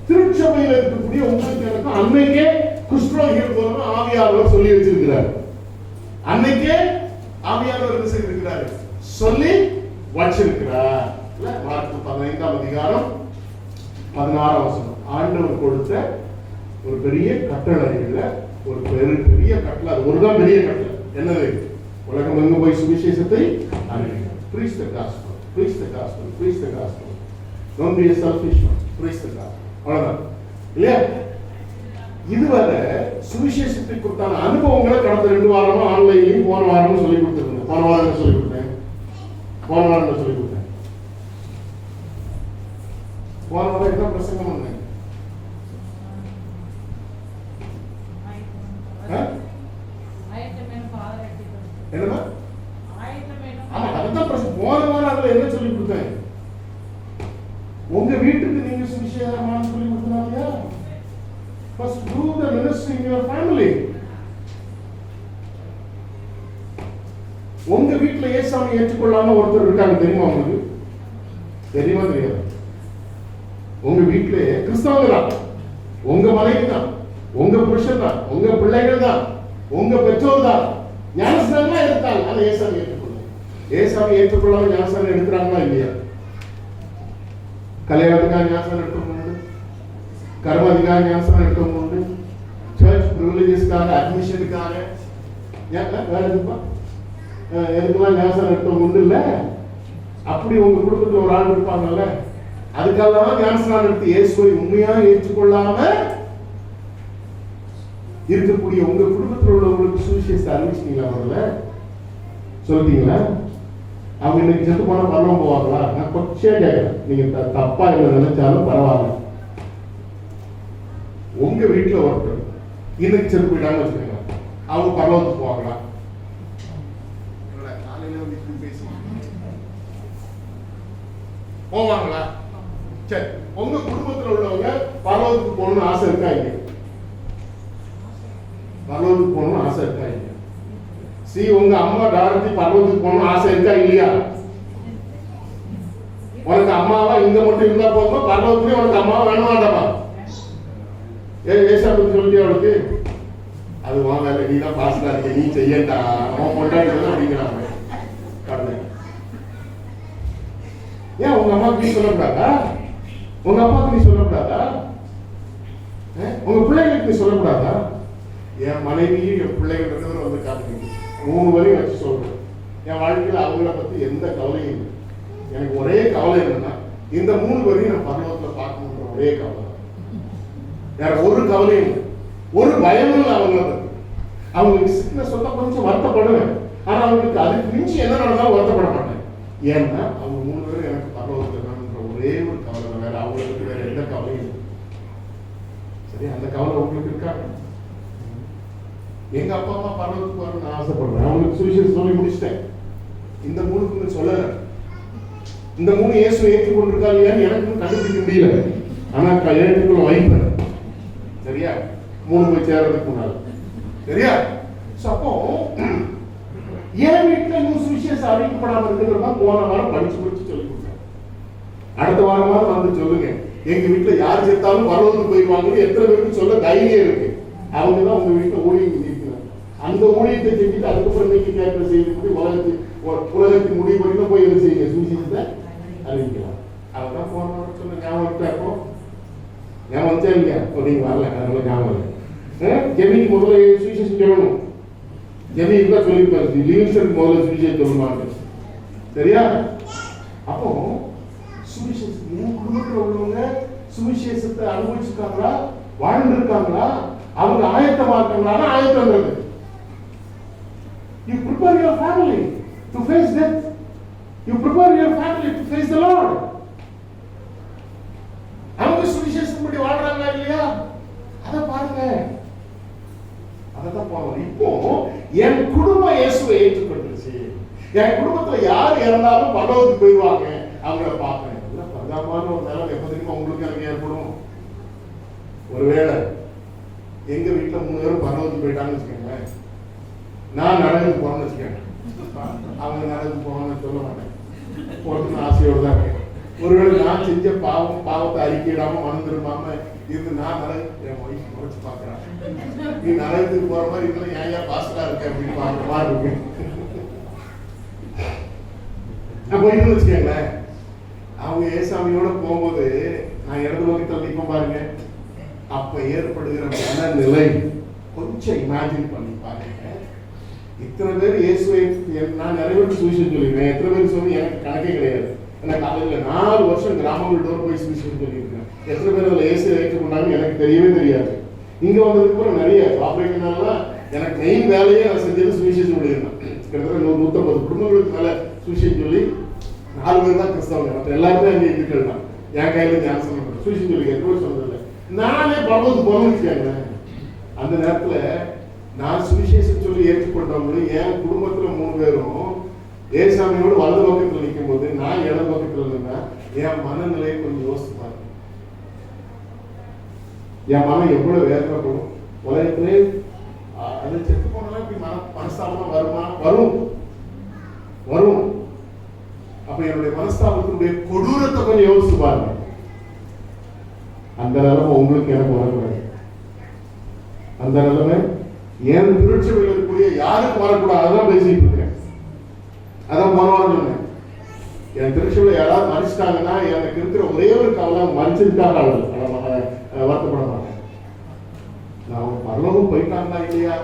திருச்சபையில் இருக்கக்கூடிய உங்களுக்கு எனக்கும் அன்னைக்கே குஷ்டரோகிகள் மூலமா ஆவியானவர் சொல்லி வச்சிருக்கிறார். அன்னைக்கே ஆவியானவர் என்ன செய்திருக்கிறார், சொல்லி வச்சிருக்கிறார். மார்க்கு 15ஆம் அதிகாரம் 16ஆம் வசனம். ஆண்டவர் கொடுத்த ஒரு பெரிய கட்டளைகள்ல ஒரு பெரிய கட்டளை, அது ஒருதான் பெரிய கட்டளை. என்னது? உலகம் எங்கு போய் சுவிசேஷத்தை அறிவிங்க. Preach the gospel, preach the gospel, preach the gospel. Don't be a selfish one. Preach the gospel. அவ்வளவுதான் இல்லையா? இதுவரை சுவிசேஷத்தை குறித்தான அனுபவங்களை கடந்த 2 வாரமா ஆன்லைன்லயும் போன வாரமும் சொல்லி கொடுத்துருந்தேன். போன வாரம் சொல்லி கொடுத்தேன், போன வாரம் சொல்லி கொடுத்தேன். போன வாரம் என்ன பிரசங்கம் பண்ணேன்? என்னமா? ஆமா, அதுதான் பிரசங்கம். போன வாரம் அதுல என்ன சொல்லி கொடுத்தேன்? உங்க வீட்டுக்கு நீங்க சுவிசேஷமான சொல்லி கொடுத்தீங்க. First do the ministry in your family. உங்க வீட்டுல இயேசுவை ஏற்றுக்கொள்ளாம ஒருத்தர் இருக்காங்க, தெரியுமா உங்களுக்கு? தெரியுமா தெரியாது? உங்க வீட்டுல கிறிஸ்தவங்க தான், உங்க மனைவி தான், உங்க புருஷன் தான், உங்க பிள்ளைகள் தான், உங்க பெற்றோர் தான் ஞானஸ்நானம் எடுத்தாங்க. ஆனா இயேசுவை ஏற்றுக்கொள்ள, இயேசுவை ஏற்றுக்கொள்ளாம ஞானஸ்நானம் எடுக்கிறாங்களா இல்லையா? கல்யாணத்துக்காக ஞானஸ்நானம் எடுத்தவங்க உண்டு, கர்மாதிக்காக ஞானஸ்நானம் எடுத்தவங்க உண்டு, சர்ச் பிரிவிலேஜஸ்க்காக, அட்மிஷனுக்காக, வேற எதுப்பா எதுக்கெல்லாம் ஞானஸ்நானம் எடுத்தவங்க உண்டு இல்ல? அப்படி உங்க குடும்பத்தில் ஒரு ஆள் இருப்பாங்கல்ல, அதுக்காக ஞானஸ்நானம் எடுத்து இயேசுவை உண்மையா ஏற்றுக்கொள்ளாம இருக்கக்கூடிய உங்க குடும்பத்தில் உள்ளவங்களுக்கு சுவிசேஷத்தை அறிவிச்சிட்டீங்களா? முதல்ல சொல்லிட்டீங்களா? அவங்க இன்னைக்கு செத்து போனா பரவம் போவாங்களா? நான் கொச்சையா கேட்கிறேன், நீங்க தப்பா என்ன நினைச்சாலும் பரவாயில்ல. உங்க வீட்டுல ஒருத்தர் இன்னைக்கு செத்து போயிட்டாங்கன்னு வச்சுக்கோங்க, அவங்க பரவத்துக்கு போவாங்களா? காலையில வந்து பேசி போவாங்களா? சரி, உங்க குடும்பத்தில் உள்ளவங்க பரவத்துக்கு போகணும்னு ஆசை இருக்கா? இங்க பரவத்துக்கு போகணும்னு ஆசை இருக்கா? இங்க உங்க அம்மா டாரத்தி பரவத்துக்கு போகணும்னு ஆசை இருக்கா இல்லையா? உனக்கு அம்மாவா இங்க மட்டும் இருந்தா போதுமா? பரவத்துலயும் உனக்கு அம்மாவா வேணும் வேண்டாமா? ஏசா பத்தி சொல்லிட்டு அவளுக்கு அது வா வேலை, நீ தான் பாஸ்டா இருக்க, நீ செய்யட்டா, அவன் கொண்டாடி அப்படிங்கிறாங்க. ஏன் உங்க அம்மாவுக்கு நீ சொல்லக்கூடாதா? உங்க அப்பாவுக்கு நீ சொல்லக்கூடாதா? உங்க பிள்ளைகளுக்கு நீ சொல்லக்கூடாதா? என் மனைவியும் என் பிள்ளைகள் வந்து காட்டுறீங்க 3 வரையும் வச்சு சொல்றேன். என் வாழ்க்கையில் அவங்கள பத்தி எந்த கவலையும் இல்லை. எனக்கு ஒரே கவலை என்னன்னா இந்த 3 வரையும் நான் பரலோகத்தில் பார்க்கணுன்ற ஒரே கவலை. வேற ஒரு கவலையும் இல்லை, ஒரு பயமும் இல்லை அவங்கள பத்தி. அவங்களுக்கு சிக்னஸ் சொன்னா கொஞ்சம் வருத்தப்படுவேன், ஆனா அவங்களுக்கு அதுக்கு மிஞ்சி என்ன நடந்தாலும் வருத்தப்பட மாட்டேன். ஏன்னா அவங்க 3 பேரும் எனக்கு பரலோகத்தில் வேணுன்ற ஒரே ஒரு கவலை, வேற அவங்களுக்கு வேற எந்த கவலையும் இல்லை. சரி, அந்த கவலை உங்களுக்கு இருக்கா? எங்க அப்பா அம்மா பரலோகத்துக்கு வரணும்னு ஆசைப்படுறேன், அவங்களுக்கு சுவிசேஷம் சொல்லி முடிச்சிட்டேன். இந்த 3க்கு சொல்லல. இந்த 3 இயேசுவை ஏற்றுக்கொண்டிருக்கா இல்லையான்னு எனக்கு கண்டுபிடிக்க முடியல, ஆனா ஏற்றுக்கொள்ள வைப்பேன். சரியா? 3 போய் சேர்றதுக்கு முன்னால. சரியா? அப்போ என் வீட்டுல இன்னும் சுவிசேஷம் அறிவிக்கப்படாம இருக்குன்றதா போன வாரம் படிச்சு சொல்லி கொடுத்தேன். அடுத்த வாரமாவது வந்து சொல்லுங்க, எங்க வீட்டுல யார் சேர்த்தாலும் பரலோகத்துக்கு போயிடுவாங்கன்னு எத்தனை பேருக்கு சொல்ல தைரியம் இருக்கு? அவங்க தான் உங்க வீட்டுல ஊழியம் இருக்கிறாங்க. அந்த ஊழியத்தை செஞ்சுட்டு அதுக்கப்புறம் இன்னைக்கு கேட்கிற செய்தி உலகத்தின் முடிவு வரைக்கும் போய் என்ன செய்யுங்க, சுவிசேஷத்தை அறிவிக்கலாம். அவதான் போன வாரம் சொன்ன ஞாபகம் இருக்கா? இப்போ ஞாபகம் வச்சா இல்லையா? நீங்க வரல, அதனால ஞாபகம் இல்லை. ஜெமிக்கு முதல்ல சுவிசேஷம் சொல்லணும். ஜெமி இருந்தா சொல்லியிருப்பாரு, லிவிங்ஸ்டனுக்கு முதல்ல சுவிசேஷம் சொல்லணுமாங்க. சரியா? அப்போ சுவிசேஷம் என் குடும்பத்தில் உள்ளவங்க சுவிசேஷத்தை அனுபவிச்சிருக்காங்களா, வாழ்ந்து இருக்காங்களா, அவங்க ஆயத்தமா இருக்காங்களா? ஆயத்தம்ன்றது இப்படி prepare your family to face death. You prepare your family to face the Lord. அவங்க சுவிசேஷம் படி வாழ்றாங்களா இல்லையா? அதை பாருங்க. அதான் போறோம். இப்போ என் குடும்பம் இயேசுவை ஏற்றுக்கொண்டுச்சு. என் குடும்பத்துல யார் இறந்தாலும் பரலோகத்துக்கு போயிடுவாங்க. அவங்கள பார்ப்பேன். பரிதாபமான ஒரு நிலை எப்ப தெரியுமா உங்களுக்கு எனக்கு ஏற்படும்? ஒருவேளை எங்க வீட்டுல 3 பேரும் பரலோகத்துக்கு போயிட்டாங்கன்னு வச்சுக்கோங்களேன், நான் நரகத்துக்கு போறேன்னு வச்சுக்கோங்க, அவங்க நரகத்துக்கு போவாங்கன்னு சொல்ல மாட்டேன். போறதுன்னு ஆசையோடு தான் இருக்கேன். ஒருவேளை நான் செஞ்ச பாவத்தை அறிக்கையிடாம மனம் திரும்பாம இருந்து நான் என் ஒய்ஃப் முறைச்சு பாக்குறேன், நீ நரகத்துக்கு போற மாதிரி இருந்தாலும் ஏன் பாஸ்டா இருக்க அப்படின்னு பாக்குற மாதிரி இருக்கு. நான் போயிட்டு வச்சுக்கோங்களேன், அவங்க ஏசாமியோட போகும்போது நான் இடது பக்கத்தில் நிற்போம் பாருங்க, அப்ப ஏற்படுகிற மனநிலை கொஞ்சம் இமேஜின் பண்ணி பாருங்க. இத்தனை பேர் இயேசுவை நான் நிறைய பேர் சுவிசேஷம் சொல்லியிருக்கேன். எத்தனை பேர் சொல்லி எனக்கு கணக்கே கிடையாது. ஏன்னா காலையில் 4 வருஷம் கிராமங்கள் டோர் போய் சுவிசேஷம் சொல்லியிருக்கேன். எத்தனை பேர் அதில் இயேசுவை ஏற்றுக்கொண்டாங்க எனக்கு தெரியவே தெரியாது. இங்க வந்ததுக்கு அப்புறம் நிறைய ஆபரேஷன்லாம் எனக்கு மெயின் வேலையே நான் செஞ்சது சுவிசேஷம் சொல்லியிருந்தேன். கிட்டத்தட்ட 150 குடும்பங்களுக்கு மேல சுவிசேஷம் சொல்லி 4 பேர் தான் கிறிஸ்தவங்க, மற்ற எல்லாருமே அங்கே இந்துக்கள் தான். என் கையில ஞானசனம் பண்றேன், சுவிசேஷம் சொல்லி எதுவும் சொன்னதில்லை. நானே பரவத்துக்கு போனேன்னு அந்த நேரத்துல நான் சுவிசேஷம் சொல்லி ஏற்றுக்கொண்டவங்களும் என் குடும்பத்துல 3 பேரும் ஏசாமியோடு வலது பக்கத்துல நிற்கும் போது நான் இடது பக்கத்துல இருந்தேன்னா என் மனநிலையை கொஞ்சம் யோசிச்சு பாருங்க. என் மனம் எவ்வளவு வேதனைப்படும். உலகத்திலே அது செத்து போனா இப்படி மனஸ்தாபமா வருமா? வரும். அப்ப என்னுடைய மனஸ்தாபத்தினுடைய கொடூரத்தை கொஞ்சம் யோசிச்சு பாருங்க. அந்த நிலைமை உங்களுக்கு எனக்கு வரக்கூடாது. அந்த நிலைமை என் திருச்சபையில் இருக்கக்கூடிய யாருக்கு வரக்கூடாது. அதான் பேசிட்டு இருக்கேன். அதான் போனவாரம் சொன்னேன். என் திருச்சபையில் யாராவது மறிச்சிட்டாங்கன்னா எனக்கு இருக்கிற ஒரே ஒரு கவலை மறிச்சிருக்காங்க, வருத்தப்பட மாட்டேன். நான் அவங்க பரலோகம் போயிட்டாங்களா இல்லையா,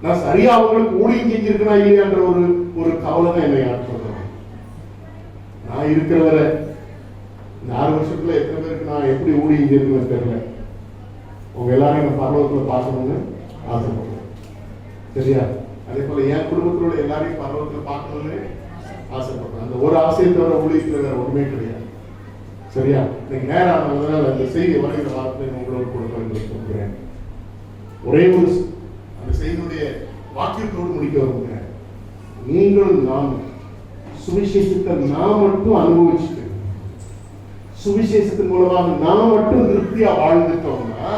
நான் சரியா அவங்களுக்கு ஊழியம் செஞ்சிருக்கா இல்லையான்ற ஒரு கவலை தான் என்னை ஆட்கொள்றேன். நான் இருக்கிறவரை 4 வருஷத்துல எத்தனை பேருக்கு நான் எப்படி ஊழியம் செஞ்சிருக்கேன்னு தெரியல. உங்க எல்லாரும் எங்க பரலோகத்துல பார்க்கணும்னு ஆசைப்படுறேன். சரியா? அதே போல என் குடும்பத்தோட எல்லாரையும் பரலோகத்துல பார்க்கணும்னு ஆசைப்படுறேன். அந்த ஒரு ஆசையை தவிர ஊழியத்துல வேற ஒண்ணுமே கிடையாது. சரியா? இன்னைக்கு நேரம் ஆனதுனால அந்த செய்தி வருகிற வார்த்தை உங்களோட கொடுக்கிறேன். ஒரே ஒரு அந்த செய்தியுடைய வாக்கியத்தோடு முடிக்க வருகிறேன். நீங்களும் நாம் சுவிசேஷத்தை நாம் மட்டும் அனுபவிச்சுட்டு சுவிசேஷத்தின் மூலமாக நாம் மட்டும் திருப்தியா வாழ்ந்துட்டோம்னா,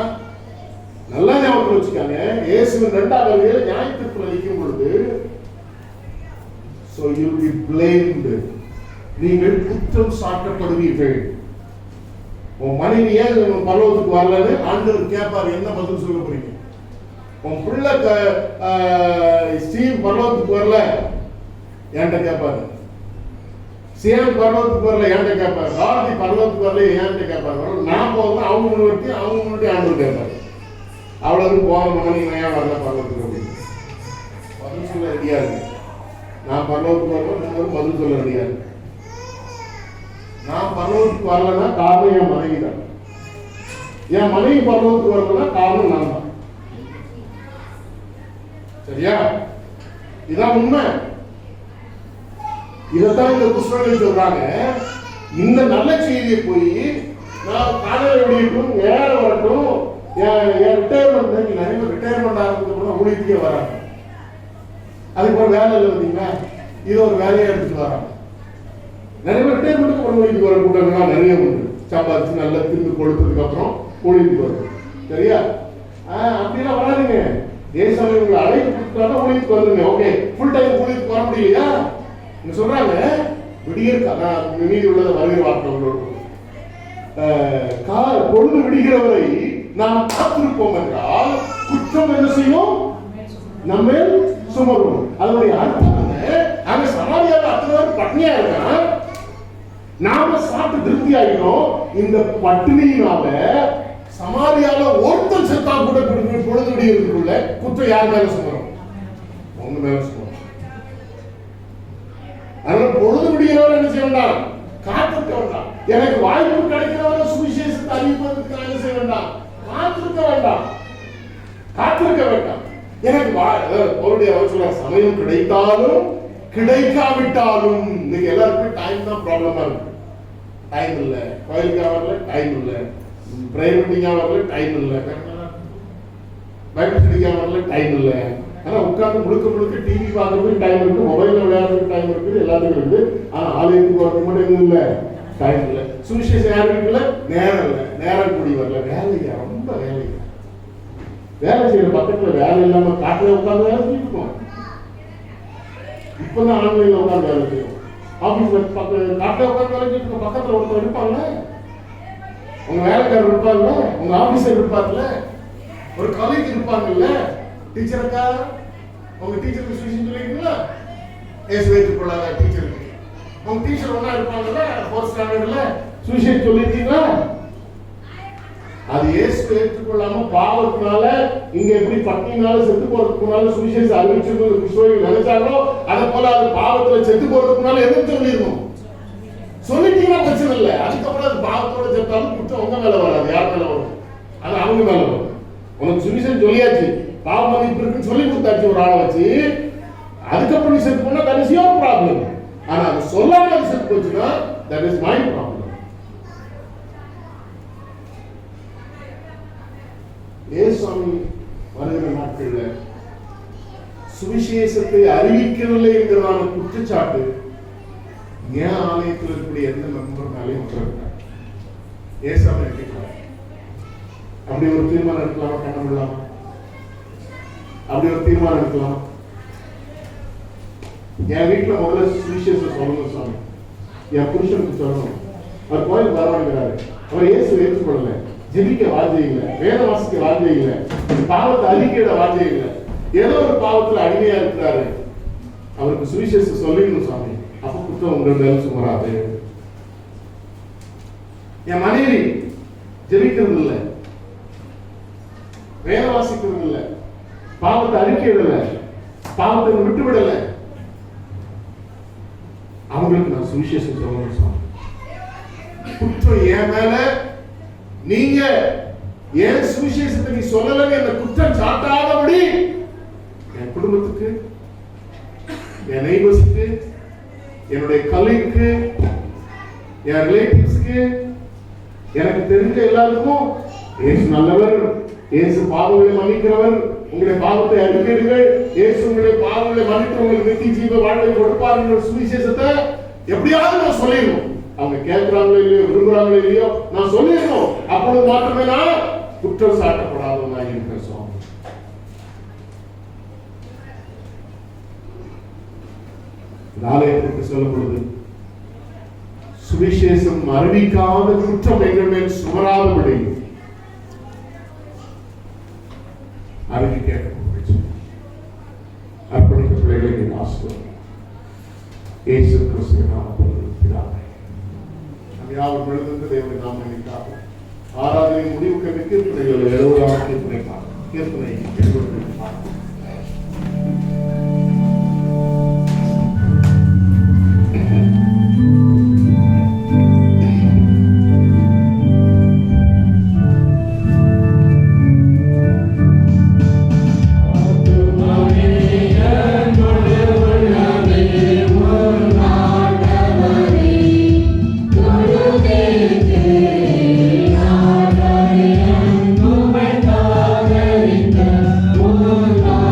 நல்லா ஞாபகம் வச்சுக்காங்க, இயேசுவின் 2ஆம் வருகையில் நியாயத்தீர்ப்பில் நிற்கும் பொழுது so you will be blamed, நீங்கள் குற்றம் சாட்டப்படுவீர்கள். உன் மனைவி ஏன் பரலோகத்துக்கு வரலன்னு ஆண்டவர் கேட்பார், என்ன பதில் சொல்ல போறீங்க? உன் பிள்ளை ஸ்டீவ் பரலோகத்துக்கு வரல என்கிட்ட கேட்பாரு, சேம் பரலோகத்துக்கு வரல என்கிட்ட கேட்பாரு, ராதி பரலோகத்துக்கு வரல என்கிட்ட கேட்பாரு. நான் போகிறேன் அவங்க முன்னாடி ஆண்டவர் கேட்பாரு, அவ்வளவு போன மகன் ஏன் வரல பரலோகத்துக்கு அப்படின்னு பதில் சொல்ல ரெடியா இருக்கு. நான் பரலோகத்துக்கு வரல பதில் சொல்ல ரெடியா இருக்கு. நான் பரலோகத்துக்கு வரலன்னா காரணம் என் மனைவி தான். என் மனைவி பரலோகத்துக்கு வரலன்னா காரணம் நான் தான். சரியா? இதான் உண்மை. இதைத்தான் இந்த புஸ்தகங்கள் சொல்றாங்க. இந்த நல்ல செய்தியை போய் நான் காலையில் வெளியிட்டும் நேரம் வரட்டும், என் ரிட்டையர்மெண்ட் நிறைய ரிட்டையர்மெண்ட் ஆகிறதுக்கு ஊழியத்துக்கே வராங்க. அதுக்கு ஒரு வேலை இல்லை பார்த்தீங்களா, இது ஒரு வேலையை எடுத்துட்டு வராங்க. நிறைய பேர் ரிட்டையர்மெண்ட்டுக்கு ஒரு ஊழியத்துக்கு வர கூட்டங்கள்லாம் நிறைய உண்டு. சம்பாதிச்சு நல்லா திரும்பி கொடுத்ததுக்கு அப்புறம் ஊழியத்துக்கு வரும். சரியா? அப்படிலாம் வராதுங்க. ஏசாமி உங்களை அழைப்பு கொடுத்தாலும் ஊழியத்துக்கு வந்துருங்க. ஓகே, ஃபுல் டைம் ஊழியத்துக்கு வர முடியலையா சொல்றாங்க. விடியிருக்கா மீதி உள்ளதை வருகிற வார்த்தை பொழுது விடுகிறவரை நாம் காத்திருப்போம் என்றால் குற்றம் என்ன செய்யும்? நம்ம சுமரும். அதனுடைய அர்த்தம் அங்க சமாளியால அத்தனை பேர் பட்னியா இருக்கான், நாம சாப்பிட்டு திருப்தி ஆகிட்டோம். இந்த பட்டினியினால சமாரியால ஒருத்தன் செத்தா கூட பொழுது விடுகிறதுக்குள்ள குற்றம் யார் மேல சுமரும்? உங்க மேல சுமரும். அதனால பொழுது விடுகிறவர் என்ன செய்ய வேண்டாம்? காத்திருக்க வேண்டாம். எனக்கு வாய்ப்பு கிடைக்கிறவரை சுவிசேஷத்தை அறிவிப்பதற்கு என்ன செய்ய வேண்டாம்? காத்திருக்க வேண்டாம். எனக்கு அவருடைய சொல்ற சமயம் கிடைத்தாலும் கிடைக்காவிட்டாலும் இன்னைக்கு எல்லாருக்கும் டைம் தான் ப்ராப்ளமா இருக்கு. டைம் இல்ல, கோயிலுக்காக வரல டைம் இல்ல, பிரைவேட்டிங்காக வரல டைம் இல்ல, பைபிள் ஸ்டடிக்காக வரல டைம் இல்ல. ஆனா உட்கார்ந்து முழுக்க டிவி பார்க்கறதுக்கு டைம் இருக்கு, மொபைல்ல விளையாடுறதுக்கு டைம் இருக்குது, எல்லாத்துக்கும் இருக்குது. ஆனா ஆலயத்துக்கு வரது மட்டும் எதுவும் இல்ல, டைம் இல்ல. சுவிசேஷம் யாருக்கு இல்ல, நேரம் இல்ல, நேரம் கூடி வரல, வேலையா ரொம்ப வேலையா. வேலை செய்யற பக்கத்துல வேலை இல்லாம காட்டுல உட்கார்ந்து வேலை செஞ்சுருக்கோம். இப்பதான் ஆன்லைன்ல உட்கார்ந்து வேலை செய்யும். ஆபீஸ்ல காட்டுல உட்கார்ந்து வேலை செஞ்சுருக்கோம். பக்கத்துல ஒருத்தர் இருப்பாங்க, உங்க வேலைக்காரர் இருப்பாங்கல்ல, உங்க ஆபீசர் இருப்பாங்கல்ல, ஒரு காலேஜ் இருப்பாங்கல்ல, டீச்சருக்கா உங்க டீச்சருக்கு சுவிசேஷம் சொல்லிருக்கீங்களா? ஏசு ஏற்றுக்கொள்ளாத டீச்சருக்கு உங்க டீச்சர் ஒண்ணா இருப்பாங்கல்ல, 4th ஸ்டாண்டர்ட்ல சுவிசேஷம் சொல்லிருக்கீங்களா? அது இயேசு ஏற்றுக்கொள்ளாம பாவத்தினால இங்க எப்படி பட்டினால செத்து போறதுக்கு முன்னால சுவிசேஷம் அறிவிச்சிருந்தது கிறிஸ்துவை நினைச்சாங்களோ அதை போல அது பாவத்துல செத்து போறதுக்கு முன்னால எதுவும் சொல்லிடணும். சொல்லிட்டீங்கன்னா பிரச்சனை இல்லை. அதுக்கப்புறம் அது பாவத்தோட செத்தாலும் குற்றம் உங்க மேல வராது, யார் மேல வரும்? அது அவங்க மேல வரும். உனக்கு சுவிசேஷம் சொல்லியாச்சு, பாவ மன்னிப்பு இருக்குன்னு சொல்லி கொடுத்தாச்சு ஒரு ஆளை வச்சு, அதுக்கப்புறம் நீ செத்து போனா தட் இஸ் யுவர் ப்ராப்ளம். ஆனா அது சொல்லாம அது செத்து போச்சுன்னா தட் இஸ் மை ப்ராப்ளம். ஏசுவாமி வருகிற நாட்கள்ல சுவிசேஷத்தை அறிவிக்கவில்லை என்கிறதான குற்றச்சாட்டு ஏன் ஆலயத்தில் இருக்கக்கூடிய எந்த மெம்பர்னாலையும் ஏசாமி எடுக்கிறார். அப்படி ஒரு தீர்மானம் எடுக்கலாமா? கண்ணம் இல்லாம அப்படி ஒரு தீர்மானம் எடுக்கலாம். என் வீட்டுல முதல்ல சுவிசேஷம் சொல்லணும் சாமி, என் புருஷனுக்கு சொல்லணும். அவர் கோயிலுக்கு வரவாங்கிறாரு, அவர் இயேசு ஏற்றுக்கொள்ளல, ஜெபிக்க வாஞ்சை இல்லை, வேத வாசிக்க வாஞ்சை இல்லை, பாவத்தை அறிக்கையிட வாஞ்சை இல்லை, ஏதோ ஒரு பாவத்துல அடிமையா இருக்கிறாரு, அவருக்கு சுவிசேஷம் சொல்லிடணும் சாமி. அப்ப குற்றம் உங்கள் மேல சுமராது. என் மனைவி ஜெபிக்கிறது இல்லை, வேத வாசிக்கிறது இல்லை, பாவத்தை அறிக்கையிடல, பாவத்தை விட்டு விடல, அவங்களுக்கு நான் சுவிசேஷம் சொல்லணும் சாமி. குற்றம் என் மேல, நீங்க ஏன் சுவிசேஷத்தை நீ சொல்லலன்னு என்ன குற்றம் சாட்டாதபடி என் குடும்பத்துக்கு, என் நெய்பர்ஸ்க்கு, என்னுடைய கலீக்கு, என் ரிலேட்டிவ்ஸ்க்கு, எனக்கு தெரிஞ்ச எல்லாருக்கும் இயேசு நல்லவர், இயேசு பாவங்களை மன்னிக்கிறவர், உங்களுடைய பாவத்தை அறிக்கையிடுங்கள், இயேசு உங்களுடைய பாவங்களை மன்னித்து உங்களுக்கு நித்திய ஜீவ வாழ்வை கொடுப்பார் என்ற சுவிசேஷத்தை எப்படியாவது நான் சொல்லிடணும். அவங்க கேட்கிறாங்களோ இல்லையோ, விரும்புறாங்களோ இல்லையோ, நான் சொல்லிடணும். அப்பொழுது மாத்திரமே நான் குற்றம் சாட்டப்படாதவனா இருக்கிறேன் சுவாமி. ஆலயத்திற்கு சொல்லும் பொழுது சுவிசேஷம் அறிவிக்காத குற்றம் எங்கள் மேல் சுமராதபடி அறிக்கை கேட்க அர்ப்பணிக்க பிள்ளைகளை ஆசிரியர் இயேசு கிறிஸ்து நாமத்தில் பிதாவே. யாவர் விழுந்து தேவனை நாம் நினைத்தார்கள். ஆராதனை முடிவுக்கு கீர்த்தனைகள் 70ஆம் கீர்த்தனை பார்க்கிறோம். கீர்த்தனை 70 பார்க்கிறோம். Oh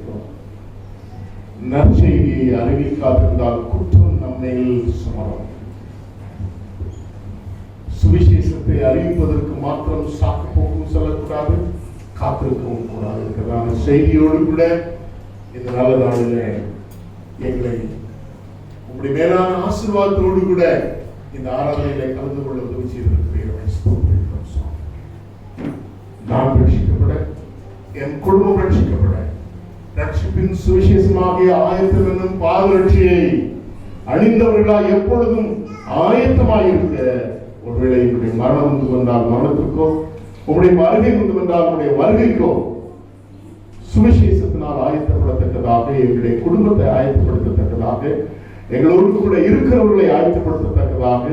அறிவிக்கிறோம். நற்செய்தியை அறிவிக்காதிருந்தால் குற்றம் நம்மேல் சுமரும். சுவிசேஷத்தை அறிவிப்பதற்கு மாத்திரம் சாக்கு போக்கும் சொல்லக்கூடாது, காத்திருக்கவும் கூடாது. இருக்கிறதான செய்தியோடு கூட இந்த நல்ல நாளில் எங்களை உங்களுடைய மேலான ஆசீர்வாதத்தோடு கூட இந்த ஆராதனையில கலந்து கொள்ள உதவி செய்திருக்கிறீர்கள். நான் ரட்சிக்கப்பட, என் குடும்பம் ரட்சிக்கப்பட, ரட்சிப்பின் சுவிசேஷமாகிய ஆயத்தம் என்னும் பாதரட்சியை அணிந்தவர்களாய் எப்பொழுதும் ஆயத்தமாயிருக்க, ஒருவேளை என்னுடைய மரணம் வந்து வந்தால் மரணத்திற்கோ, உங்களுடைய வருகை வந்து வந்தால் உங்களுடைய வருகைக்கோ சுவிசேஷத்தினால் ஆயத்தப்படத்தக்கதாக, எங்களுடைய குடும்பத்தை ஆயத்தப்படுத்தத்தக்கதாக, எங்களோடு கூட இருக்கிறவர்களை ஆயத்தப்படுத்தத்தக்கதாக,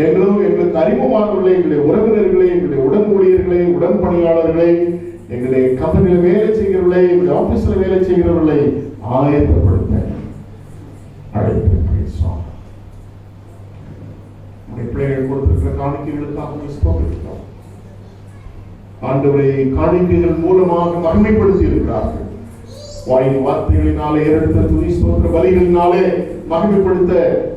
எங்களுக்கு அறிமுகமானவர்களை, எங்களுடைய உறவினர்களை, எங்களுடைய உடன் ஊழியர்களை, உடன் பணியாளர்களை, எங்களுடைய கம்பெனியில் வேலை செய்கிறவர்களை, எங்களுடைய ஆபீஸ்ல வேலை செய்கிறவர்களை ஆயத்தப்படுத்த அழைத்திருக்கிறேன் சுவாமி. பிள்ளைகள் கொடுத்திருக்கிற காணிக்கைகளுக்காக ஸ்தோத்திரிக்கிறோம். ஆண்டவரை காணிக்கைகள் மூலமாக மகிமைப்படுத்தி இருக்கிறார்கள். வாயின் வார்த்தைகளினாலே எடுத்த துதி ஸ்தோத்திர பலிகளினாலே மகிமைப்படுத்த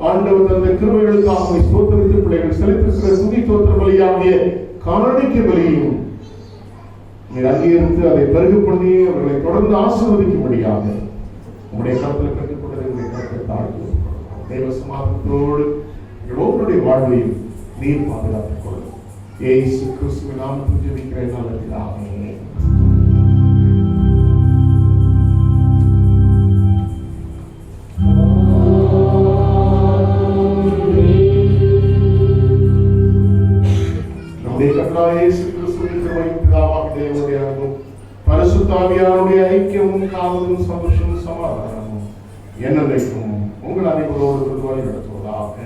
ஆண்டவர் தந்த கிருபைகளுக்காக ஸ்தோத்திரித்து பிள்ளைகள் செலுத்திருக்கிற துதி ஸ்தோத்திர பலியாகிய காணிக்கை பலியையும் நீர் அங்கீகரித்து அதை பெருகு பண்ணி அவர்களை தொடர்ந்து ஆசீர்வதிக்கும்படியாக உங்களுடைய கருத்தில் கற்றுக்கொண்டதை உங்களுடைய கருத்தை தாழ்த்து தேவ சமாதானத்தோடு ஒவ்வொருடைய வாழ்வையும் நீர் பாதுகாத்துக் கொள்ளும். இயேசு கிறிஸ்துவின் நாமத்தில் ஜெபிக்கிறேன் நல்ல பிதாவே. நம்முடைய கர்த்தராகிய இயேசு கிறிஸ்துவின் கிருபையும் பிதாவாகிய தேவனுடைய அன்பும் பரிசுத்த ஆவியானவருடைய ஐக்கியமும் காவலும் சந்தோஷமும் சமாதானமும் என்னைக்கும் உங்கள் அனைவரோடு வழி நடத்துவதாக.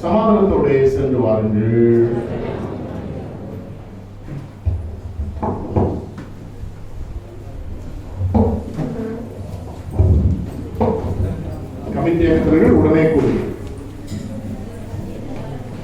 சமாதானத்தோட சென்று வாருங்கள். கமிட்டி அமைச்சர்கள் உடனே கூறுங்கள்.